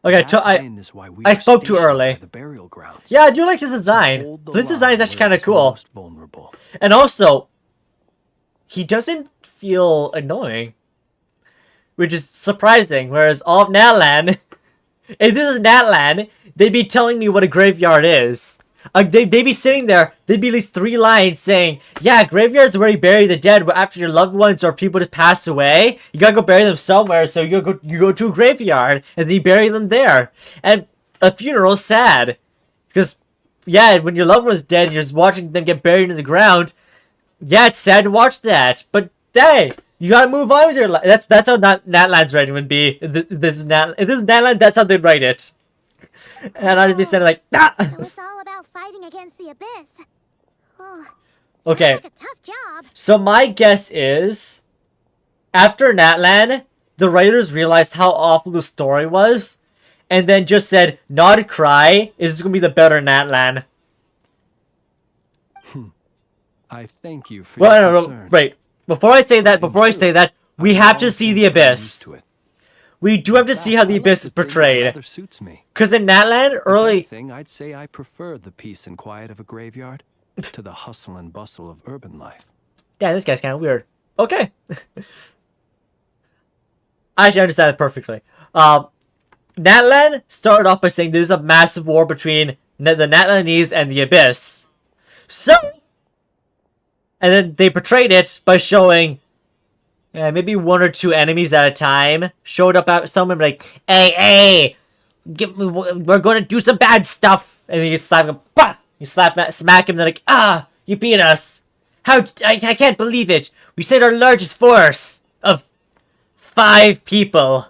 Okay, That then is why we I are spoke too stationed early. by the burial grounds. Yeah, I do like his To design. hold the His design is line actually where kind it of is cool. most vulnerable. And also, he doesn't feel annoying. Which is surprising, whereas all of Natlan, if this is Natlan, they'd be telling me what a graveyard is. They'd be sitting there, they'd be at least 3 lines saying, yeah, graveyards are where you bury the dead, but after your loved ones or people just pass away, you gotta go bury them somewhere, so you go to a graveyard, and then you bury them there. And a funeral's sad. Because, yeah, when your loved one's dead and you're just watching them get buried in the ground, yeah, it's sad to watch that, but hey, you gotta move on with your life. That's how Natlan's writing would be. If this is Natlan, that's how they'd write it. And I'd just be saying like, ah! So it's all about fighting against the abyss. Oh, Okay, like a tough job. so my guess is, after Natlan, the writers realized how awful the story was, and then just said, Nod Krai is gonna be the better Natlan. I thank you for Well, your no, concern. wait. Before I say that, we have to see the abyss. We do have to see how the abyss is portrayed. Rather suits me. Because in Natlan, early... Thing, I'd say I prefer the peace and quiet of a graveyard to the hustle and bustle of urban life. Yeah, this guy's kind of weird. Okay. I actually understand it perfectly. Natlan started off by saying there's a massive war between the Natlanese and the Abyss. So... And then they portrayed it by showing maybe 1 or 2 enemies at a time showed up at someone like, hey, we're going to do some bad stuff. And then you slap him, bah! You smack him, they're like, you beat us. I can't believe it. We sent our largest force of 5 people.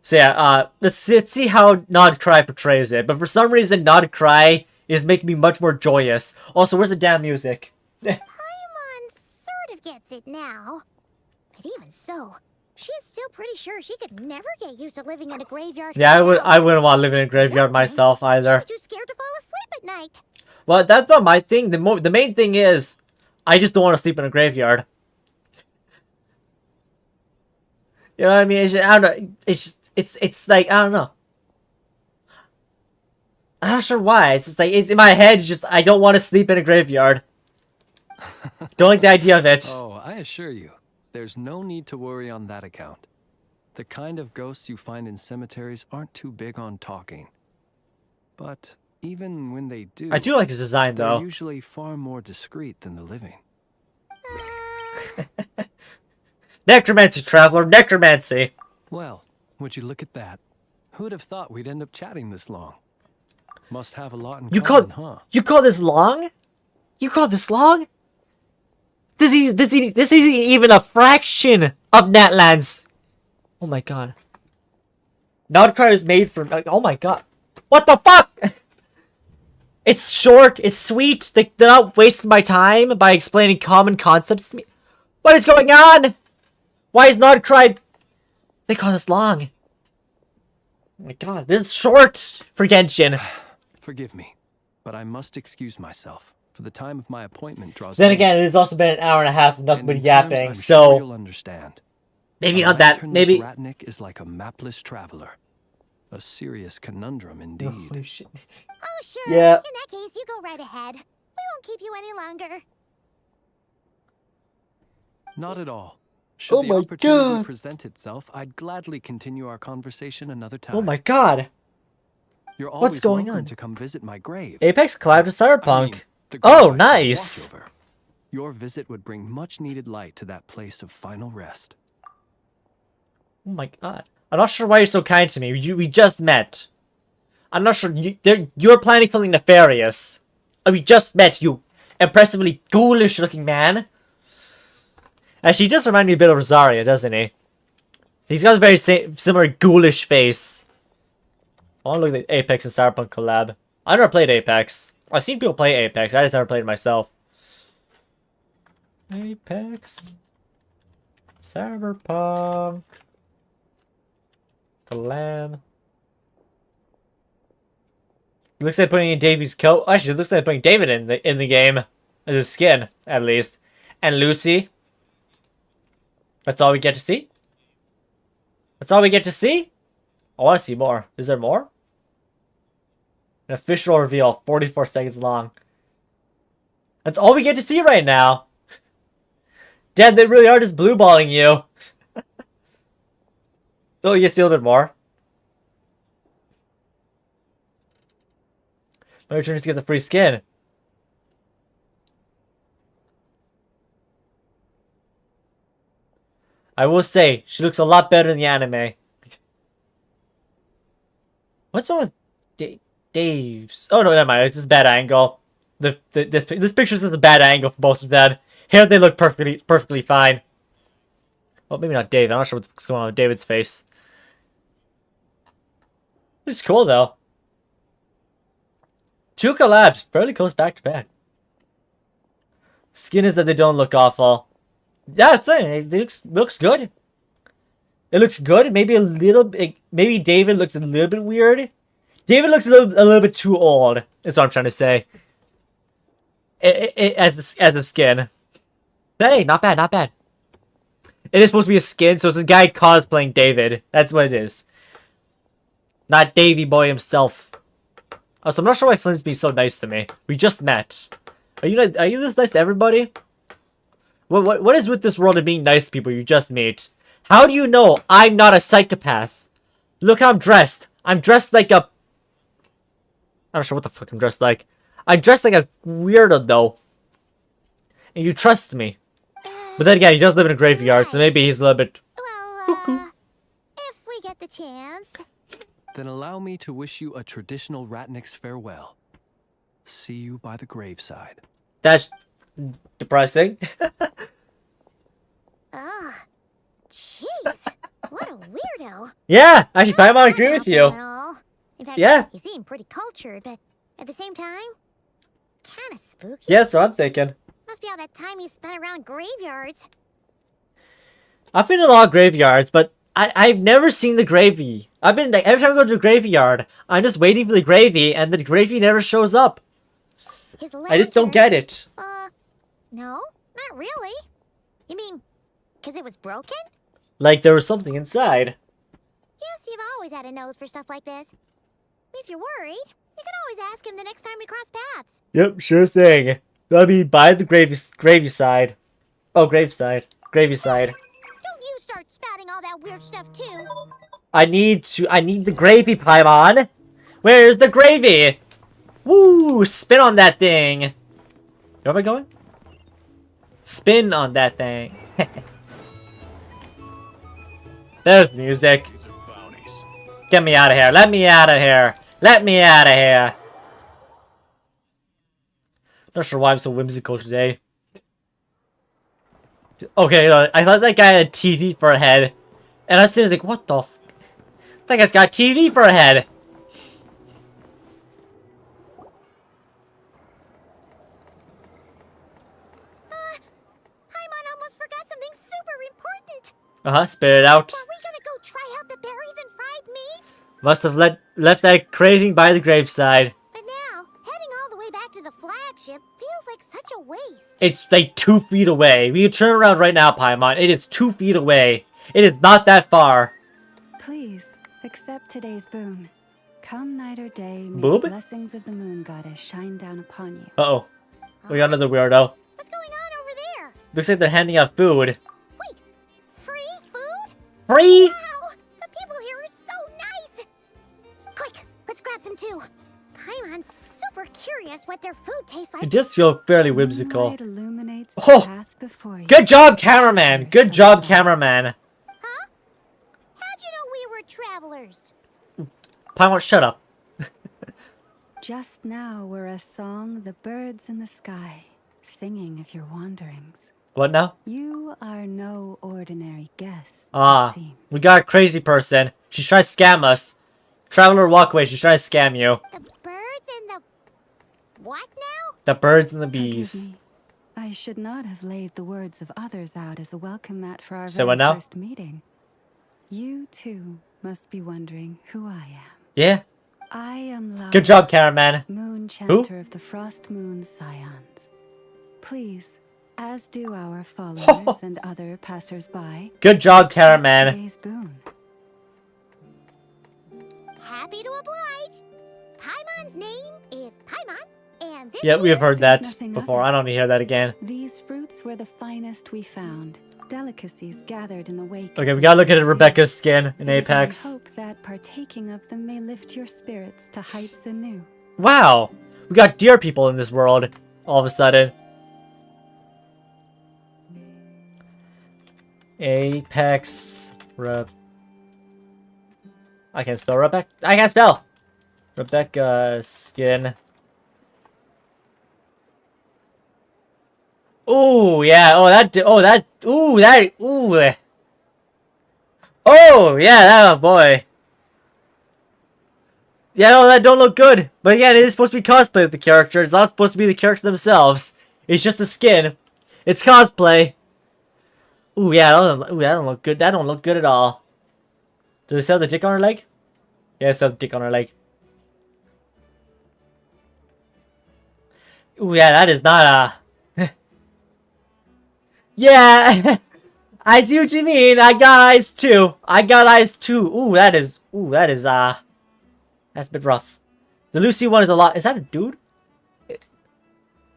So yeah, let's see how Nod Krai portrays it. But for some reason, Nod Krai is making me much more joyous. Also, where's the damn music? Paimon sort of gets it now. But even so, she is still pretty sure she could never get used to living in a graveyard. Yeah, herself. I wouldn't want to live in a graveyard myself She either. was too scared to fall asleep at night. Well, that's not my thing. The main thing is, I just don't want to sleep in a graveyard. You know what I mean? I don't know. It's like, I don't know. I'm not sure why. It's just like, it's in my head, it's just, I don't want to sleep in a graveyard. Don't like the idea of it. Oh, I assure you, there's no need to worry on that account. The kind of ghosts you find in cemeteries aren't too big on talking. But even when they do, I do like his design, they're though. usually far more discreet than the living. Necromancy, traveler, necromancy. Well, would you look at that? Who'd have thought we'd end up chatting this long? Must have a lot in common, huh? You call this long? You call this long? This isn't even a fraction of Natlan's. Oh my god. Nod Krai is made from. Oh my god. What the fuck? It's short. It's sweet. They're not wasting my time by explaining common concepts to me. What is going on? Why is Nod Krai? They call this long. Oh my god. This is short for Genshin. Forgive me, but I must excuse myself, for the time of my appointment draws Then near. again, it has also been an hour and a half of nothing And but in yapping, terms I'm so sure you'll understand. maybe A not that. lanternless Maybe. Ratnik is like a mapless traveler. A serious conundrum indeed. Holy shit. Oh, sure. Yeah. In that case, you go right ahead. We won't keep you any longer. Not at all. Should Oh the my opportunity God. present itself, I'd gladly continue our conversation another time. Oh my god. You're What's always going welcome on? to come visit my grave. Apex collabed with Cyberpunk. I mean, the Oh, grave I shall nice. watch over. Your visit would bring much needed light to that place of final rest. Oh my god. I'm not sure why you're so kind to me. We just met. I'm not sure. You're planning something nefarious. We just met, you impressively ghoulish looking man. Actually, he does remind me a bit of Rosaria, doesn't he? He's got a very similar ghoulish face. I want to look at the Apex and Cyberpunk collab. I never played Apex. I've seen people play Apex. I just never played it myself. Apex. Cyberpunk. Collab. Looks like putting in Davy's coat. Actually, it looks like putting David in the game as a skin, at least. And Lucy. That's all we get to see? That's all we get to see? I want to see more. Is there more? An official reveal, 44 seconds long. That's all we get to see right now. Dad, they really are just blueballing you. Oh, you see a little bit more. My return is to get the free skin. I will say, she looks a lot better in the anime. What's wrong with Dave's? Oh no, never mind. It's just bad angle. This picture's just a bad angle for both of them. Here they look perfectly fine. Well, maybe not Dave. I'm not sure what's going on with David's face. This is cool though. Two collabs, fairly close back to back. Skin is that they don't look awful. Yeah, I'm saying it looks good. It looks good. Maybe a little bit. Maybe David looks a little bit weird. David looks a little bit too old. Is what I'm trying to say. As a skin. But hey, not bad, not bad. It is supposed to be a skin, so it's a guy cosplaying David. That's what it is. Not Davy Boy himself. Also, I'm not sure why Flynn's being so nice to me. We just met. Are you this nice to everybody? What is with this world of being nice to people you just meet? How do you know I'm not a psychopath? Look how I'm dressed. I'm dressed like a... I'm not sure what the fuck I'm dressed like. I'm dressed like a weirdo, though. And you trust me. But then again, he does live in a graveyard, so maybe he's a little bit... Well, if we get the chance. Then allow me to wish you a traditional Ratnik's farewell. See you by the graveside. That's depressing. Ugh. Jeez. What a weirdo. Yeah, actually, Paimon, I agree with you. In fact, Yeah. he seemed pretty cultured, but at the same time, kind of spooky. Yeah, that's what I'm thinking. Must be all that time he spent around graveyards. I've been in a lot of graveyards, but I've never seen the gravy. I've been, like, every time I go to the graveyard, I'm just waiting for the gravy, and the gravy never shows up. His I just don't lantern- get it. No, not really. You mean, because it was broken? Like, there was something inside. Yes, you've always had a nose for stuff like this. If you're worried, you can always ask him the next time we cross paths. Yep, sure thing. That'll be by the gravy side. Oh, graveside. Gravy side. Don't you start spouting all that weird stuff too. I need the gravy, Paimon. Where's the gravy? Woo! Spin on that thing. Where am I going? Spin on that thing. There's music. Get me out of here. Let me out of here. Let me out of here. Not sure why I'm so whimsical today. Okay, I thought that guy had a TV for a head. And as soon as like, what the f... That guy's got a TV for a head. Paimon almost forgot something super important. Spit it out. Are we gonna go try out the berries and fried meat? Must have left that craving by the graveside. But now, heading all the way back to the flagship feels like such a waste. It's like 2 feet away. We can turn around right now, Paimon. It is 2 feet away. It is not that far. Please, accept today's boon. Come night or day, may Boob? the blessings of the moon goddess shine down upon you. Uh-oh. We got another weirdo. What's going on over there? Looks like they're handing out food. Wait, free food? Free? Wow, the people here are so nice. Quick, let's grab some too. Paimon's super curious what their food tastes like. It does feel fairly whimsical. Moonlight illuminates the Oh! path before you. Good job, cameraman! Good job, cameraman! Huh? How'd you know we were travelers? Paimon, shut up. Just now were a song the birds in the sky, singing of your wanderings. What now? You are no ordinary guest, Ah, it seems. we got a crazy person. She's trying to scam us. Traveler, walk away. She's trying to scam you. The birds and the... what now? The birds and the Forgive bees. me. I should not have laid the words of others out as a welcome mat for our So very what now? first meeting. You, too, must be wondering who I am. Yeah. I am Lao, Good job, cameraman. moon chanter of the frost moon scions. Please, as do our followers and other passers-by, Good job, cameraman. today's boon. Happy to oblige. Paimon's name is Paimon, and this Yeah, we have heard that Nothing before. other. I don't need to hear that again. These fruits were the finest we found, delicacies gathered in the wake. Okay, we gotta look at Rebecca's skin in It is my Apex. hope that partaking of them may lift your spirits to heights anew. Wow! We got deer people in this world, all of a sudden. Apex... I can't spell Rebecca. I can't spell! Rebecca skin. Ooh, yeah. Oh, that. Oh, that. Ooh, that. Ooh. Oh, yeah. That. Oh, boy. Yeah, no, that don't look good. But again, it is supposed to be cosplay of the character. It's not supposed to be the character themselves. It's just a skin. It's cosplay. Ooh, yeah. Ooh, that don't look good. That don't look good at all. Does it still have the dick on her leg? Yeah, it still has the dick on her leg. Ooh, yeah, that is not a... Yeah! I see what you mean. I got eyes too. I got eyes too. Ooh, that is... Ooh, that is, that's a bit rough. The Lucy one is a lot... Is that a dude?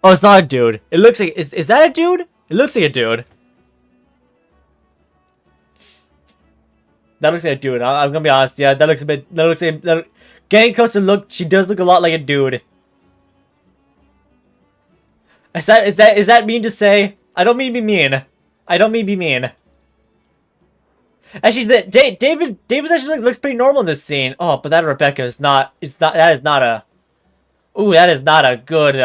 Oh, it's not a dude. It looks like... Is that a dude? It looks like a dude. That looks like a dude. I'm gonna be honest. Yeah, that looks a bit... That looks like... Getting closer look, she does look a lot like a dude. Is that mean to say? I don't mean to be mean. I don't mean to be mean. Actually, David's actually looks pretty normal in this scene. Oh, but that Rebecca is not. It's not. That is not a. Ooh, that is not a good.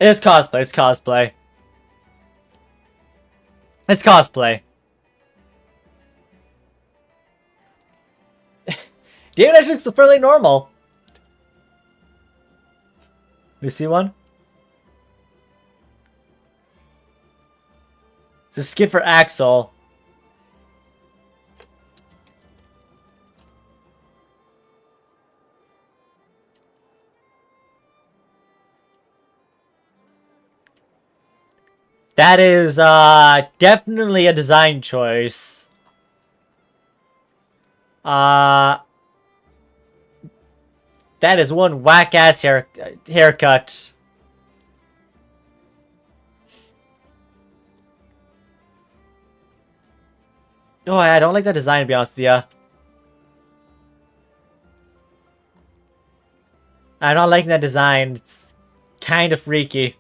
It's cosplay. It's cosplay. It's cosplay. David actually looks fairly normal. You see one? It's a skin for Axel. That is definitely a design choice. That is one whack-ass haircut. Oh, I don't like that design, to be honest with you. I'm not liking that design. It's kind of freaky.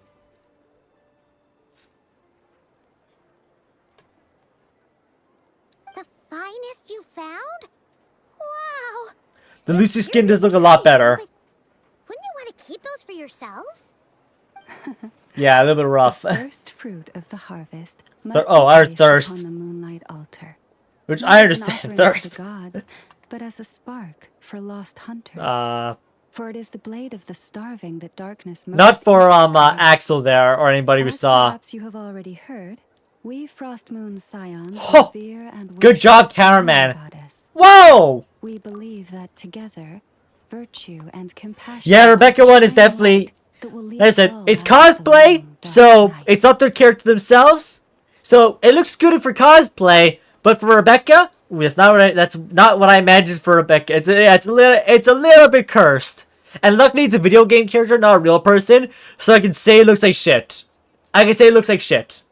finest you found? Wow. The Lucy skin does look a lot better. But wouldn't you want to keep those for yourselves? Yeah, a little bit rough. First fruit of the harvest Thir- must oh, be our placed thirst. upon the moonlight altar. Which Not I as an understand, offering to thirst. the gods, but as a spark for lost hunters. For it is the blade of the starving that darkness most Not for pierces to the Axel there or anybody we As saw. perhaps you have already heard, we Frost Moon Scions Oh, revere and good worship job, the cameraman. moon goddess. Whoa! We believe that together, virtue and compassion. Yeah, Rebecca one is shine a definitely. light that will lead Like I said, all it's out of the cosplay, long, dark so night. it's not their character themselves. So it looks good for cosplay, but for Rebecca, that's not what I imagined for Rebecca. It's a little bit cursed. And luckily, it's a video game character, not a real person, so I can say it looks like shit. I can say it looks like shit.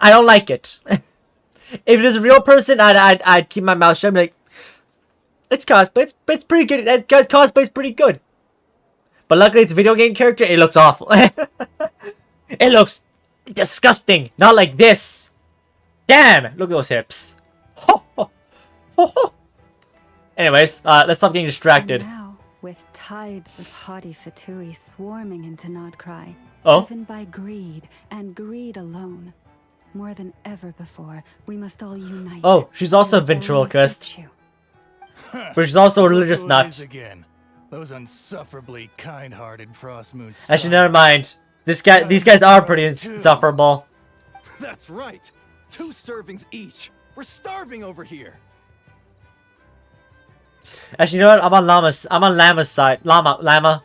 I don't like it. If it is a real person, I'd keep my mouth shut and be like, it's cosplay. It's pretty good. That cosplay's pretty good. But luckily, it's a video game character. It looks awful. It looks disgusting. Not like this. Damn! Look at those hips. Anyways, let's stop getting distracted. And now, with tides of haughty Fatui swarming into Nod Krai, Oh? driven by greed and greed alone, more than ever before, we must all unite. Oh, she's also a for the ventriloquist. virtue. But she's also a religious Look who it is nut. again. Those unsufferably kind-hearted Frost Moon Actually, never mind. These guys are pretty insufferable. That's right. 2 servings each. We're starving over here. Actually, you know what? I'm on Llama's side. Llama.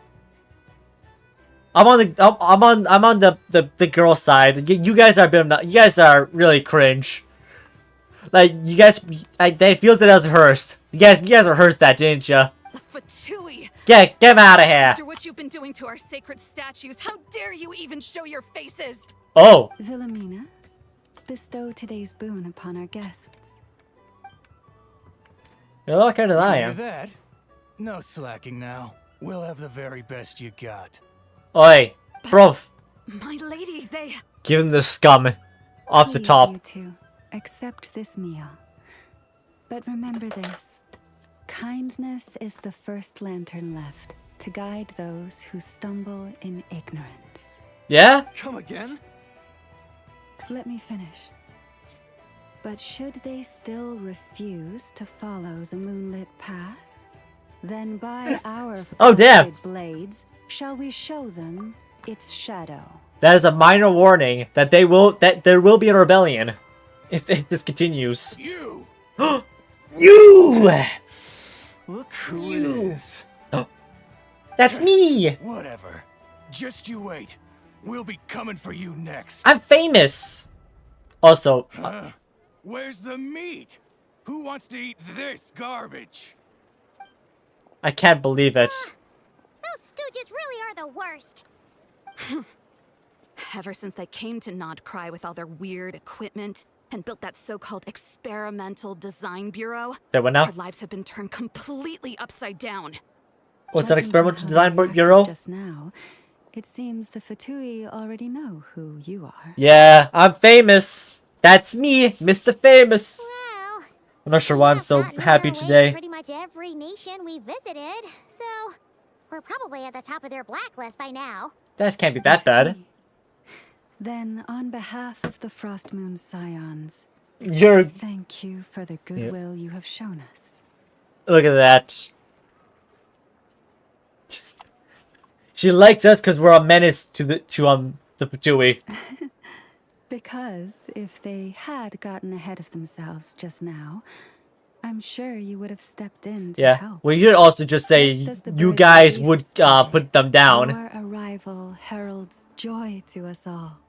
I'm on the girl side. You guys are you guys are really cringe. Like you guys, it feels that was rehearsed. You guys rehearsed that, didn't you? Fatui! Get him out of here. After what you've been doing to our sacred statues, how dare you even show your faces? Oh. Wilhelmina, bestow today's boon upon our guests. You're a lot kind than I Hear am. that? No slacking now. We'll have the very best you got. Oi, bruv. My lady, they... Give him the scum off the Please, top. You two, accept this meal. But remember this. Kindness is the first lantern left to guide those who stumble in ignorance. Yeah? Come again? Let me finish. But should they still refuse to follow the moonlit path, then by our Oh, damn. frosted blades shall we show them its shadow. That is a minor warning that there will be a rebellion if this continues. You! You! Look who it is. That's me! Whatever. Just you wait. We'll be coming for you next. I'm famous! Also, Huh? Where's the meat? Who wants to eat this garbage? I can't believe it. Those stooges really are the worst. Ever since they came to Nod Krai with all their weird equipment and built that so-called experimental design bureau, Say what now? our lives have been turned completely upside down. What's an Judging from experimental how design you reacted bureau? Just now, it seems the Fatui already know who you are. Yeah, I'm famous. That's me, Mr. Famous. Well, I'm not sure why I'm so gotten happy our way today. Pretty much every nation we visited, so we're probably at the top of their blacklist by now. That can't be that I bad. see. Then, on behalf of the Frost Moon Scions, You're... thank you for the goodwill you have shown us. Look at that. She likes us because we're a menace to the Fatui. Because if they had gotten ahead of themselves just now, I'm sure you would have stepped in to Yeah. help. Well, you could also just say Just as the you bird guys released would its pigeon, put them down. Your arrival heralds joy to us all.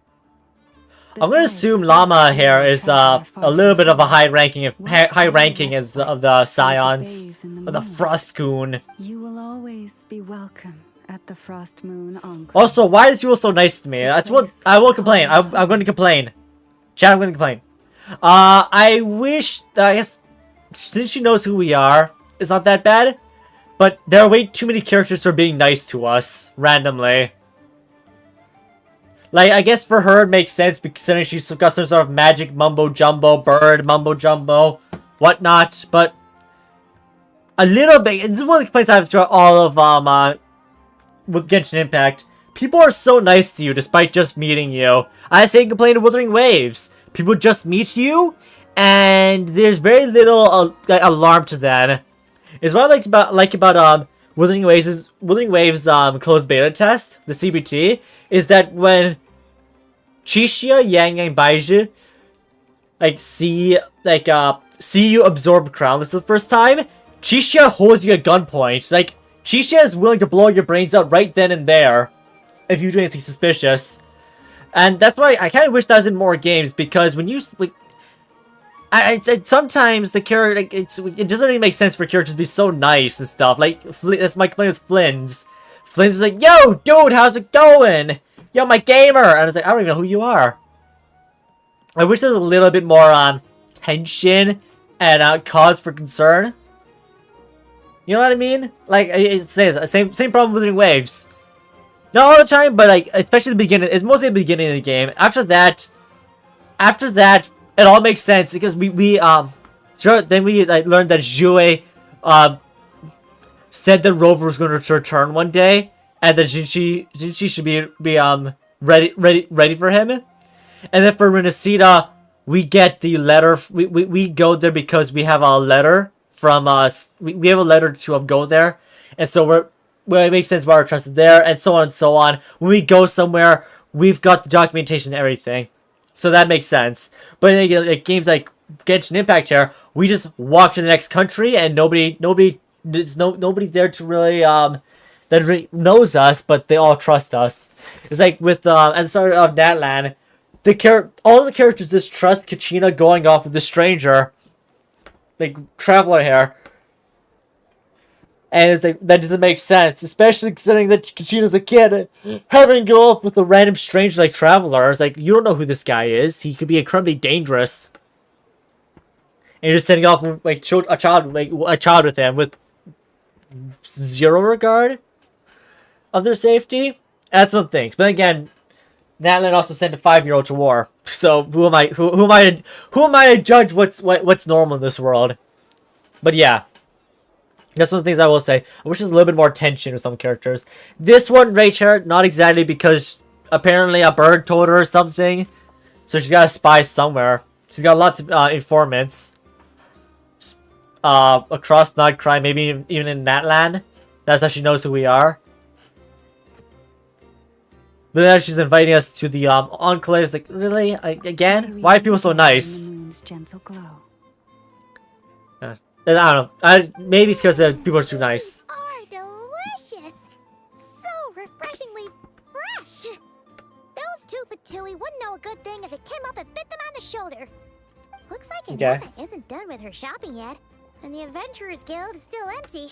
I'm gonna Besides, assume we Llama know here you is travel far a little from bit of a home. high ranking of What high can ranking you as less of the than to Scions bathe in of the moon? Frostcoon. You will always be welcome at the Frost Moon Enclave. Also, why is people so nice to me? That's what I will complain. I'm going to complain. Chat, I'm going to complain. I wish. I guess since she knows who we are, it's not that bad. But there are way too many characters for being nice to us randomly. Like, I guess for her it makes sense considering she's got some sort of magic mumbo-jumbo, bird mumbo-jumbo, whatnot, but a little bit, this is one of the complaints I have throughout all of, with Genshin Impact. People are so nice to you despite just meeting you. I say complain of Wuthering Waves. People just meet you, and there's very little alarm to them. It's what I like about Wuthering Waves' closed beta test, the CBT, is that when Chixia, Yang, and Baizhi see you absorb Crownless for the first time, Chixia holds you at gunpoint. Like, Chixia is willing to blow your brains out right then and there if you do anything suspicious. And that's why I kind of wish that was in more games, because when you sometimes the character, it doesn't really make sense for characters to be so nice and stuff. Like, that's my complaint with Flynn's. Flynn's like, yo, dude, how's it going? Yo, my gamer! And I was like, I don't even know who you are. I wish there was a little bit more, tension and, cause for concern. You know what I mean? Like, it says, same problem with Wuthering Waves. Not all the time, but, like, especially the beginning. It's mostly the beginning of the game. After that, it all makes sense, because then we learned that Jue, said that Rover was going to return one day, and that Jinshi should be ready for him. And then for Renacida, we get the letter. We go there because we have a letter from us. We have a letter to go there, and so it makes sense why our trust is there, and so on and so on. When we go somewhere, we've got the documentation and everything, so that makes sense. But in like games like Genshin Impact here, we just walk to the next country, and nobody there to really that really knows us, but they all trust us. It's like with at the start of Natlan, all the characters just trust Kachina going off with the stranger, like traveler here. And it's like, that doesn't make sense, especially considering that Kachina's a kid, having to go off with a random stranger like traveler. It's like, you don't know who this guy is. He could be incredibly dangerous. And you're just sending off like a child with him with zero regard of their safety. That's one thing. But again, Natlan also sent a 5-year-old to war. So who am I to judge what's normal in this world? But yeah. That's one of the things I will say. I wish there's a little bit more tension with some characters. This one right here, not exactly, because apparently a bird told her something. So she's got a spy somewhere. She's got lots of informants. Across Nod Krai, maybe even in Natlan. That's how she knows who we are. But then she's inviting us to the enclave. It's like, really? Again? Why are people so nice? I don't know. Maybe it's because people are too nice. Are delicious. So refreshingly fresh. Those two Fatui wouldn't know a good thing if it came up and bit them on the shoulder. Looks like Aneta isn't done with her shopping yet, and the Adventurers Guild is still empty.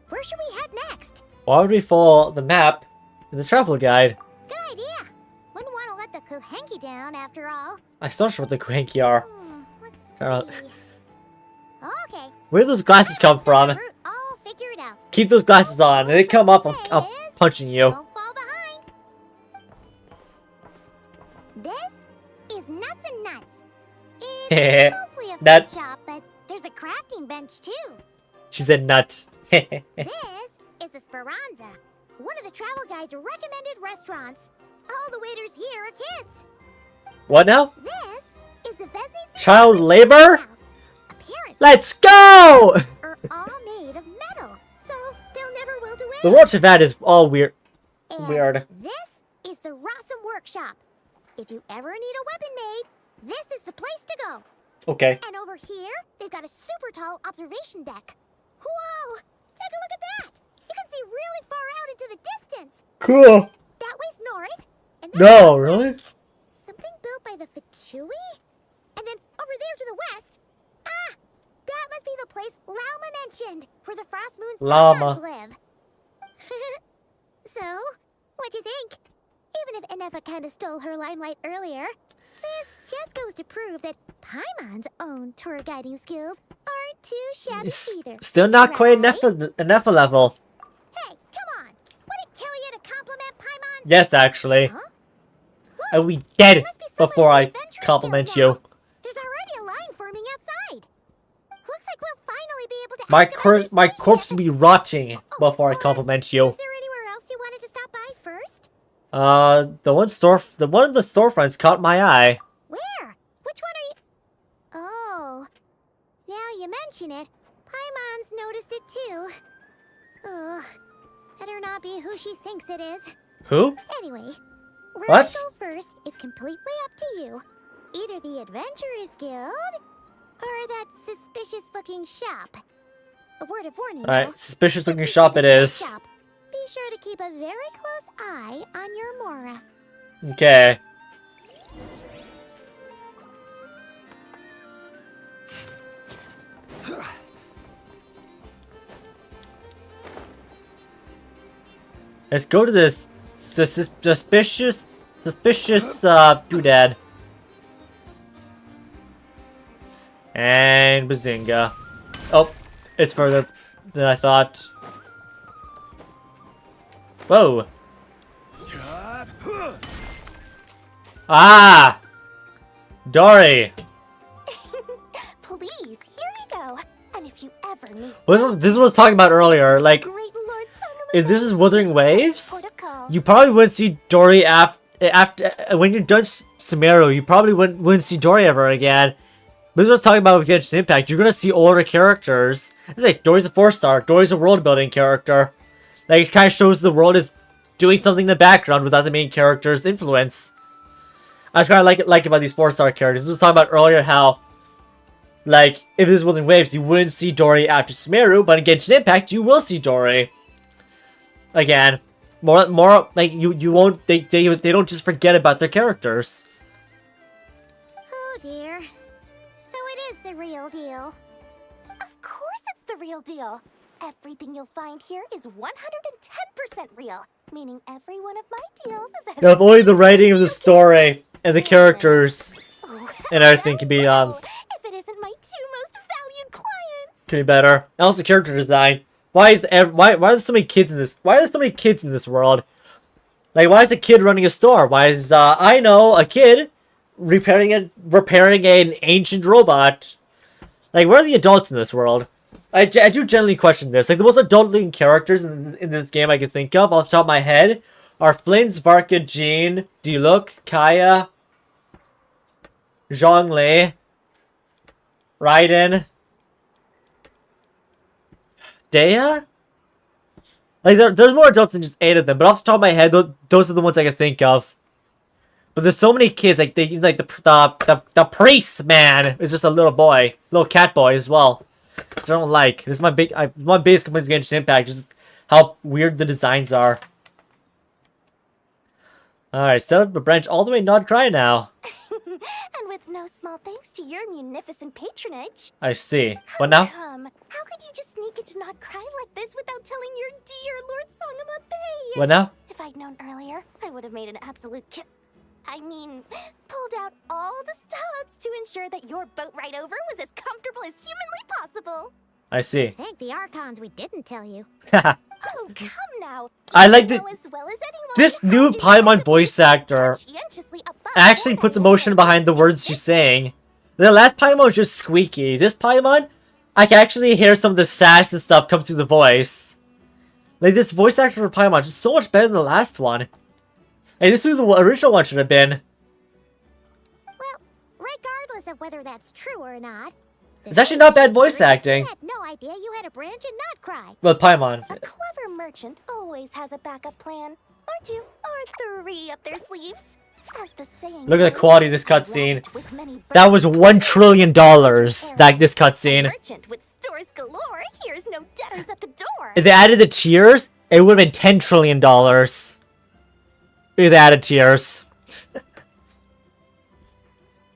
Where should we head next? Why would we follow the map in the travel guide? Good idea. Wouldn't want to let the Kuhenki down after all. I still not sure what the Kuhenki are. Let's see. Okay. Where do those glasses come from? I'll figure it out. Keep those glasses on. If they come up, I'm punching you. Don't fall behind. This is Nuts and Nuts. It's mostly a food shop, but there's a crafting bench too. She said nut. This is the Speranza, one of the travel guide's recommended restaurants. All the waiters here are kids. What now? This is the Vesnitz child labor? Let's go! Are all made of metal, so they'll never wilt away. The world of that is all weird. Weird. This is the Rossum Workshop. If you ever need a weapon made, this is the place to go. Okay. And over here, they've got a super tall observation deck. Whoa! Take a look at that! You can see really far out into the distance. Cool. That way's north. And no, really? Something built by the Fatui? And then over there to the west. Ah! That must be the place Lauma mentioned, where the Frost Moon Suns live. So, what'd you think? Even if Enepa kinda stole her limelight earlier, this just goes to prove that Paimon's own tour guiding skills aren't too shabby either. Still not quite Enepa level. Hey, come on! Would it kill you to compliment Paimon? Yes, actually. Huh? I will be dead must be someone before in the I Adventurers compliment Guild you. now. There's already a line forming outside. Looks like we'll finally be able to ask about your My spaceship. corpse will be rotting before I or compliment you. Is there anywhere else you wanted to stop by first? The one of the storefronts caught my eye. Where? Which one are you? Oh. Now you mention it, Paimon's noticed it too. Ugh. Better not be who she thinks it is. Who? Anyway, where What? to go first is completely up to you. Either the Adventurers Guild, or that suspicious-looking shop. A word of warning, Alright, though. suspicious looking If you shop visit it that is. shop, be sure to keep a very close eye on your Mora. Okay. Let's go to this suspicious doodad. And bazinga. Oh, it's further than I thought. Whoa. Ah! Dory! Please, here you go. And if you ever meet This is what I was talking about earlier. Like, great Lord if this is Wuthering Waves, Protocol. you probably wouldn't see Dory after when you're done Sumeru. You probably wouldn't see Dory ever again. But this is what I was talking about with Genshin Impact. You're gonna see older characters. It's like Dory's a 4-star. Dory's a world building character. Like, it kind of shows the world is doing something in the background without the main character's influence. I just kind of like about these 4-star characters. I was talking about earlier how, like, if this was Wuthering Waves, you wouldn't see Dory after Sumeru, but in Genshin Impact, you will see Dory. Again, more like you won't. They don't just forget about their characters. Oh dear. So it is the real deal. Of course it's the real deal. Everything you'll find here is 110% real. Meaning every one of my deals is as If only the writing of the story and the Yeah. characters Oh, and everything can be if it isn't my two most valued clients. can be better. And also character design. Why are there so many kids in this? Why are there so many kids in this world? Like, why is a kid running a store? Why is I know a kid repairing an ancient robot? Like, where are the adults in this world? I do generally question this. Like, the most adult-looking characters in this game I can think of off the top of my head are Flynn, Varka, Jean, Diluc, Kaya, Zhonglei, Raiden, Dea? Like, there's more adults than just 8 of them, but off the top of my head, those are the ones I can think of. But there's so many kids, like, the priest man is just a little boy, little cat boy as well. Which I don't like. This is my biggest complaint against Impact, just how weird the designs are. Alright, set up a branch all the way Nod Krai now. And with no small thanks to your munificent patronage. I see. What now? Come, how could you just sneak into Nod Krai like this without telling your dear Lord Sangama Bay? What now? If I'd known earlier, I would have made an absolute pulled out all the stops to ensure that your boat ride over was as comfortable as humanly possible. I see. Thank the Archons we didn't tell you. Haha. Oh, come now. I like the- know as well as anyone This how new to Paimon rise voice above actor conscientiously above actually board puts and emotion live behind the words she's saying. The last Paimon was just squeaky. This Paimon, I can actually hear some of the sass and stuff come through the voice. Like, this voice actor for Paimon is so much better than the last one. Hey, this is who the original one should have been. Well, regardless of whether that's true or not, It's actually not bad voice acting. I had no idea you had a branch in Nod Krai. Well, Paimon. A clever merchant always has a backup plan, or 2, or 3 up their sleeves. As the saying Look at the goes, quality of this a cutscene. rabbit with many That was birds $1 trillion, this A cutscene. merchant with stores galore hears no debtors at the door. If they added the tears, it would have been $10 trillion. If they added tears.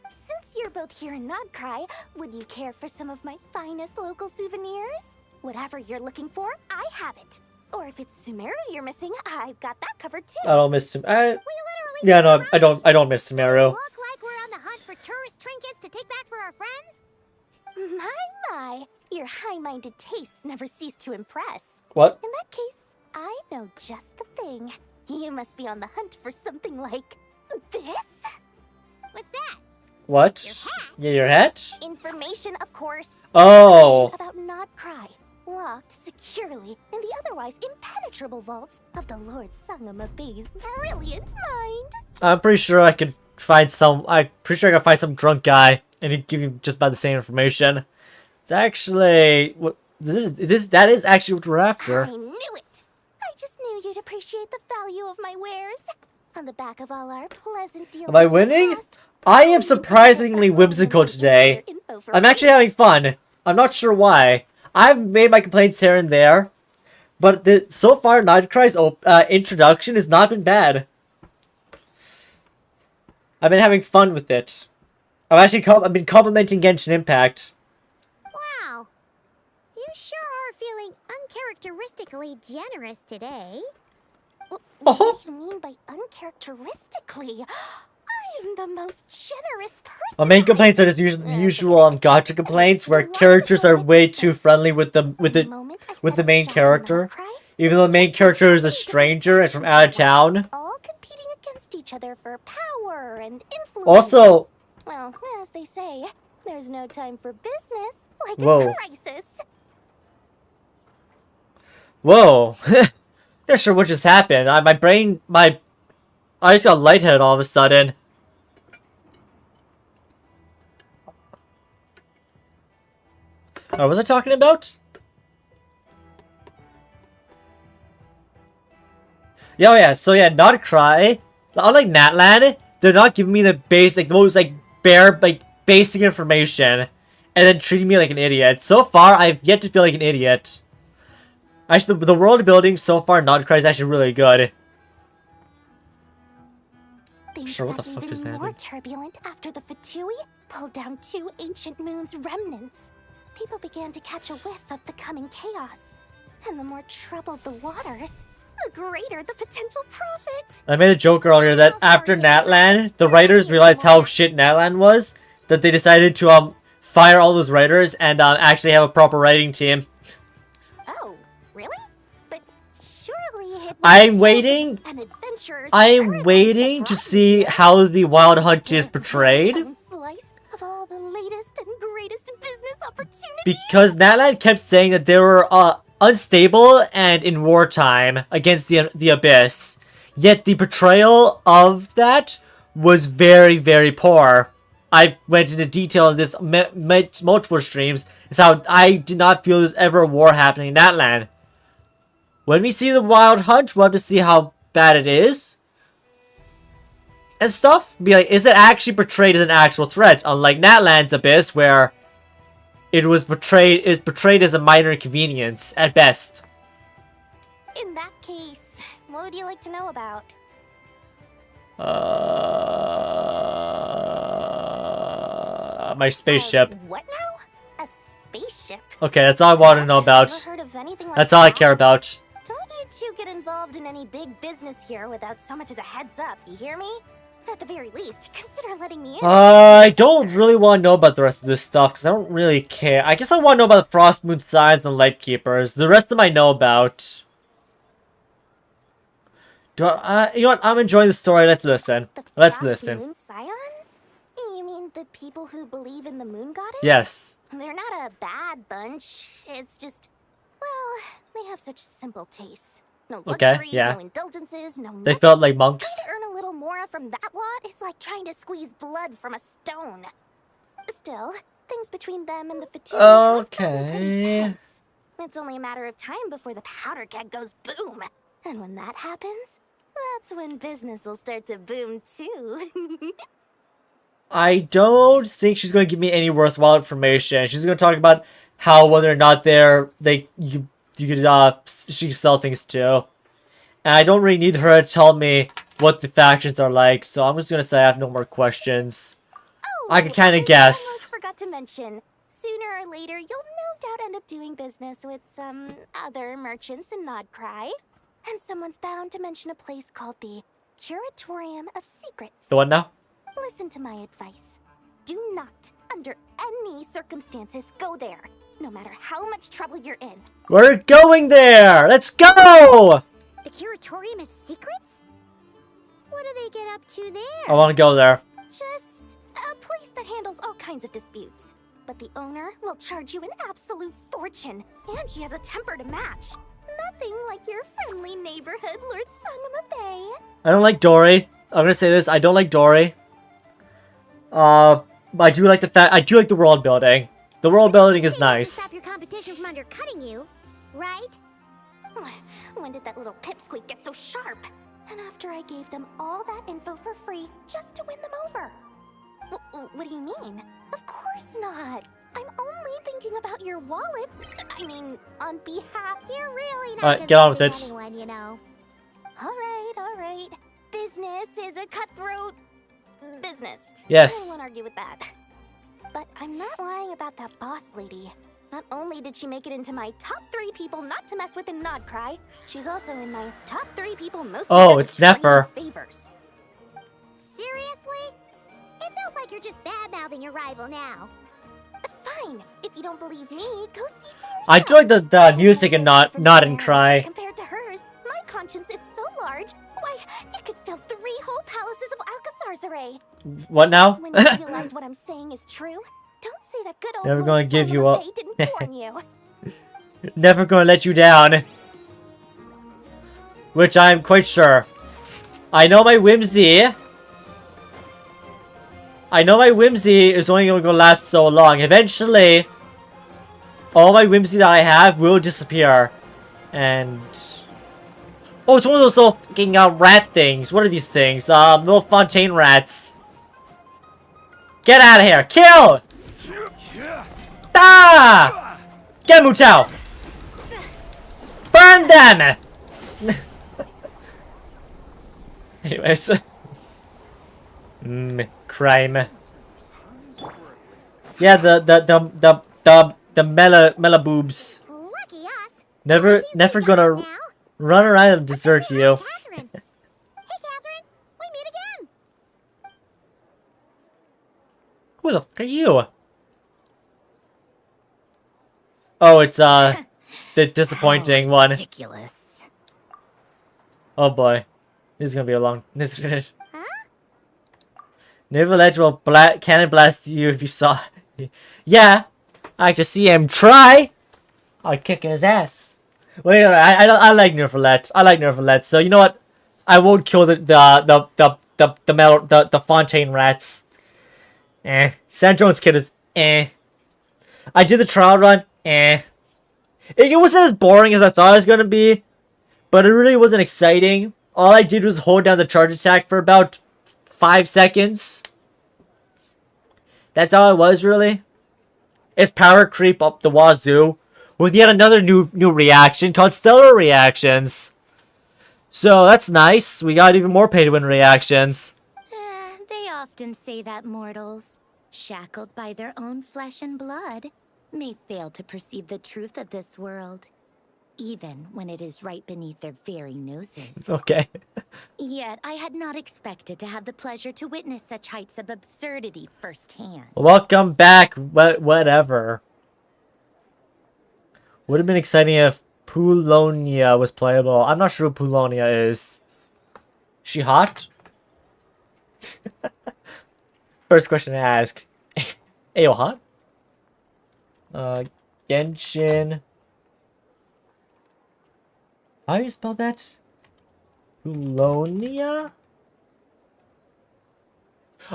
Since you're both here in Nod Krai, would you care for some of my finest local souvenirs? Whatever you're looking for, I have it. Or if it's Sumeru you're missing, I've got that covered too. I don't miss him. We literally Yeah, no, just I don't miss Sumeru. look like we're on the hunt for tourist trinkets to take back for our friends? My, your high-minded tastes never cease to impress. What? In that case, I know just the thing. You must be on the hunt for something like this? What's that? What? Your hat? Yeah, your hat? Information, of course. Oh. Information about Nod Krai, locked securely in the otherwise impenetrable vaults of the Lord Sangam Bay's brilliant mind. I'm pretty sure I could find some. I'm pretty sure I could find some drunk guy, and he'd give you just about the same information. It's actually what that is actually what we're after. I knew it. I just knew you'd appreciate the value of my wares. On the back of all our pleasant dealings. Am I winning? I am surprisingly whimsical today. I'm actually having fun. I'm not sure why. I've made my complaints here and there, but so far Nod Krai's introduction has not been bad. I've been having fun with it. I've been complimenting Genshin Impact. Wow. You sure are feeling uncharacteristically generous today. What do you mean by uncharacteristically? I am the most generous person. My main complaints are just usual gacha complaints where characters are way too friendly with the main character, even though the main character is a stranger and from out of town. All competing against each other for power and influence. Also, well, as they say, there's no time for business like whoa. a crisis. Whoa. Not sure what just happened. I just got lightheaded all of a sudden. What was I talking about? Yeah, oh yeah. So yeah, Nod Krai. Unlike Natlan, they're not giving me the most bare basic information, and then treating me like an idiot. So far, I've yet to feel like an idiot. Actually, the world building so far, Nod Krai is actually really good. Things Sure, what the got fuck even just more happened? turbulent after the Fatui pulled down 2 ancient moons' remnants. People began to catch a whiff of the coming chaos. And the more troubled the waters, the greater the potential profit. I made a joke earlier that after Natlan, the writers realized how shit Natlan was, that they decided to fire all those writers and actually have a proper writing team. Oh, really? But surely it was I'm tales waiting. and adventures I'm paradise waiting that to brought see you how the Wild Hunt is a portrayed. slice of all the latest and greatest business opportunities. Because Natlan kept saying that they were unstable and in wartime against the Abyss. Yet the portrayal of that was very, very poor. I went into detail of this multiple streams. It's how I did not feel there's ever a war happening in Natlan. When we see the Wild Hunt, we'll have to see how bad it is. And stuff. Be like, is it actually portrayed as an actual threat? Unlike Natlan's Abyss, where it was portrayed as a minor inconvenience at best. In that case, what would you like to know about? My spaceship. What now? A spaceship? Okay, that's all I want to know about. Never heard of anything like That's all I that. care about. Don't you two get involved in any big business here without so much as a heads up, you hear me? At the very least, consider letting me in. I don't really want to know about the rest of this stuff, because I don't really care. I guess I want to know about the Frost Moon Signs and Light Keepers. The rest of them I know about. You know what? I'm enjoying the story. Let's listen. Let's Frost listen. Moon Scions? You mean the people who believe in the moon goddess? Yes. They're not a bad bunch. It's just, well, they have such simple tastes. No Okay, luxuries, yeah. no indulgences, no They nothing. felt like monks. Trying to earn a little more from that lot is like trying to squeeze blood from a stone. Still, things between them and the Fatui have gotten pretty Okay. tense. It's only a matter of time before the powder keg goes boom. And when that happens, that's when business will start to boom too. I don't think she's going to give me any worthwhile information. She's going to talk about how whether or not you could she could sell things to. And I don't really need her to tell me what the factions are like, so I'm just going to say I have no more questions. I can kind of and guess. I almost forgot to mention, sooner or later you'll no doubt end up doing business with some other merchants in Nod Krai. And someone's bound to mention a place called the Curatorium of Secrets. The one now? Listen to my advice. Do not, under any circumstances, go there. No matter how much trouble you're in. We're going there! Let's go! The Curatorium of Secrets? Well, What do they get up to there? I want to go there. Just a place that handles all kinds of disputes. But the owner will charge you an absolute fortune, and she has a temper to match. Nothing like your friendly neighborhood Lord Sangama Bay. I don't like Dory. I'm gonna say this. I don't like Dory. But I do like the fact. I do like the world building. The world building is nice. Stop your competition from undercutting you, right? When did that little pipsqueak get so sharp? And after I gave them all that info for free just to win them over. What do you mean? Of course not. I'm only thinking about your wallets. I mean, on behalf. You're really not Alright, get on with it. anyone, you know. All right. Business is a cutthroat business. Yes. I won't argue with that. But I'm not lying about that boss lady. Not only did she make it into my top 3 people not to mess with in Nod Krai, she's also in my top 3 people most It's Nefer. favors. Seriously? It feels like you're just bad-mouthing your rival now. Fine. If you don't believe me, go see for yourself. I do like the music and Nod Krai. Compared to hers, my conscience is so large. Why, you could fill 3 whole palaces of Alcazar's array. What now? When you realize what I'm saying is true, don't say that good old Never Lord gonna give you Sangama up. Bay didn't warn you. Never gonna let you down. Which I'm quite sure. I know my whimsy. Is only going to last so long. Eventually, all my whimsy that I have will disappear. And... oh, it's one of those little fucking rat things. What are these things? Little fontaine rats. Get out of here. Kill! Ah! Get Mutao! Burn them! Anyways. Crime. Yeah, the mela boobs. Lucky us. Never gonna run around and desert you. Catherine. Hey, Catherine. We meet again. Who the fuck are you? Oh, it's the disappointing one. Ridiculous. Oh boy, this is gonna be a long. Never let will cannon blast you if you saw. Yeah, I like to see him try. I'd kick his ass. Wait, I like Nerfalet. I like Nerfalet. So you know what? I won't kill the fontaine rats. Sandrone's kid is I did the trial run. It wasn't as boring as I thought it was gonna be, but it really wasn't exciting. All I did was hold down the charge attack for about 5 seconds. That's all it was, really. It's power creep up the wazoo with yet another new reaction called Stellar Reactions. So that's nice. We got even more pay-to-win reactions. They often say that mortals, shackled by their own flesh and blood, may fail to perceive the truth of this world, even when it is right beneath their very noses. Okay. Yet I had not expected to have the pleasure to witness such heights of absurdity firsthand. Welcome back. Whatever. Would have been exciting if Pulonia was playable. I'm not sure who Pulonia is. She hot? First question to ask. Ayo hot? Genshin. How do you spell that? Pulonia?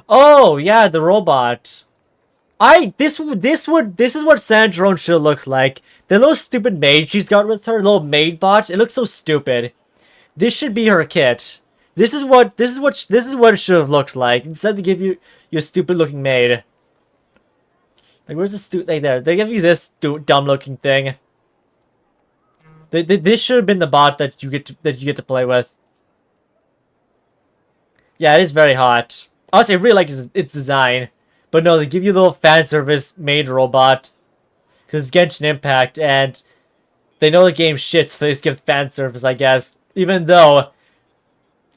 Oh, yeah, the robot. This is what Sandrone should look like. The little stupid maid she's got with her, little maid bot. It looks so stupid. This should be her kit. This is what it should have looked like. Instead, they give you your stupid looking maid. Like, where's the like there? They give you this dumb looking thing. This should have been the bot that you get to play with. Yeah, it is very hot. Honestly, I really like its design. But no, they give you a little fan service maid robot. Because it's Genshin Impact, and they know the game shit, so they just give fan service, I guess. Even though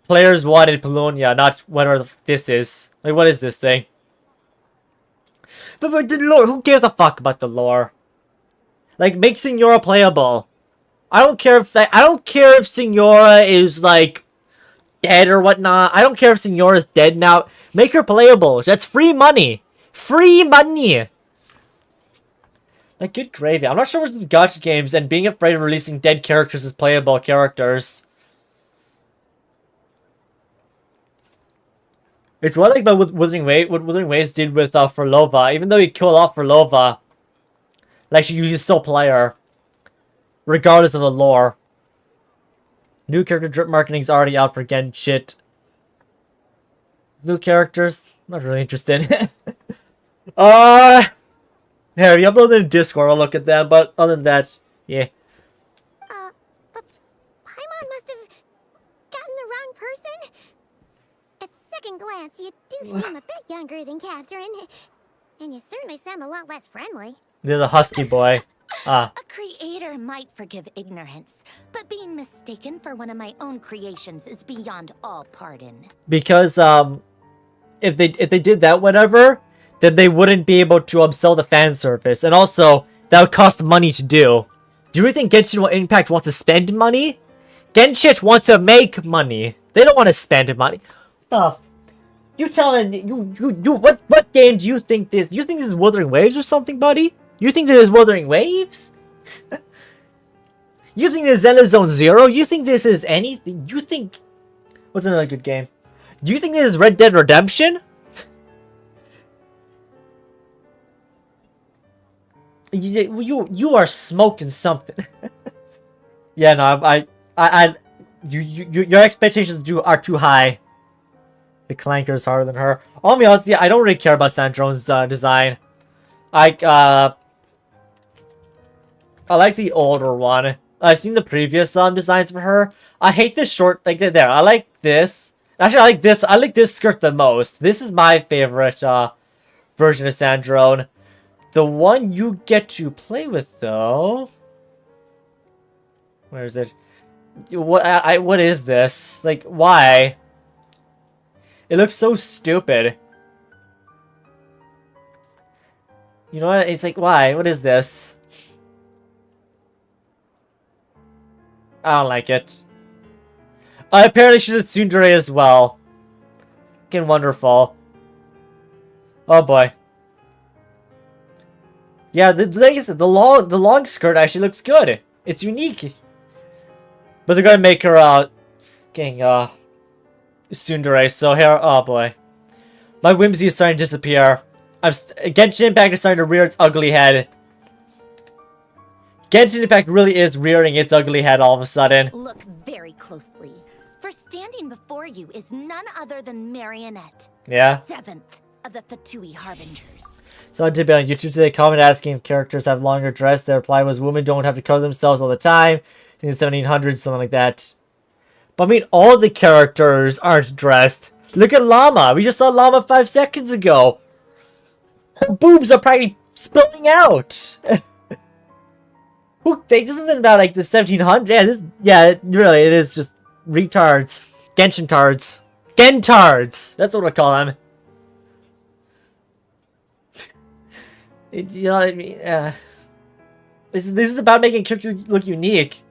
players wanted Polonia, not whatever this is. Like, what is this thing? But the lore, who gives a fuck about the lore? Like, make Signora playable. I don't care if Signora is like dead or whatnot. I don't care if Signora's dead now. Make her playable. That's free money. Free money. Like, good gravy. I'm not sure what's with gacha games and being afraid of releasing dead characters as playable characters. It's what like about Wuthering Waves did with Furlova. Even though he killed off Furlova, like you can still play her, regardless of the lore. New character drip marketing is already out for Genshin. New characters, not really interested. Here, you upload them in Discord. I'll look at them. But other than that, yeah. But Paimon must have gotten the wrong person. At second glance, you do seem a bit younger than Catherine. And you certainly sound a lot less friendly. There's a husky boy. A creator might forgive ignorance, but being mistaken for one of my own creations is beyond all pardon. Because if they did that whatever, then they wouldn't be able to sell the fan service, and also that would cost money to do. Do you really think Genshin Impact wants to spend money? Genshin wants to make money. They don't want to spend money. You telling you what game do you think this? You think this is Wuthering Waves or something, buddy? You think this is Wuthering Waves? You think this is Xenozone Zero? You think this is anything? You think... What's another good game? Do you think this is Red Dead Redemption? You are smoking something. Yeah, no, your expectations are too high. The Clanker is harder than her. I'll be honest, yeah, I don't really care about Sandrone's design. I like the older one. I've seen the previous designs for her. I hate this short, like there. I like this. Actually, I like this. I like this skirt the most. This is my favorite version of Sandrone. The one you get to play with, though. Where is it? What is this? Like, why? It looks so stupid. You know what? It's like, why? What is this? I don't like it. Apparently she's a tsundere as well. Fucking wonderful. Oh boy. Yeah, the thing is, the long skirt actually looks good. It's unique. But they're gonna make her fucking tsundere. So here, oh boy, my whimsy is starting to disappear. Genshin Impact is starting to rear its ugly head. Genshin Impact really is rearing its ugly head all of a sudden. Look very closely. For standing before you is none other than Marionette. Yeah. 7th of the Fatui Harbingers. So I did be on YouTube today, comment asking if characters have longer dress. Their reply was, women don't have to cover themselves all the time. In the 1700s, something like that. But I mean, all the characters aren't dressed. Look at Llama. We just saw Llama 5 seconds ago. Her boobs are probably spilling out. This isn't about like the 1700s. Yeah, really, it is just retards. Genshin-tards. Gentards. That's what I call them. You know what I mean? This is about making characters look unique.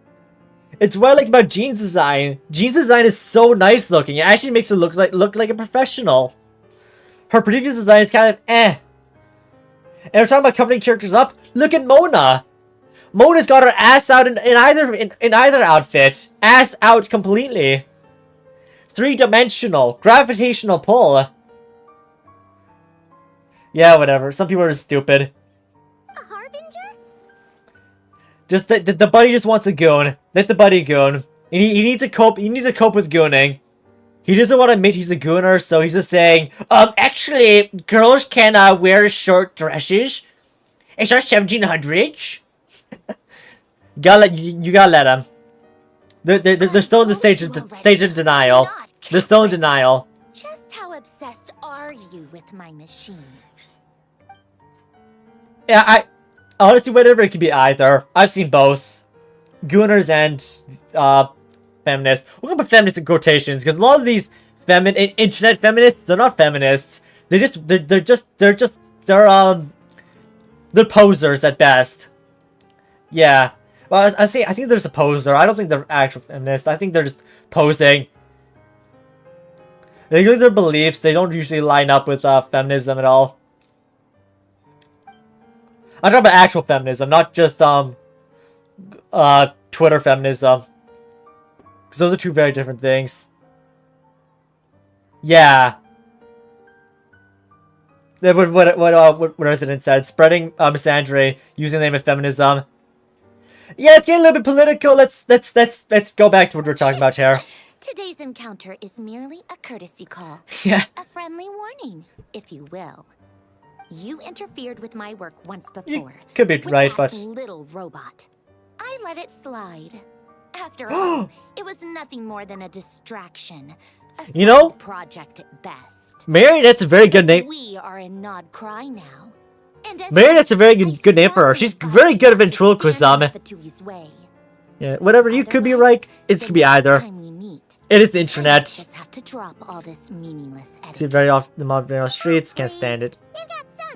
It's what I like about Jean's design. Jean's design is so nice looking. It actually makes her look like a professional. Her previous design is kind of eh. And we're talking about covering characters up. Look at Mona. Mona's got her ass out in either outfit. Ass out completely. 3-dimensional. Gravitational pull. Yeah, whatever. Some people are stupid. A harbinger? Just the buddy just wants a goon. Let the buddy goon. He needs to cope. He needs to cope with gooning. He doesn't want to admit he's a gooner, so he's just saying, actually, girls can wear short dresses. It's not 1700s. You gotta let them. They're still in the stage of denial. They're still in denial. Just how obsessed are you with my machines? Yeah, I honestly, whatever, it could be either. I've seen both. Gooners and feminists. We're gonna put feminists in quotations because a lot of these internet feminists, they're not feminists. They're posers at best. Yeah. Well, I think there's a poser. I don't think they're actual feminists. I think they're just posing. Like, their beliefs, they don't usually line up with feminism at all. I'm talking about actual feminism, not just Twitter feminism. Because those are two very different things. Yeah. What Resident said, spreading misandry using the name of feminism. Yeah, it's getting a little bit political. Let's go back to what we're talking about here. Today's encounter is merely a courtesy call. Yeah. A friendly warning, if you will. You interfered with my work once before. You could be with right, that but little robot. I let it slide. After all, it was nothing more than a distraction. A you know, project at best. Marionette's a very good name. We are in Nod Krai now. And Marionette's a very good name for her. She's very good at ventriloquism. Yeah, whatever. You could be right. It could be either. It is the internet. Just have to drop all this meaningless See it very often in the modern streets. Can't stand it.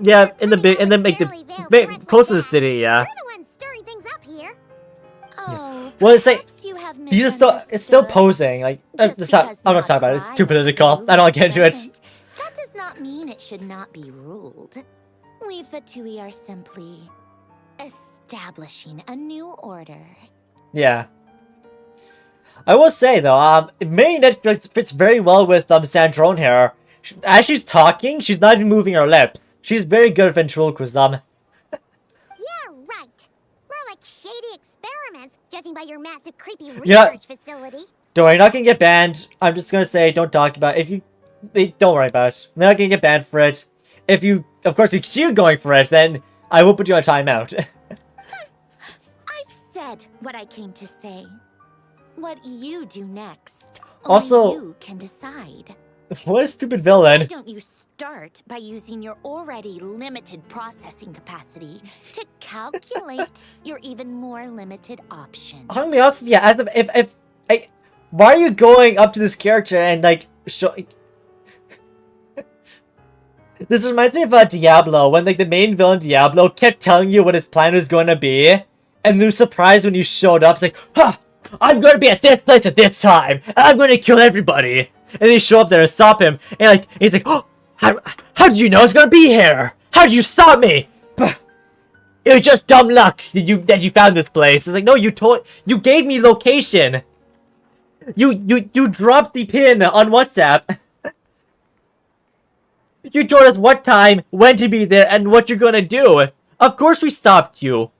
Yeah, in the close to the city. Yeah. Oh, well, it's like these are still. It's still posing. Like it's not, I'm not talking about it. It's too political. I don't get into it. That does not mean it should not be ruled. We Fatui are simply establishing a new order. Yeah. I will say though, Marionette fits very well with Sandrone here. As she's talking, she's not even moving her lips. She's very good at ventriloquism. Yeah, right. More like shady experiments, judging by your massive creepy research facility. Don't worry, you're not gonna get banned. I'm just gonna say, don't talk about it. Don't worry about it. You're not gonna get banned for it. If you, of course, if you're going for it, then I will put you on timeout. I've said what I came to say. What you do next, also, only you can decide. What a stupid villain. Why don't you start by using your already limited processing capacity to calculate your even more limited options? I'm gonna be honest with you, if why are you going up to this character and like show? This reminds me of Diablo, when like the main villain Diablo kept telling you what his plan was going to be, and you were surprised when you showed up. It's like, huh, I'm going to be at this place at this time, and I'm going to kill everybody. And they show up there and stop him, and like he's like, oh, how did you know I was going to be here? How did you stop me? It was just dumb luck that you found this place. It's like, no, you gave me location. You dropped the pin on WhatsApp. You told us what time, when to be there, and what you're gonna do. Of course we stopped you.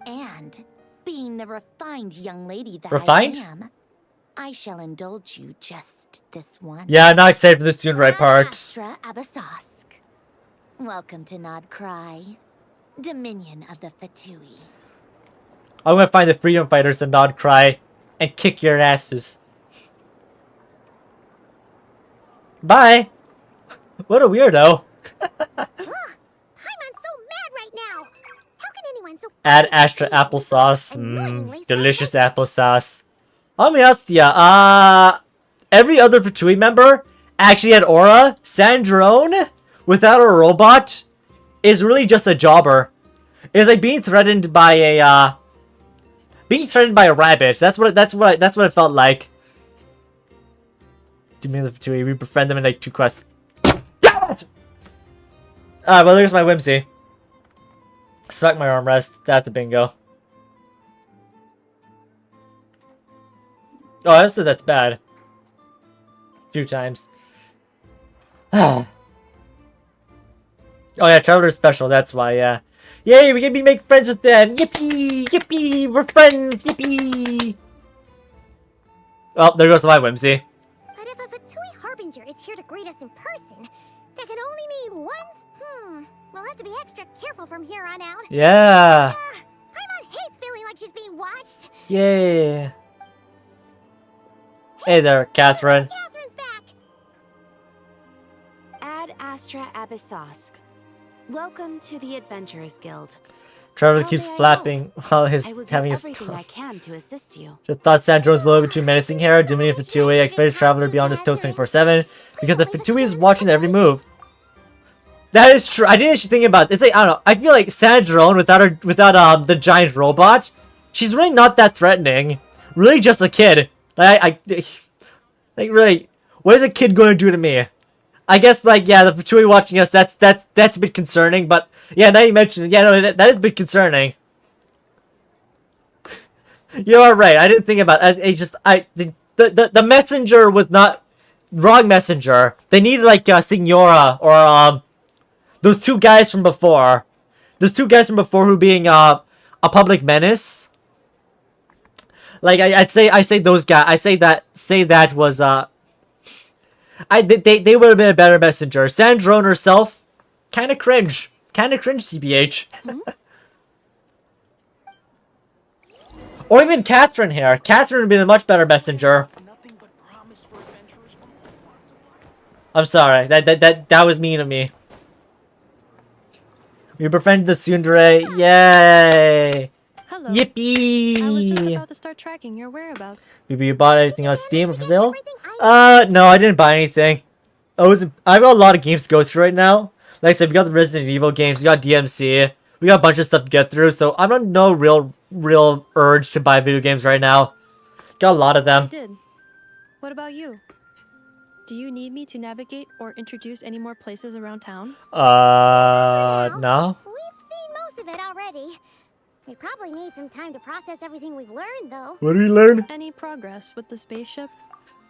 And, being the refined young lady that Refined? I am, I shall indulge you just this once. Yeah, I'm not excited for the Sunrai part. Astra Abasask. Welcome to Nod Krai, Dominion of the Fatui. I'm gonna find the freedom fighters in Nod Krai and kick your asses. Bye! What a weirdo. Add Astra applesauce. Delicious applesauce. I'll be honest with ya, every other Fatui member actually had aura. Sandrone, without a robot, is really just a jobber. It's like being threatened by a rabbit. That's what it felt like. Dominion of the Fatui, we befriend them in like 2 quests. Damn it! Alright, well there's my whimsy. Smack my armrest. That's a bingo. Oh, I said that's bad. A few times. Oh yeah, Traveler's special, that's why, yeah. Yay, we can make friends with them! Yippee! Yippee! We're friends! Yippee! Oh, there goes my whimsy. But if a Fatui Harbinger is here to greet us in person, that can only mean one... We'll have to be extra careful from here on out. Yeah! Paimon hates feeling like she's being watched. Yay! Hey there, Catherine. Catherine's back! Ad Astra Abyssosque. Welcome to the Adventurers Guild. Traveler keeps flapping while having his I can to assist you. Just thought Sandrone's a little bit too menacing here. Dominion of Fatui. I expected Traveler to be on his toes 24/7 because the Fatui is watching every move. That is true. I didn't actually think about it. It's like, I don't know. I feel like Sandrone without the giant robot, she's really not that threatening. Really just a kid. Like really, What is a kid going to do to me? I guess, like, yeah, the Fatui watching us, that's a bit concerning, but, yeah, now you mentioned it, yeah, no, that is a bit concerning. You are right, I didn't think about it, the messenger was not, wrong messenger. They needed, like, Signora, or, those two guys from before. Those two guys from before who being, a public menace. Like, I say those guys, say that was, they would have been a better messenger. Sandrone herself, kinda cringe. Kinda cringe, TBH. Or even Catherine here. Catherine would have been a much better messenger. I'm sorry, that was mean of me. We befriended the tsundere, yay! Hello. Yippee! I was just about to start tracking your whereabouts. You bought anything on Steam or for sale? No, I didn't buy anything. I've got a lot of games to go through right now. Like I said, we got the Resident Evil games, we got DMC, we got a bunch of stuff to get through, so I'm on no real urge to buy video games right now. Got a lot of them. I did. What about you? Do you need me to navigate or introduce any more places around town? No. We've seen most of it already. We probably need some time to process everything we've learned, though. What did we learn? Any progress with the spaceship?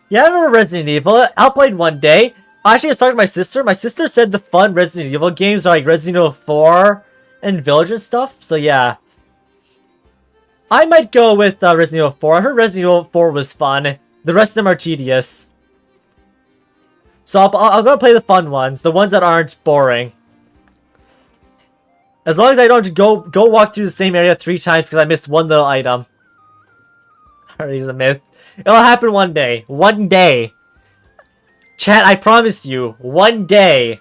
Yeah, I remember Resident Evil. I played one day. Actually, I started with my sister. My sister said the fun Resident Evil games are like Resident Evil 4 and Village and stuff. So yeah. I might go with Resident Evil 4. I heard Resident Evil 4 was fun. The rest of them are tedious. So I'll go play the fun ones. The ones that aren't boring. As long as I don't go walk through the same area 3 times because I missed one little item. Alright, he's a myth. It'll happen one day. One day. Chat, I promise you. One day.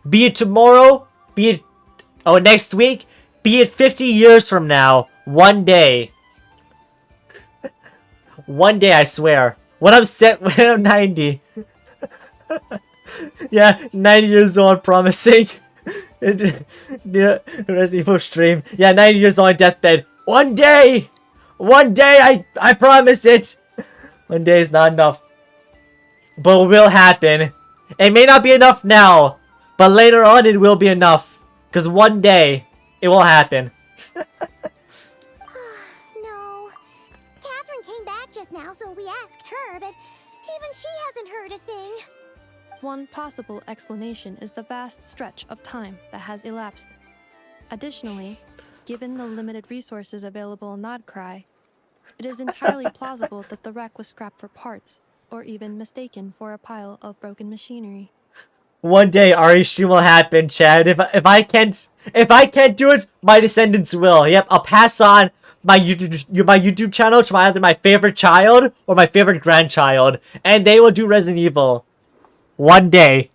Be it tomorrow. Be it... Oh, next week. Be it 50 years from now. One day. One day, I swear. When I'm 90. Yeah, 90 years old, promising. Yeah, Resident Evil stream. Yeah, 90 years old on deathbed. One day! One day, I promise it! One day is not enough. But it will happen. It may not be enough now, but later on it will be enough. Because one day, it will happen. No. Catherine came back just now, so we asked her, but even she hasn't heard a thing. One possible explanation is the vast stretch of time that has elapsed. Additionally, given the limited resources available in Nod Krai, it is entirely plausible that the wreck was scrapped for parts, or even mistaken for a pile of broken machinery. One day, Ari's stream will happen, Chad. If I can't do it, my descendants will. Yep, I'll pass on my YouTube channel to either my favorite child or my favorite grandchild, and they will do Resident Evil. One day.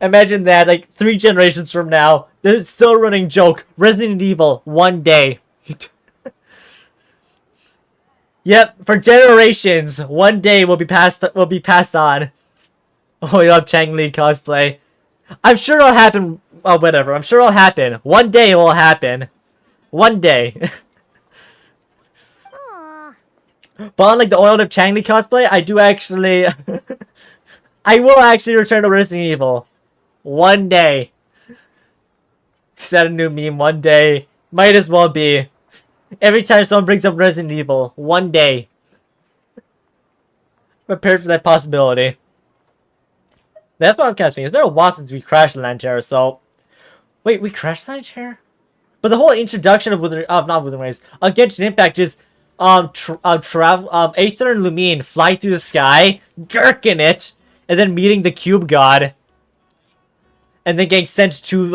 Imagine that, like 3 generations from now, they're still running joke. Resident Evil, one day. Yep, for generations, one day will be passed on. Oh, you love Chang Li cosplay. I'm sure it'll happen. Oh, whatever. I'm sure it'll happen. One day it will happen. One day. But unlike the oiled up Chang Li cosplay, I do actually... I will actually return to Resident Evil. One day. Is that a new meme? One day. Might as well be. Every time someone brings up Resident Evil. One day. Prepared for that possibility. That's what I'm kind of thinking. It's been a while since we crashed Lantera, so... Wait, we crashed Lantera? But the whole introduction of not Withering Waves, of Genshin Impact is... Aether and Lumine fly through the sky, jerking it, and then meeting the Cube God, and then getting sent to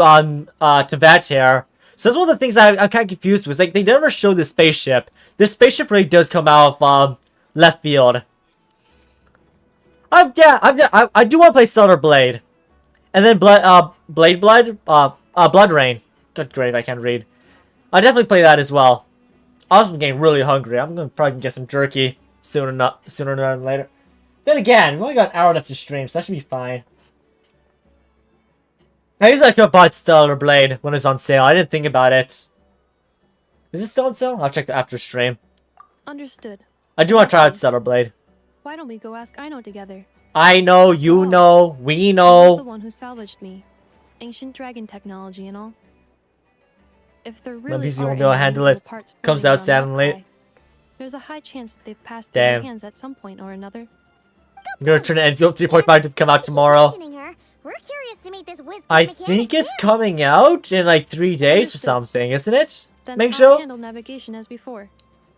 Vater. So that's one of the things I'm kind of confused with. Like, they never show the spaceship. This spaceship really does come out of left field. I do want to play Stellar Blade, and then Blood Rain. Good grave, I can't read. I'll definitely play that as well. I was getting really hungry. I'm gonna probably get some jerky sooner than later. Then again, we only got an hour left to stream, so that should be fine. I usually could have bought Stellar Blade when it's on sale. I didn't think about it. Is it still on sale? I'll check the after stream. Understood. I do want to try out Stellar Blade. Why don't we go ask Aino together? I know, you know, we She was know. the one who salvaged me. Ancient dragon technology and all. If there Maybe really you are won't be able to any handle little it. parts Comes floating out around sad and Nod late. Krai, there's a high chance they've passed through their Damn. hands at some point or another. I'm gonna turn to Enfield 3.5 to come out tomorrow. Her. We're curious to meet this whiz I kid think mechanic, it's too. coming out in like 3 days or Understood. something, isn't it? Then Make I'll sure. handle navigation as before.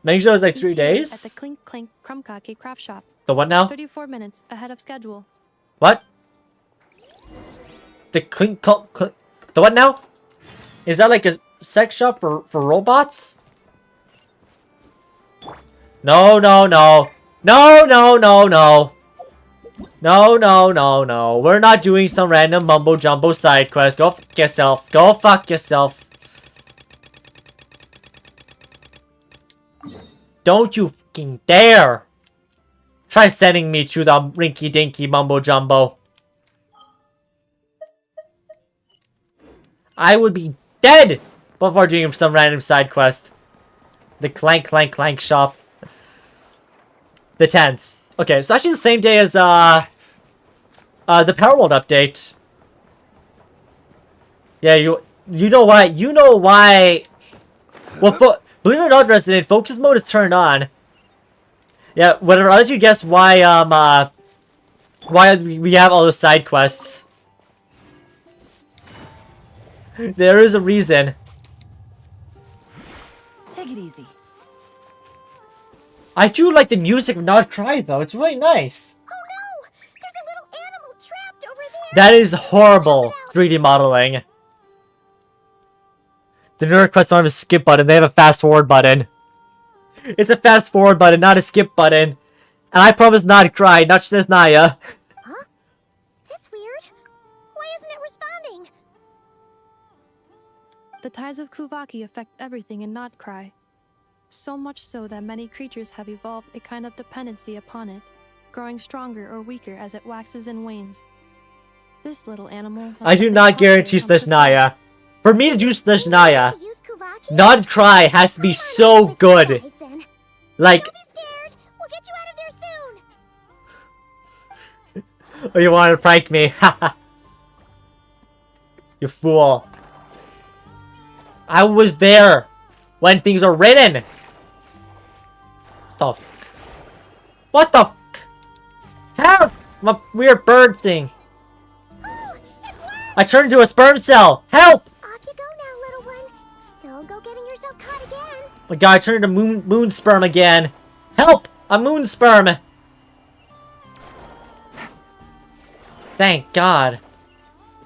Make sure it's like 3 ETA At the days. Clink Clink Krumkake craft shop. The what now? 34 minutes ahead of schedule. What? The clink, clink, clink. The what now? Is that like a sex shop for robots? No, no, no. No, no, no, no. No, no, no, no. We're not doing some random mumbo jumbo side quest. Go fuck yourself. Go fuck yourself. Don't you fucking dare. Try sending me to the rinky dinky mumbo jumbo. I would be dead before doing some random side quest. The clank clank clank shop. The 10th. Okay, so actually the same day as the Power World update. Yeah, you know why? You know why? Well, believe it or not, Resident, focus mode is turned on. Yeah, whatever. I'll let you guess why we have all the side quests. There is a reason. Take it easy. I do like the music of Nod Krai though. It's really nice. Oh no! There's a little animal trapped over there! That is horrible 3D modeling. The newer quests don't have a skip button. They have a fast forward button. It's a fast forward button, not a skip button. And I promise Nod Krai, not Snezhnaya. Huh? That's weird. Why isn't it responding? The tides of Kuvaki affect everything in Nod Krai. So much so that many creatures have evolved a kind of dependency upon it, growing stronger or weaker as it waxes and wanes. This little animal... I do not guarantee Snezhnaya. For me to do Snezhnaya, Nod Krai has to be so good. Like... Don't be scared. We'll get you out of there soon. Oh, you want to prank me? Haha. You fool. I was there when things were written. What the fuck? What the fuck? Help! My weird bird thing. Oh, it worked! I turned into a sperm cell. Help! Off you go now, little one. Don't go getting yourself caught again. Oh my god, I turned into moon sperm again. Help! A moon sperm. Thank god.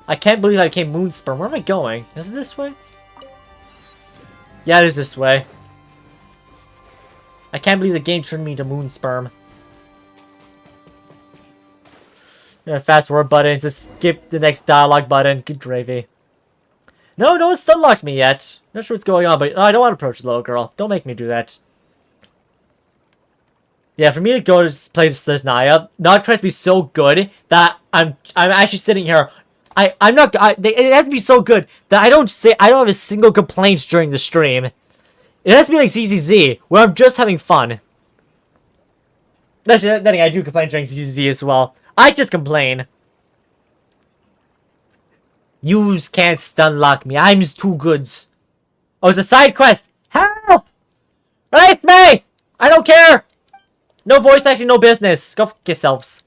I can't believe I became moon sperm. Where am I going? Is it this way? Yeah, it is this way. I can't believe the game turned me into moon sperm. Yeah, fast forward button to skip the next dialogue button. Good gravy. No, no one's stun locked me yet. Not sure what's going on, but I don't want to approach the little girl. Don't make me do that. Yeah, for me to go to play Snezhnaya, Nod Krai be so good that I'm actually sitting here. It has to be so good that I don't have a single complaint during the stream. It has to be like ZZZ, where I'm just having fun. Actually, then again, I do complain during ZZZ as well. I just complain. Yous can't stun lock me. I'm just too good. Oh, it's a side quest. Help! Release me! I don't care! No voice acting, no business. Go fuck yourselves.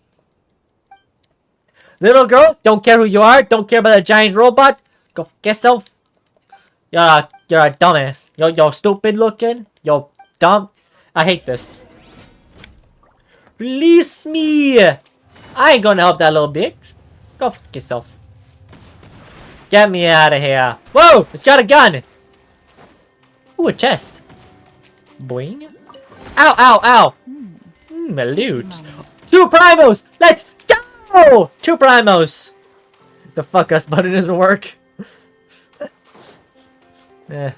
Little girl, don't care who you are. Don't care about a giant robot. Go fuck yourself. You're a dumbass. You're stupid looking. You're dumb. I hate this. Release me! I ain't gonna help that little bitch. Go fuck yourself. Get me out of here. Whoa! It's got a gun! Ooh, a chest. Boing. Ow, ow, ow! A loot. 2 primos! Let's go! 2 primos! The fuck us button doesn't work. Eh.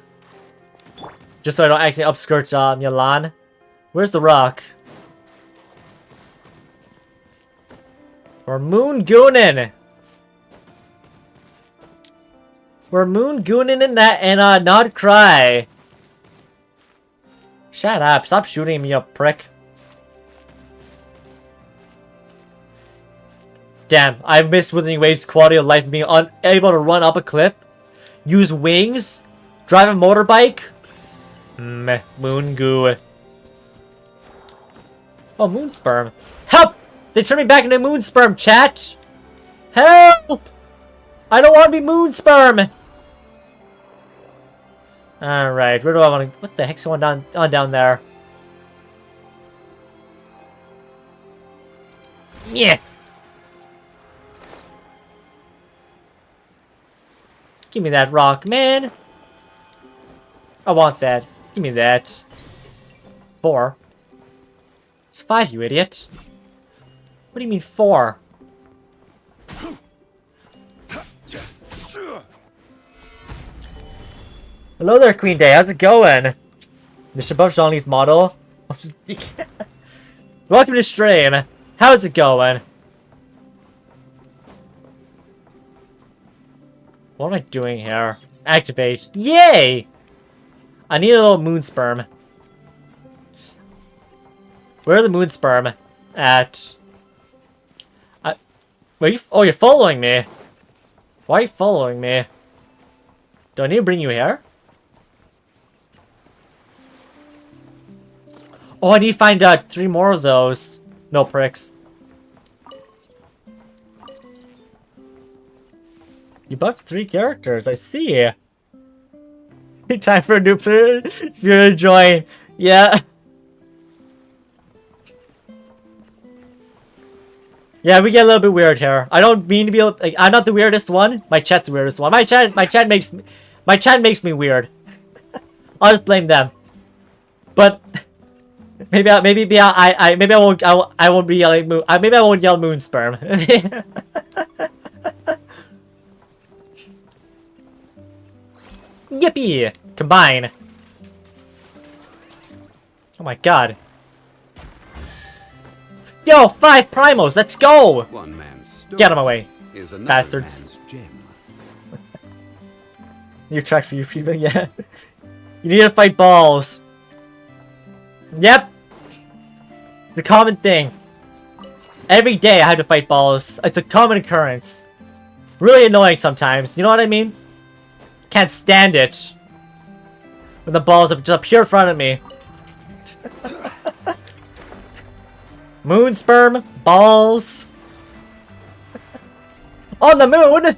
Just so I don't accidentally upskirt Milan. Where's the rock? We're moon gooning. We're moon gooning in that and Nod Krai. Shut up! Stop shooting me, you prick. Damn, I miss Withering Waves' quality of life, being unable to run up a cliff, use wings, drive a motorbike. Meh, moon goo. Oh, moon sperm. Help! They turned me back into moon sperm, chat! Help! I don't want to be moon sperm! Alright, where do I want to... What the heck's going on down there? Yeah! Give me that rock, man! I want that. Give me that. 4. It's 5, you idiot. What do you mean 4? Hello there, Queen Day. How's it going? Mr. Buff Jean-Lee's model. Welcome to stream. How's it going? What am I doing here? Activate. Yay! I need a little moon sperm. Where are the moon sperm at? Where you? Oh, you're following me. Why are you following me? Do I need to bring you here? Oh, I need to find 3 more of those. No pricks. You buffed 3 characters. I see. Time for a new player. If you're gonna join, yeah. Yeah, we get a little bit weird here. I don't mean to be. Like, I'm not the weirdest one. My chat's the weirdest one. My chat makes me weird. I'll just blame them. But maybe I won't be yelling moon. Maybe I won't yell moon sperm. Yippee! Combine. Oh my god. Yo, 5 primos, let's go! One man's Get them away, is bastards. man's gem. New track for you people, yeah. You need to fight balls. Yep. It's a common thing. Every day I have to fight balls. It's a common occurrence. Really annoying sometimes, you know what I mean? Can't stand it. When the balls just appear in front of me. Moon sperm, balls. On the moon!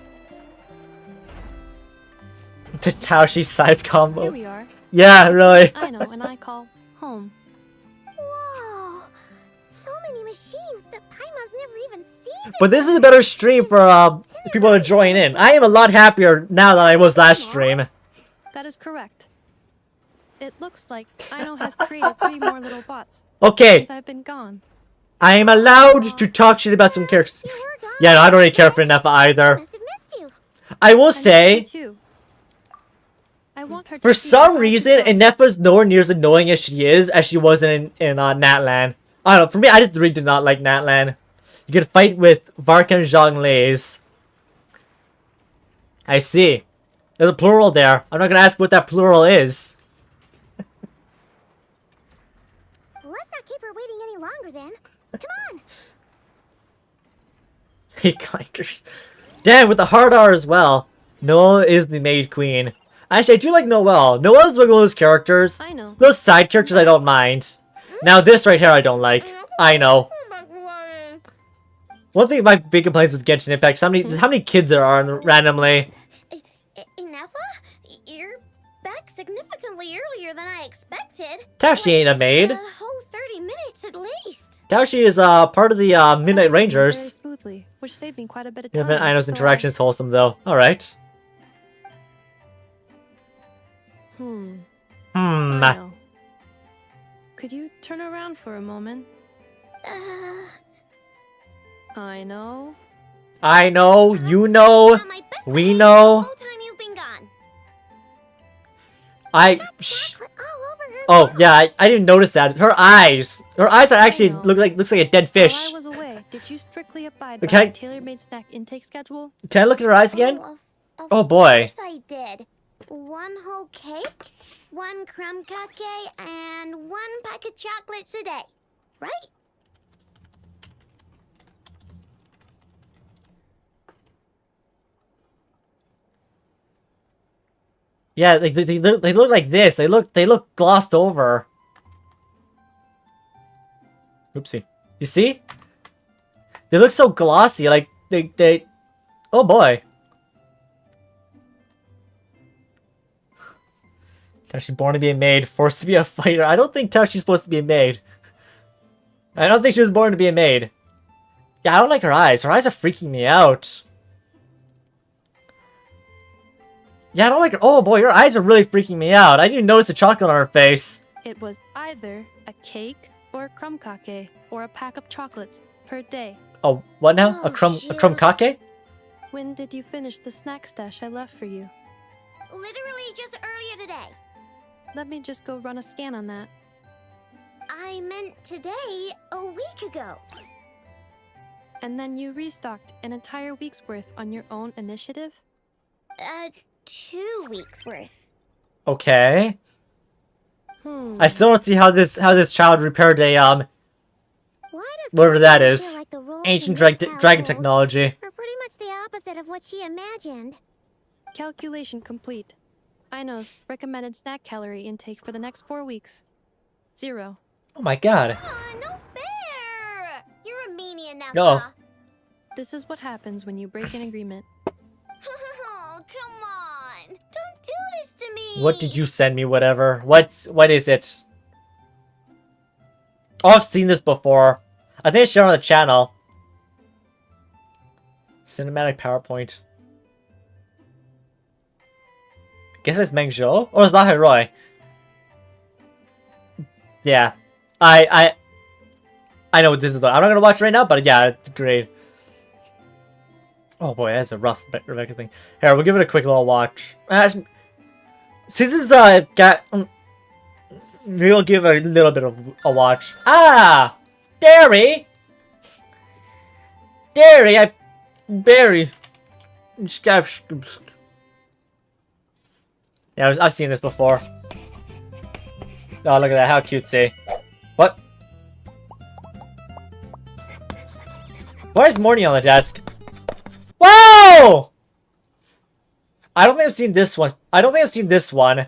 The Taoshi size combo. Here we are. Yeah, really. I know, and I call home. Whoa! So many machines that Paimon's never even seen. But this is a better stream for people to join in. I am a lot happier now than I was last stream. That is correct. It looks like Aino has created 3 more little bots. Okay. Since I've been gone. I am allowed to talk shit about some characters. Yeah, no, I don't really care for Nefa either. I will say, I want her for some reason, Nefa's nowhere near as annoying as she was in Natlan. I don't know, for me, I just really did not like Natlan. You could fight with Varkan Zhonglei's. I see. There's a plural there. I'm not gonna ask what that plural is. Let's not keep her waiting any longer then. Come on. Hey, clankers. Damn, with the hard R as well. Noelle is the Maid Queen. Actually, I do like Noelle. Noelle is one of those characters. I know. Those side characters I don't mind. Now this right here I don't like. I know. One thing my big complaints with Genshin Impact is how many kids there are randomly. Nappa, you're back significantly earlier than I expected. Taoshi ain't a maid. A whole 30 minutes at least. Taoshi is part of the Midnight Rangers. Very smoothly, which saved me quite a bit of time. Different Aino's so interaction is wholesome though. Alright. Aino, could you turn around for a moment? I know. I know, you know, we know. Oh yeah, I didn't notice that. Her eyes are actually looks like a dead fish. While I was away, did you strictly abide Okay. by the tailor-made snack intake schedule? Can I look at her eyes again? Of Oh boy. course I did. 1 whole cake, 1 crumb cupcake, and 1 pack of chocolates a day. Right? Yeah, like they look like this. They look glossed over. Oopsie. You see? They look so glossy. Like they. Oh boy. Tashi born to be a maid, forced to be a fighter. I don't think Tashi's supposed to be a maid. I don't think she was born to be a maid. Yeah, I don't like her eyes. Her eyes are freaking me out. Yeah, I don't like her. Oh boy, your eyes are really freaking me out. I didn't even notice the chocolate on her face. It was either a cake or a crumb cake or a pack of chocolates per day. Oh, what now? Oh, a crumb cake? When did you finish the snack stash I left for you? Literally just earlier today. Let me just go run a scan on that. I meant today, a week ago. And then you restocked an entire week's worth on your own initiative? 2 weeks worth. Okay. I still don't see how this child repaired a whatever that is. Like Ancient dragon technology. Are pretty much the opposite of what she imagined. Calculation complete. Ino's recommended snack calorie intake for the next 4 weeks. 0. Oh my god. No fair! You're a meanie enough. No. This is what happens when you break an agreement. Oh, come on! Don't do this to me! What did you send me? Whatever. What is it? Oh, I've seen this before. I think I shared on the channel. Cinematic PowerPoint. Guess it's Meng Zhou? Or is that Heroi? Yeah. I know what this is. I'm not gonna watch it right now, but yeah, it's great. Oh boy, that's a rough Rebecca thing. Here, we'll give it a quick little watch. Since this we'll give a little bit of a watch. Ah! Dairy! Berry. Yeah, I've seen this before. Oh, look at that. How cutesy. What? Why is Morty on the desk? Whoa! I don't think I've seen this one.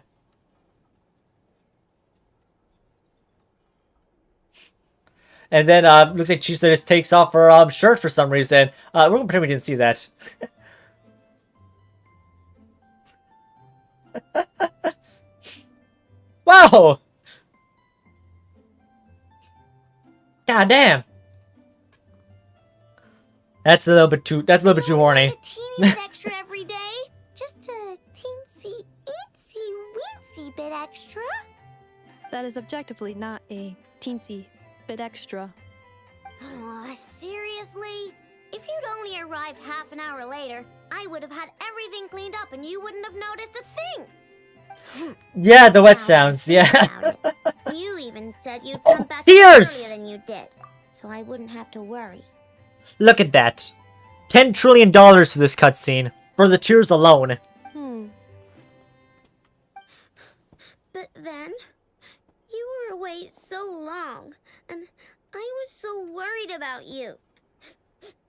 And then, looks like Chisa just takes off her, shirt for some reason. We're gonna pretend we didn't see that. Wow! God damn! That's a little bit too horny. A teeny bit extra every day? Just a teensy, weensy bit extra? That is objectively not a teensy bit extra. Oh, seriously? If you'd only arrived half an hour later, I would have had everything cleaned up and you wouldn't have noticed a thing. Yeah, the wet sounds, yeah. You even said you'd come back tears! earlier than you did, so I wouldn't have to worry. Look at that. $10 trillion for this cutscene. For the tears alone. But then, you were away so long, and I was so worried about you.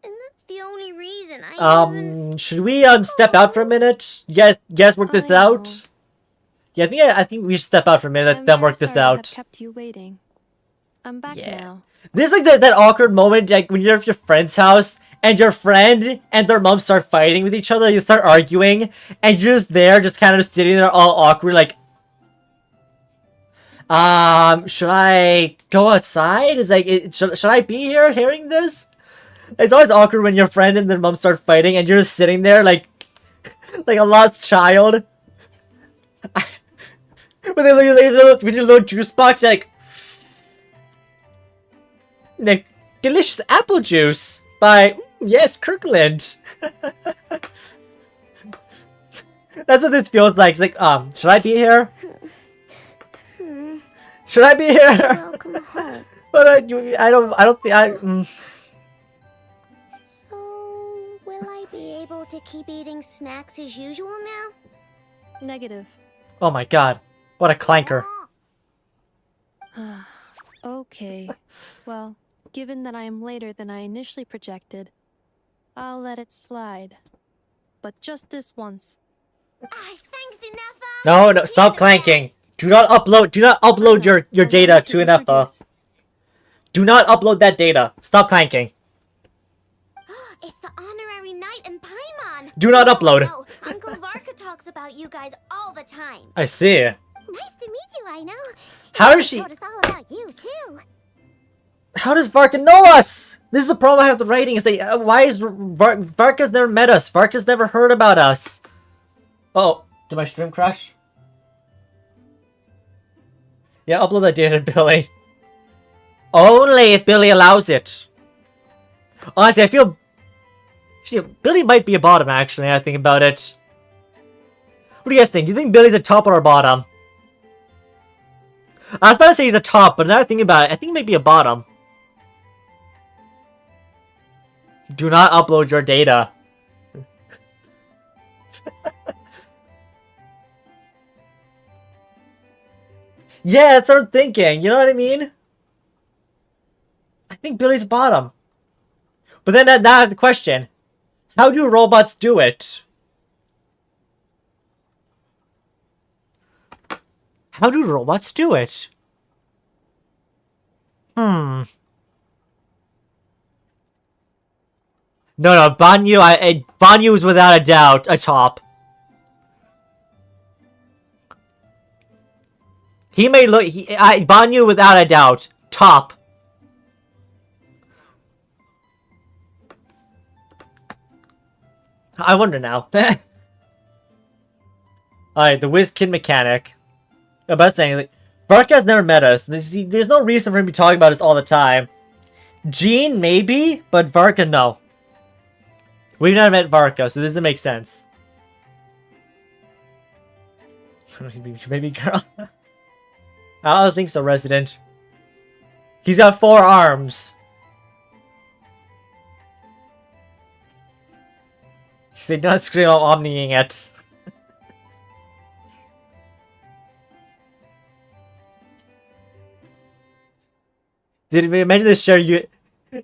And that's the only reason I even... Should we, step out for a minute? You guys work this out? Yeah, I think we should step out for a minute, then work this out. I've kept you waiting. I'm back now. This is like that awkward moment, like when you're at your friend's house and your friend and their mom start fighting with each other, you start arguing, and you're just there, just kind of sitting there all awkward, like, should I go outside? Is like, should I be here hearing this? It's always awkward when your friend and their mom start fighting, and you're just sitting there like a lost child. With your little juice box, like delicious apple juice by yes, Kirkland. That's what this feels like. It's like, should I be here? Should I be here? Welcome home. But I don't think So, will I be able to keep eating snacks as usual now? Negative. Oh my god. What a clanker. Okay. Well, given that I am later than I initially projected, I'll let it slide. But just this once. Thanks, Inefa! No, no, stop clanking. Do not upload your data to an FA. Do not upload that data. Stop clanking. It's the honorary knight and Paimon. Do not upload. No, Uncle Varka talks about you guys all the time. I see. Nice to meet you, I know. How does she... Told us all about you, too. How does Varka know us? This is the problem I have with the writing. Is they why is Varka's never met us? Varka's never heard about us. Oh, did my stream crash? Yeah, upload that data, Billy. Only if Billy allows it. Honestly, I feel... Billy might be a bottom, actually, I think about it. What do you guys think? Do you think Billy's a top or a bottom? I was about to say he's a top, but now thinking about it, I think he might be a bottom. Do not upload your data. Yeah, that's what I'm thinking. You know what I mean? I think Billy's bottom. But then now I have the question. How do robots do it? How do robots do it? No, Banyu is without a doubt a top. He may look, Banyu without a doubt, top. I wonder now. Alright, the Whiz Kid mechanic. About saying, like, Varka's never met us. There's no reason for him to be talking about us all the time. Jean, maybe, but Varka, no. We've never met Varka, so this doesn't make sense. Maybe girl. I don't think so, Resident. He's got 4 arms. They don't scream out omniing it. Did we imagine this share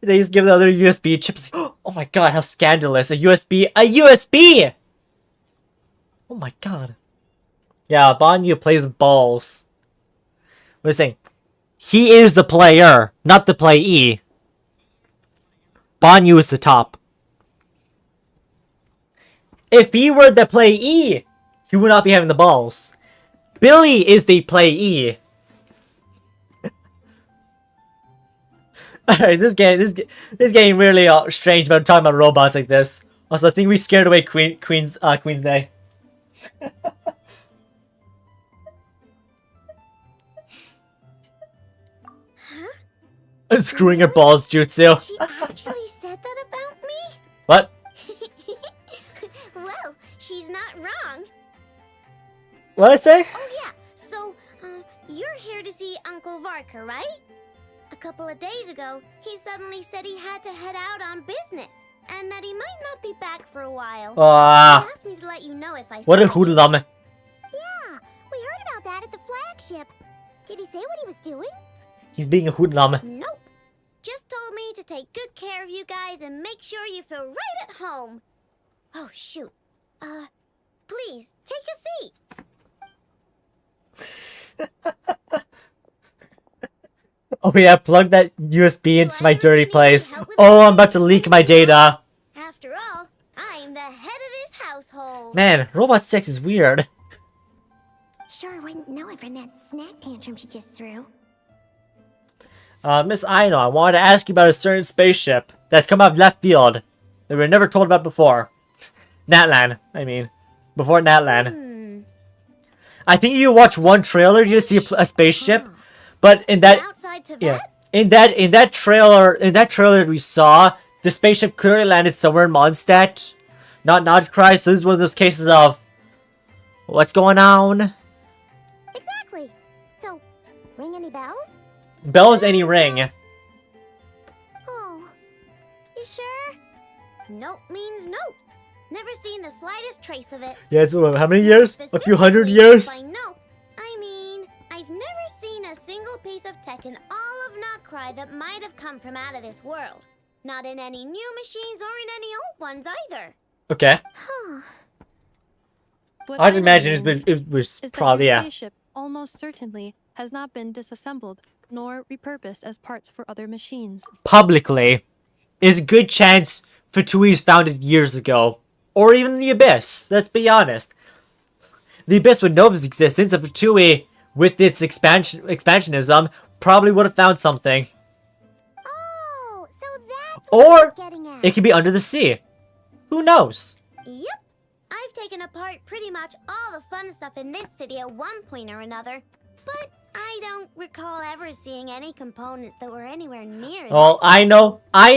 they just give the other USB chips? Oh my god, how scandalous. A USB! A USB! Oh my god. Yeah, Banyu plays with balls. What are you saying? He is the player, not the playee. Banyu is the top. If he were the playee, he would not be having the balls. Billy is the playee. Alright, this game really strange about talking about robots like this. Also, I think we scared away Queen's Day. Huh? Screwing her balls, Jutsu. She actually said that about me? What? Well, she's not wrong. What'd I say? Oh yeah, so, you're here to see Uncle Varka, right? A couple of days ago, he suddenly said he had to head out on business, and that he might not be back for a while. He asked me to let you know if I What a saw you. hoodlum. Yeah, we heard about that at the flagship. Did he say what he was doing? He's being a hoodlum. Nope. Just told me to take good care of you guys and make sure you feel right at home. Oh, shoot. Please, take a seat. Oh yeah, plug that USB into my dirty place. Oh, I'm about to leak my data. After all, I'm the head of this household. Man, robot sex is weird. Sure wouldn't know it from that snack tantrum she just threw. Miss Aino, I wanted to ask you about a certain spaceship that's come out of left field that we were never told about before. Natlan, I mean. Before Natlan. I think you watch one trailer, you see a spaceship, but in that in that trailer we saw, the spaceship clearly landed somewhere in Mondstadt, not Nod Krai. So this is one of those cases of what's going on. Exactly. So, ring any bells? Bells any ring. Oh, you sure? Nope means nope. Never seen the slightest trace of it. Yeah, it's how many years? A few hundred years? By no, I mean, I've never seen a single piece of tech in all of Nod Krai that might have come from out of this world. Not in any new machines or in any old ones either. Okay. Huh. What I'd I imagine know it was is probably, that your yeah. spaceship almost certainly has not been disassembled nor repurposed as parts for other machines. Publicly, is a good chance Fatui's founded years ago. Or even the Abyss, let's be honest. The Abyss would know of its existence, and Fatui, with its expansionism, probably would have found something. Oh, so that's what I was Or getting at. it could be under the sea. Who knows? Yep. I've taken apart pretty much all the fun stuff in this city at one point or another. But I don't recall ever seeing any components that were anywhere near Well, that. I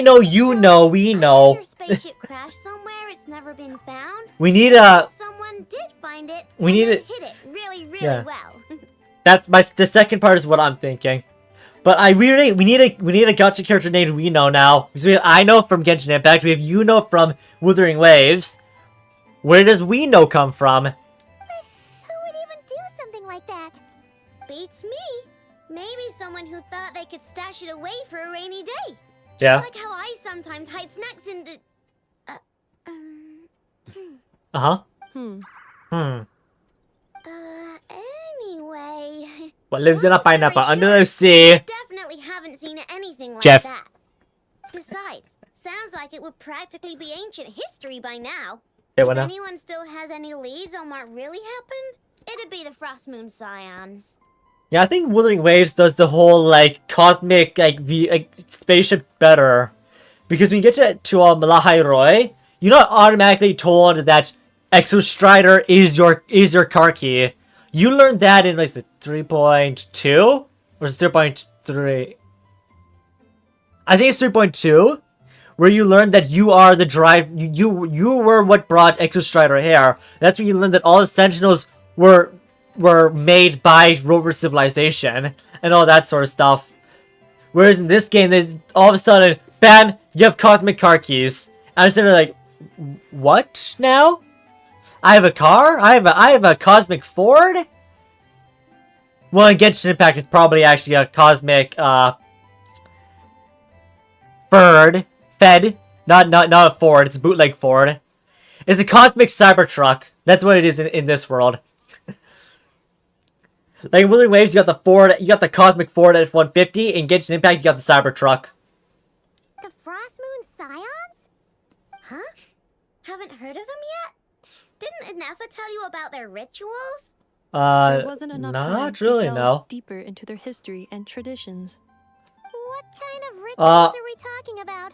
know, you know, we Either know. your spaceship crashed somewhere it's never been found. We need or a... someone did find it. We and need then it. hit it really, really Yeah. well. That's the second part is what I'm thinking. But we need a gotcha character named We Know now. Because we have I Know from Genshin Impact. We have You Know from Wuthering Waves. Where does We Know come from? Who would even do something like that? Beats me. Maybe someone who thought they could stash it away for a rainy day. Just Yeah. like how I sometimes hide snacks in the... Uh-huh. Hmm. Anyway... What lives in a Long story pineapple under short, the sea? Definitely haven't seen anything like Jeff. that. Besides, sounds like it would practically be ancient history by now. Say If what now? anyone still has any leads on what really happened, it'd be the Frost Moon Scions. Yeah, I think Wuthering Waves does the whole, like, cosmic, like, spaceship better. Because when you get to Malahai Roy, you're not automatically told that Exostrider is your car key. You learn that in, like, 3.2? Or is it 3.3? I think it's 3.2. Where you learn that you are the you were what brought Exostrider here. That's when you learn that all the Sentinels were made by Rover Civilization and all that sort of stuff. Whereas in this game, there's all of a sudden, bam, you have cosmic car keys. And I'm sort of like, what now? I have a car? I have a cosmic Ford? Well, in Genshin Impact, it's probably actually a cosmic Fed. Not a Ford, it's a bootleg Ford. It's a cosmic Cybertruck. That's what it is in this world. Like in Wuthering Waves, you got the Ford, you got the Cosmic Ford F-150. In Genshin Impact, you got the Cybertruck. The Frost Moon Scions? Huh? Haven't heard of them yet? Didn't Inefa tell you about their rituals? There wasn't enough time Not to really, delve no. deeper into their history and traditions. What kind of rituals are we talking about?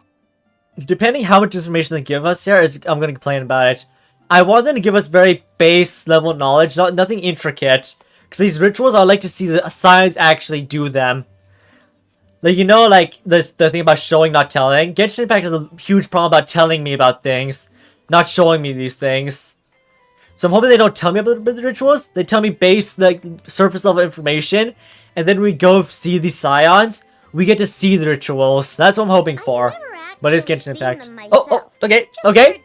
Depending how much information they give us here, I'm gonna complain about it. I want them to give us very base level knowledge, nothing intricate. Because these rituals, I'd like to see the science actually do them. Like, you know, like, the thing about showing, not telling. Genshin Impact has a huge problem about telling me about things. Not showing me these things. So I'm hoping they don't tell me about the rituals. They tell me base, like, surface level information. And then we go see the Scions. We get to see the rituals. That's what I'm hoping for. But it's Genshin Impact. Oh, okay, okay.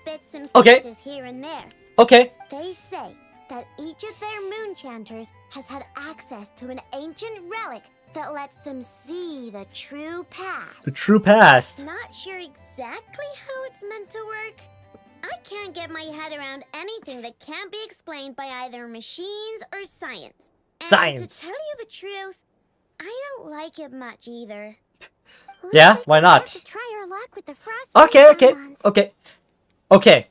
Okay. Here and there. Okay. They say that each of their moon chanters has had access to an ancient relic that lets them see the true past. The true past. Not sure exactly how it's meant to work. I can't get my head around anything that can't be explained by either machines or science. And Science. to tell you the truth, I don't like it much either. Yeah, why not? Try our luck with the Frost Okay.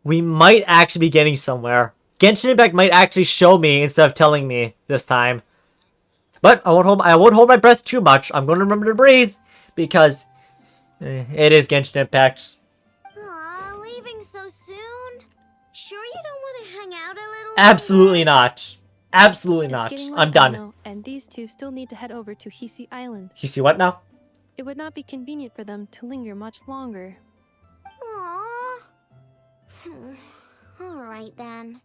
We might actually be getting somewhere. Genshin Impact might actually show me instead of telling me this time. But I won't hold my breath too much. I'm going to remember to breathe because it is Genshin Impact. Aw, leaving so soon? Sure you don't want to hang out a little? Absolutely not. Absolutely It's not. getting I'm late, done. I know, and these two still need to head over to Hisi Island. You see what now? It would not be convenient for them to linger much longer. Aww. Alright then.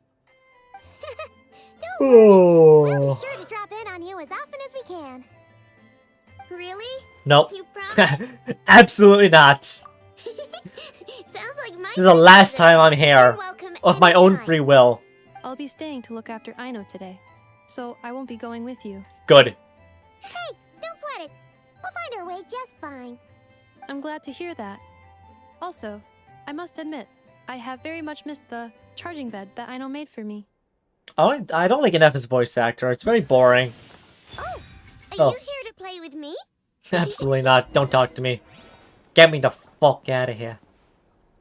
We'll be sure to drop in on you as often as we can. Really? Nope. You promise? Absolutely not. Sounds like my This is the last time I'm here. welcome Of my own anytime. free will. I'll be staying to look after Aino today, so I won't be going with you. Good. Hey, don't sweat it. We'll find our way just fine. I'm glad to hear that. Also, I must admit, I have very much missed the charging bed that Aino made for me. I don't like Inef's voice actor. It's very boring. Are you here to play with me? Absolutely not. Don't talk to me. Get me the fuck out of here.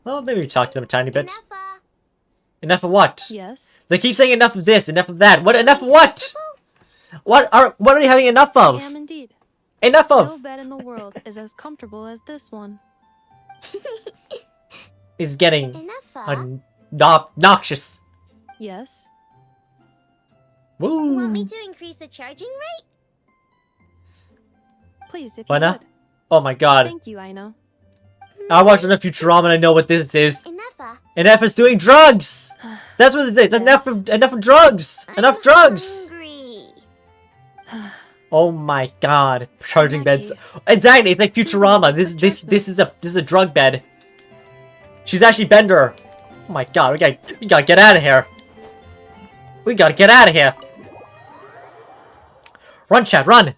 Well, maybe talk to them a tiny bit. Enough of what? Yes. They keep saying enough of this, enough of that. What? Enough of what? What are you having enough of? I am indeed. Enough of. No bed in the world is as comfortable as this one. Is getting obnoxious. Yes. Woo. Want me to increase the charging rate? Please, if Why you not? would. Oh my god. Thank you, Aino. I watched enough Futurama and I know what this is. Enough. Enough is doing drugs. That's what it is. Enough of drugs. Enough drugs. Oh my god. Charging beds. Exactly. It's like Futurama. This is a drug bed. She's actually Bender. Oh my god. We gotta get out of here. We gotta get out of here. Run, chat, run.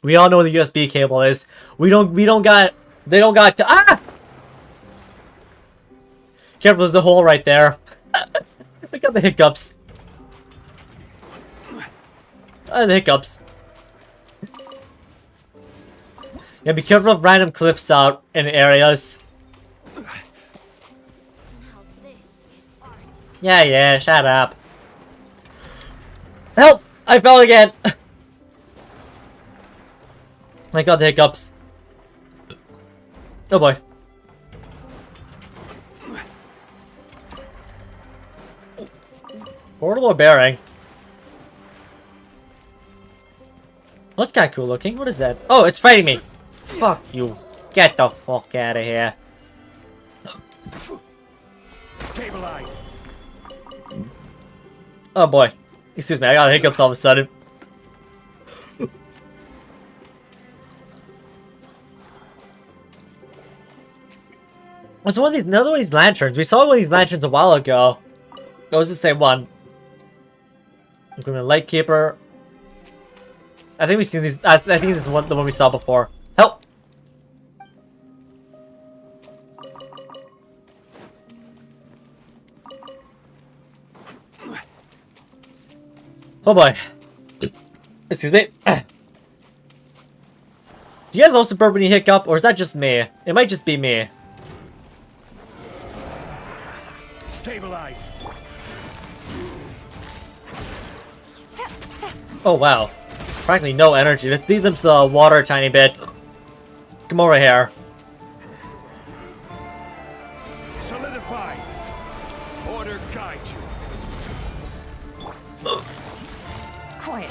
We all know where the USB cable is. They don't got to, Careful, there's a hole right there. I got the hiccups. The hiccups. Yeah, be careful of random cliffs out in areas. Yeah, shut up. Help! I fell again! I got the hiccups. Oh boy. Portable bearing. That's kind of cool looking. What is that? Oh, it's fighting me. Fuck you. Get the fuck out of here. Stabilize. Oh boy. Excuse me, I got hiccups all of a sudden. What's another one of these lanterns? We saw one of these lanterns a while ago. That was the same one. Equipment Lightkeeper. I think we've seen these. I think this is the one we saw before. Help! Oh boy. Excuse me. Do you guys also burp when you hiccup, or is that just me? It might just be me. Stabilize. Oh wow. Frankly, no energy. Let's leave them to the water a tiny bit. Come over here. Solidify. Order guide you. Quiet.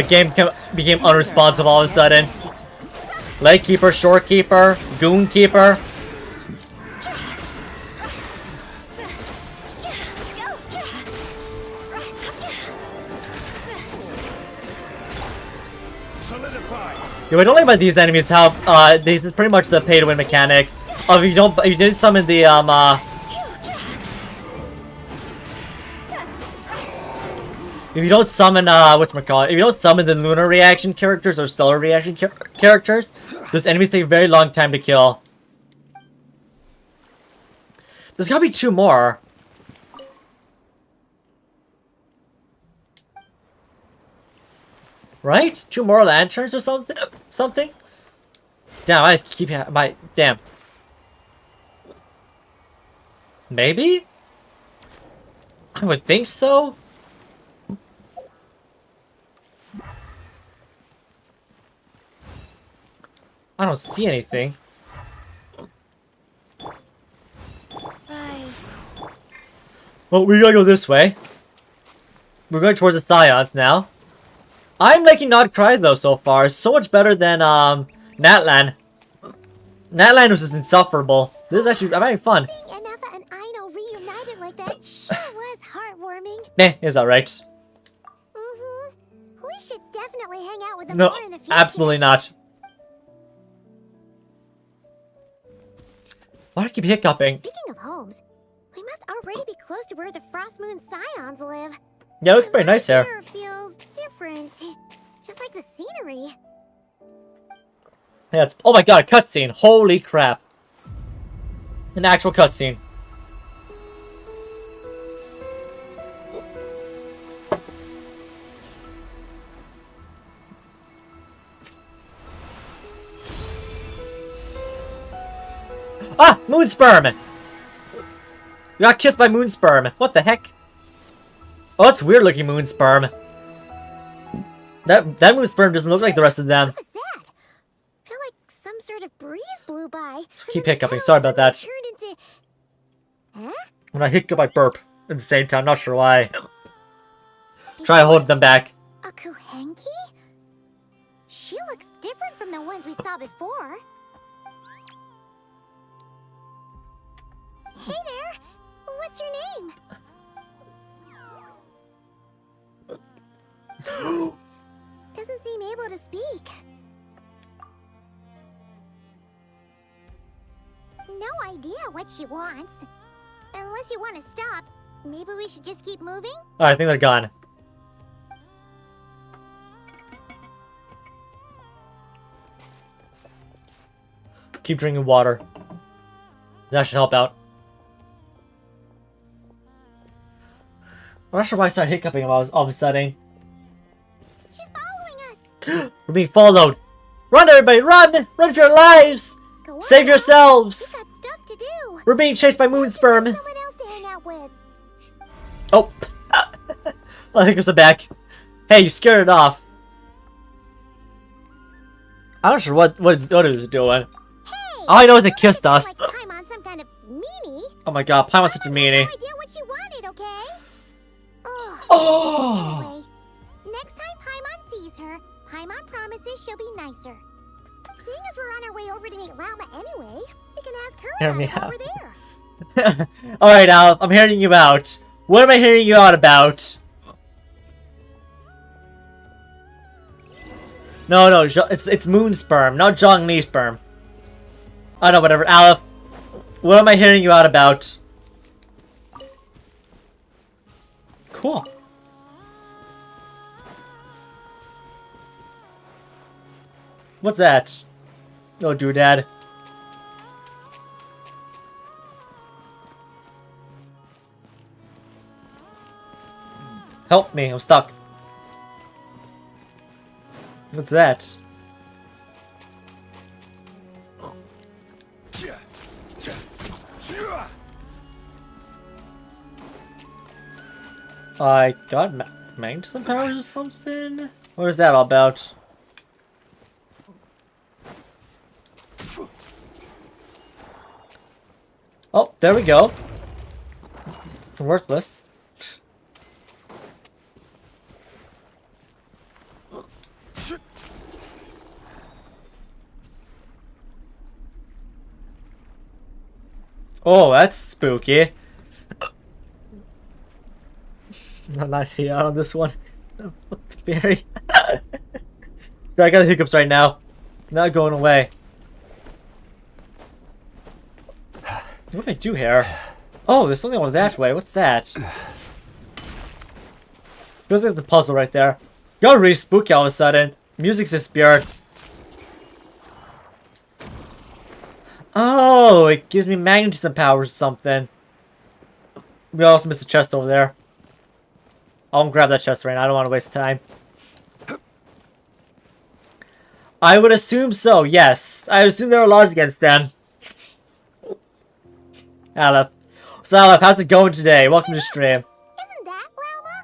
Game became unresponsive all of a sudden. Leg keeper, short keeper, goon keeper. Yeah, what I don't like about these enemies is how this is pretty much the pay to win mechanic. If you didn't summon the if you don't summon, if you don't summon the lunar reaction characters or stellar reaction characters, those enemies take a very long time to kill. There's gotta be 2 more. Right? 2 more lanterns or something? Damn, I keep damn. Maybe? I would think so. I don't see anything. Rise. Well, we gotta go this way. We're going towards the Scions now. I'm liking Nod Krai though so far. It's so much better than Natlan. Natlan was just insufferable. This is actually I'm having fun. Seeing Anafa and Aino reunited like that sure was heartwarming. Meh, it's alright. We should definitely hang out with them No, more in the future. absolutely not. Why do I keep hiccuping? Speaking of homes, we must already be close to where the Frost Moon Scions live. Yeah, it looks pretty nice here. Here feels different, just like the scenery. Yeah, it's, oh my god, a cutscene. Holy crap. An actual cutscene. Ah! Moonsperm! You got kissed by Moonsperm. What the heck? Oh, that's weird looking Moonsperm. That Moonsperm doesn't look like the rest of them. What was that? I feel like some sort of breeze blew by. Keep hiccuping. Sorry about that. Turned into... Huh? When I hiccup, I burp at the same time. Not sure why. Try to hold them back. A Kuhenki? She looks different from the ones we saw before. Hey there! What's your name? Doesn't seem able to speak. No idea what she wants. Unless you want to stop, maybe we should just keep moving? Alright, I think they're gone. Keep drinking water. That should help out. I'm not sure why I started hiccuping all of a sudden. She's following us! We're being followed! Run, everybody! Run! Run for your lives! Save yourselves! We've got stuff to do. We're being chased by Moonsperm! Someone else to hang out with. Oh! I think it's back. Hey, you scared it off. I'm not sure what it was doing. Hey, all I know is it kissed us. like Paimon's some kind of meanie. Oh my god, Paimon's such a meanie. I have no idea what she wanted, okay? Oh! Anyway, next time Paimon sees her, Paimon promises she'll be nicer. Seeing as we're on our way over to meet Llama anyway, we can ask her Hear about me it while out. we're there. Alright, Al, I'm hearing you out. What am I hearing you out about? No, it's Moonsperm, not Zhongli sperm. I know, whatever. Aleph, what am I hearing you out about? Cool. What's that? No, doodad. Help me, I'm stuck. What's that? I got magnetism powers or something? What is that all about? Oh, there we go. Worthless. Oh, that's spooky. I'm not here on this one. What the berry? I got the hiccups right now. Not going away. What do I do here? Oh, there's something over that way. What's that? Feels like the puzzle right there. Got really spooky all of a sudden. Music's disappeared. Oh, it gives me magnetism powers or something. We also missed a chest over there. I'll grab that chest right now. I don't want to waste time. I would assume so, yes. I assume there are laws against them. Aleph. So Aleph, how's it going today? Welcome to the stream. Isn't that Llama?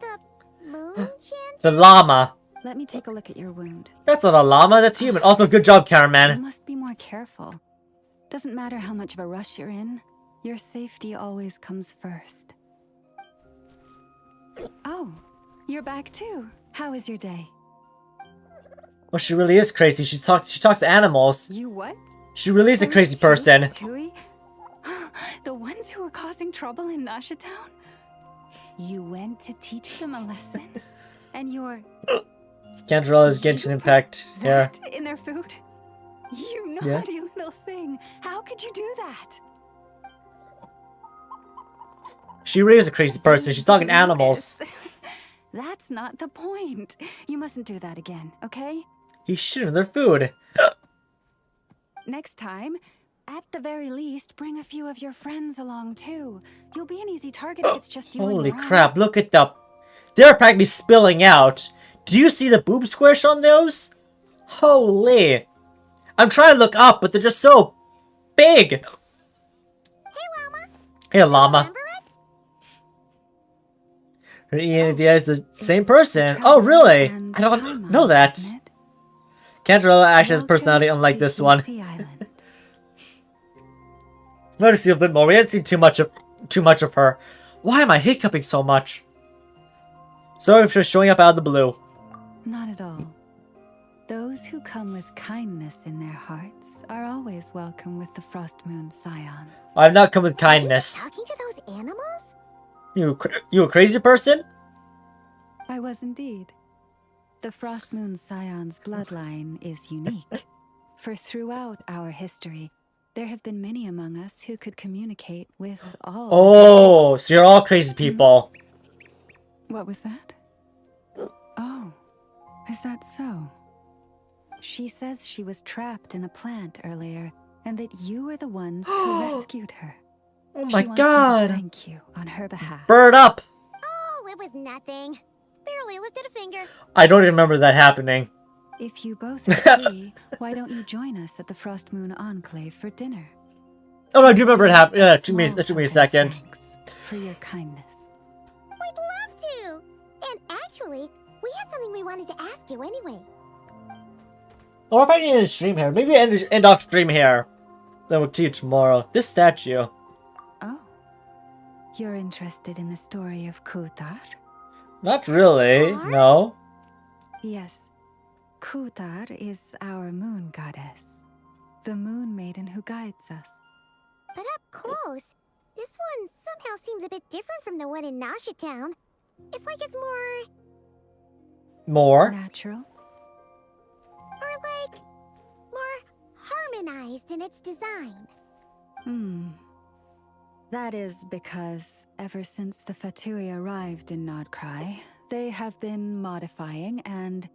The moon chanter? The llama. Let me take a look at your wound. That's not a llama, that's human. Also, good job, Caraman. You must be more careful. Doesn't matter how much of a rush you're in, your safety always comes first. Oh, you're back too. How is your day? Well, she really is crazy. She talks to animals. You what? She really is a crazy person. Fatui? The ones who were causing trouble in Nasha Town? You went to teach them a lesson? And you're... Canderella's Genshin impact here. In their food? You Yeah. naughty little thing. How could you do that? She really is a crazy person. She's talking animals. That's not the point. You mustn't do that again, okay? He's shooting their food. Next time, at the very least, bring a few of your friends along too. You'll be an easy target if it's just you and Holy your crap, look at the... They're practically spilling out. Do you see the boob squish on those? Holy. I'm trying to look up, but they're just so big. Hey, Llama. Hey, llama. Remember us? ENVI is the same person. Oh, really? I don't know that. Cantarella actually has a personality unlike this one. Let us see a bit more. We haven't seen too much of her. Why am I hiccuping so much? Sorry for showing up out of the blue. Not at all. Those who come with kindness in their hearts are always welcome with the Frost Moon Scions. I've not come with kindness. Talking to those animals? You a crazy person? I was indeed. The Frost Moon Scion's bloodline is unique. For throughout our history, there have been many among us who could communicate with all. Oh, so you're all crazy people. What was that? Oh, is that so? She says she was trapped in a plant earlier, and that you were the ones who rescued her. Oh my She wants me to god. thank you on her behalf. Bird up. Oh, it was nothing. Barely lifted a finger. I don't even remember that happening. If you both agree, why don't you join us at the Frost Moon Enclave for dinner? Oh, no, I do remember it happened. Yeah, it took me a second. Thanks for your kindness. We'd love to. And actually, we had something we wanted to ask you anyway. Oh, we're probably in a stream here. Maybe end off stream here. Then we'll see you tomorrow. This statue. Oh, you're interested in the story of Kutar? Not really. No. Yes. Kutar is our moon goddess, the moon maiden who guides us. But up close, this one somehow seems a bit different from the one in Nasha Town. It's like it's More? Natural? or like, more harmonized in its design. That is because ever since the Fatui arrived in Nod Krai, they have been modifying and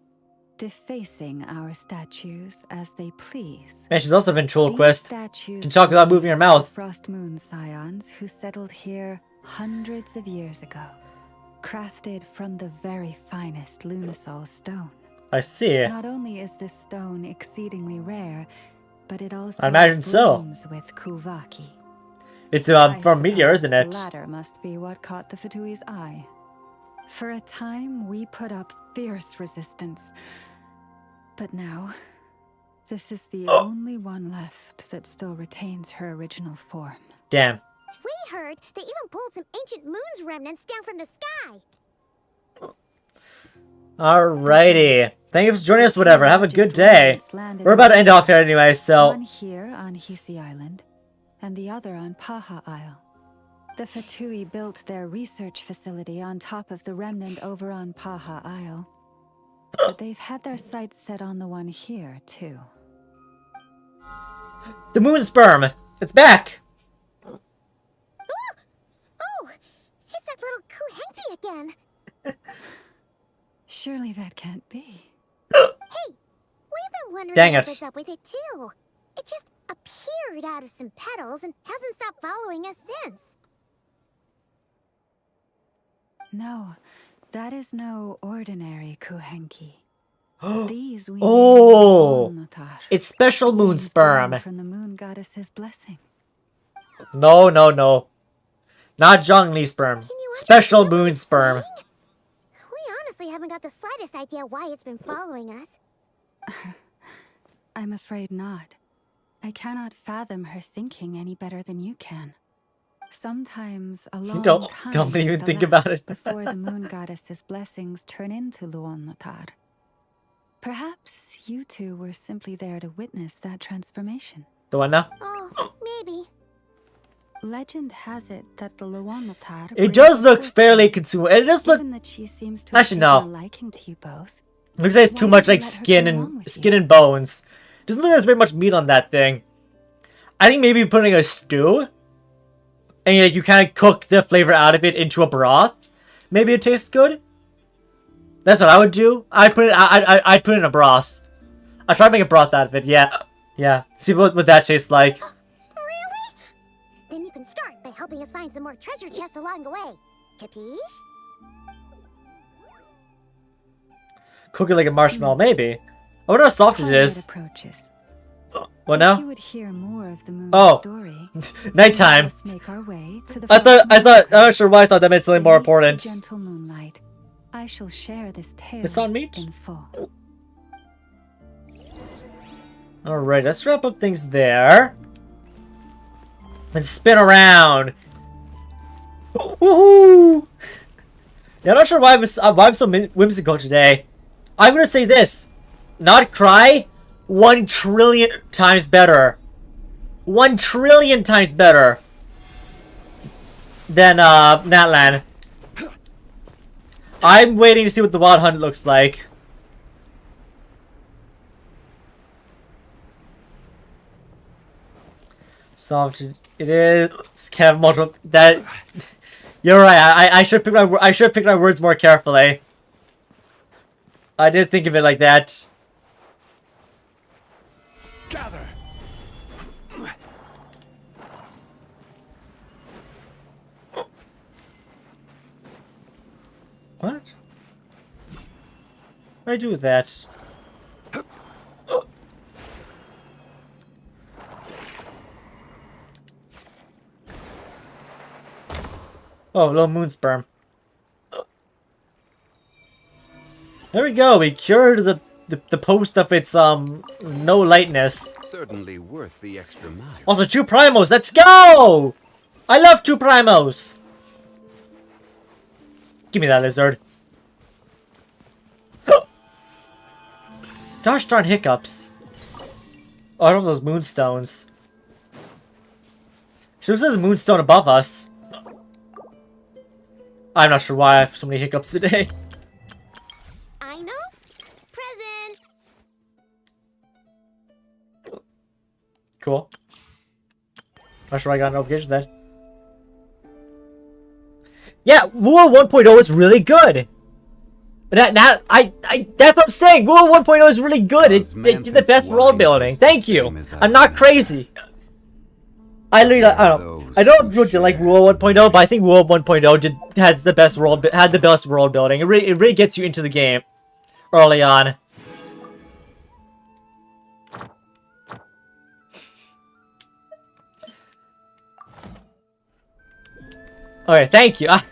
defacing our statues as they please. Man, she's also been These ventriloquist. statues Can talk without moving her belong to mouth. the Frost Moon Scions who settled here hundreds of years ago, crafted from the very finest Lunasol stone. I see. Not only is this stone exceedingly rare, but it also I imagine so. blooms with Kuvaki. It's I from Meteor, suppose isn't it? The latter must be what caught the Fatui's eye. For a time, we put up fierce resistance. But now, this is the only one left that still retains her original form. Damn. We heard they even pulled some ancient moon's remnants down from the sky. Alrighty. Thank you for joining us, whatever. Have a good day. We're about to end off here anyway, so... One here on Hisi Island, and the other on Paha Isle. The Fatui built their research facility on top of the remnant over on Paha Isle. But they've had their sights set on the one here, too. The moon sperm! It's back! Oh, it's that little Kuhenki again. Surely that can't be. Hey, we've been wondering Dang what it. was up with it too. It just appeared out of some petals and hasn't stopped following us since. No, that is no ordinary Kuhenki. These we Oh! name Notar, It's special moon names sperm. born from the moon goddess's blessing. No, no, no. Not Zhongli sperm. Special moon sperm. We honestly haven't got the slightest idea why it's been following us. I'm afraid not. I cannot fathom her thinking any better than you can. Sometimes a long Don't time even must think about elapse it. before the moon goddess's blessings turn into Luon Notar. Perhaps you two were simply there to witness that transformation. The one now? Oh, maybe. Legend has it that the Luon Notar It does look fairly consumed. It does look... Given that she seems to Actually, have no. taken a liking to you both. Looks like it's too Why much don't like you let her come along with skin and bones. Doesn't look like there's very much meat on that thing. I think maybe putting a stew, and like, you kind of cook the flavor out of it into a broth. Maybe it tastes good. That's what I would do. I'd put it in a broth. I'd try to make a broth out of it. Yeah, yeah. See what that tastes like. Really? Then you can start by helping us find some more treasure chests along the way. Capiche? Cook it like a marshmallow, maybe. I wonder how soft it is. What now? You would hear more of the moon's Oh, story. nighttime. Make our way to the I'm not sure why I thought that meant something more important. Gentle moonlight. I shall share this tale It's on meat? in full. Alright, let's wrap up things there. And spin around. Woohoo! Yeah, I'm not sure why I'm so whimsical today. I'm gonna say this. Nod Krai, 1 trillion times better. 1 trillion times better than Natlan. I'm waiting to see what the Wild Hunt looks like. Soft it is. Have multiple that. You're right. I should pick my words more carefully. I did think of it like that. Gather. What? What do I do with that? Oh, little moon sperm. There we go. We cured the post of its no lightness. Certainly worth the extra mile. Also, 2 primos. Let's go! I love 2 primos. Give me that lizard. Gosh darn hiccups. Oh, I love those moonstones. She looks like there's a moonstone above us. I'm not sure why I have so many hiccups today. I know. Present. Cool. Not sure I got a notification then. Yeah, Wuo 1.0 is really good. That's what I'm saying. Wuo 1.0 is really good. It did the best world building. Thank you. I'm not crazy. I don't really like Wuo 1.0, but I think Wuo 1.0 had the best world building. It really gets you into the game early on. Okay, thank you. I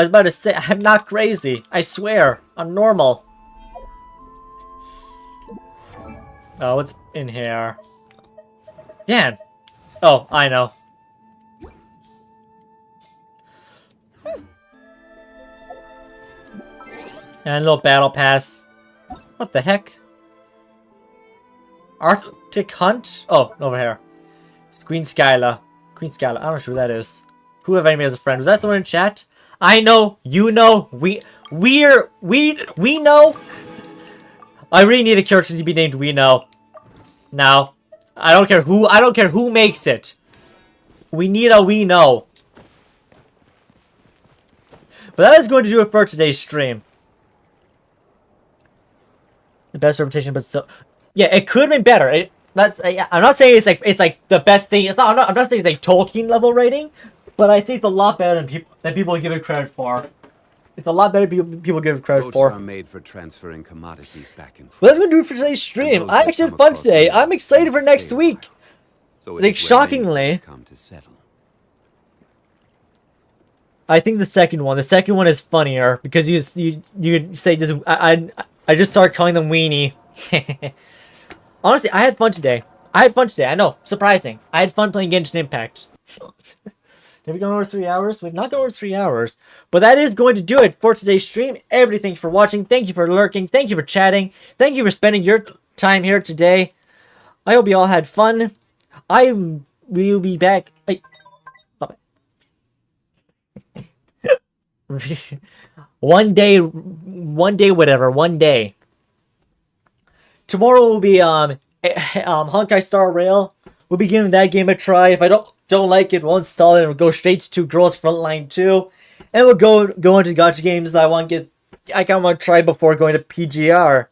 was about to say, I'm not crazy. I swear. I'm normal. Oh, what's in here? Damn. Oh, I know. And a little battle pass. What the heck? Arctic Hunt? Oh, over here. It's Queen Skyla. Queen Skyla. I'm not sure who that is. Who have anybody as a friend? Was that someone in chat? I know. You know. We know. I really need a character to be named We Know. Now. I don't care who makes it. We need a We Know. But that is going to do it for today's stream. The best reputation, but so yeah, it could have been better. I'm not saying it's like the best thing. I'm not saying it's like Tolkien level rating, but I say it's a lot better than people give it credit for. It's a lot better than people give it credit for. Boats are made for transferring commodities back and forth. But that's going to do it for today's stream. I actually had fun today. I'm excited for next week. So like, shockingly, I think the second one is funnier because you say just I just started calling them weenie. Honestly, I had fun today. I know, surprising. I had fun playing Genshin Impact. Have we gone over 3 hours? We've not gone over 3 hours. But that is going to do it for today's stream. Everybody, thank you for watching. Thank you for lurking. Thank you for chatting. Thank you for spending your time here today. I hope you all had fun. I will be back. Stop it. One day, whatever. One day. tomorrow will be Honkai Star Rail. We'll be giving that game a try. If I don't like it, we'll install it and we'll go straight to Girls Frontline 2. And we'll go into gacha games that I kind of want to try before going to PGR.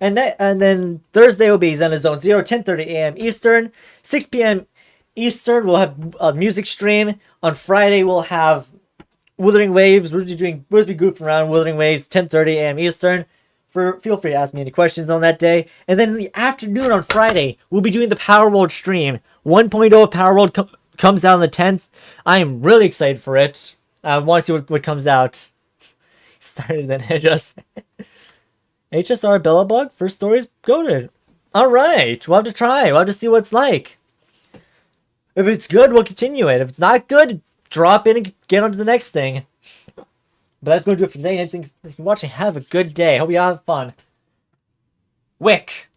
And then Thursday will be Zen Zone 0, 10:30 a.m. Eastern, 6 p.m. Eastern. We'll have a music stream. On Friday we'll have Wuthering Waves. We'll be goofing around Wuthering Waves, 10:30 a.m. Eastern. Feel free to ask me any questions on that day. And then in the afternoon on Friday, we'll be doing the Power World stream. 1.0 of Power World comes out on the 10th. I am really excited for it. I want to see what comes out. Started then HSR Bellabug, first story's goated. Alright, we'll have to try. We'll have to see what it's like. If it's good, we'll continue it. If it's not good, drop in and get on to the next thing. But that's going to do it for today. Thanks for watching. Have a good day. Hope you have fun. Wick.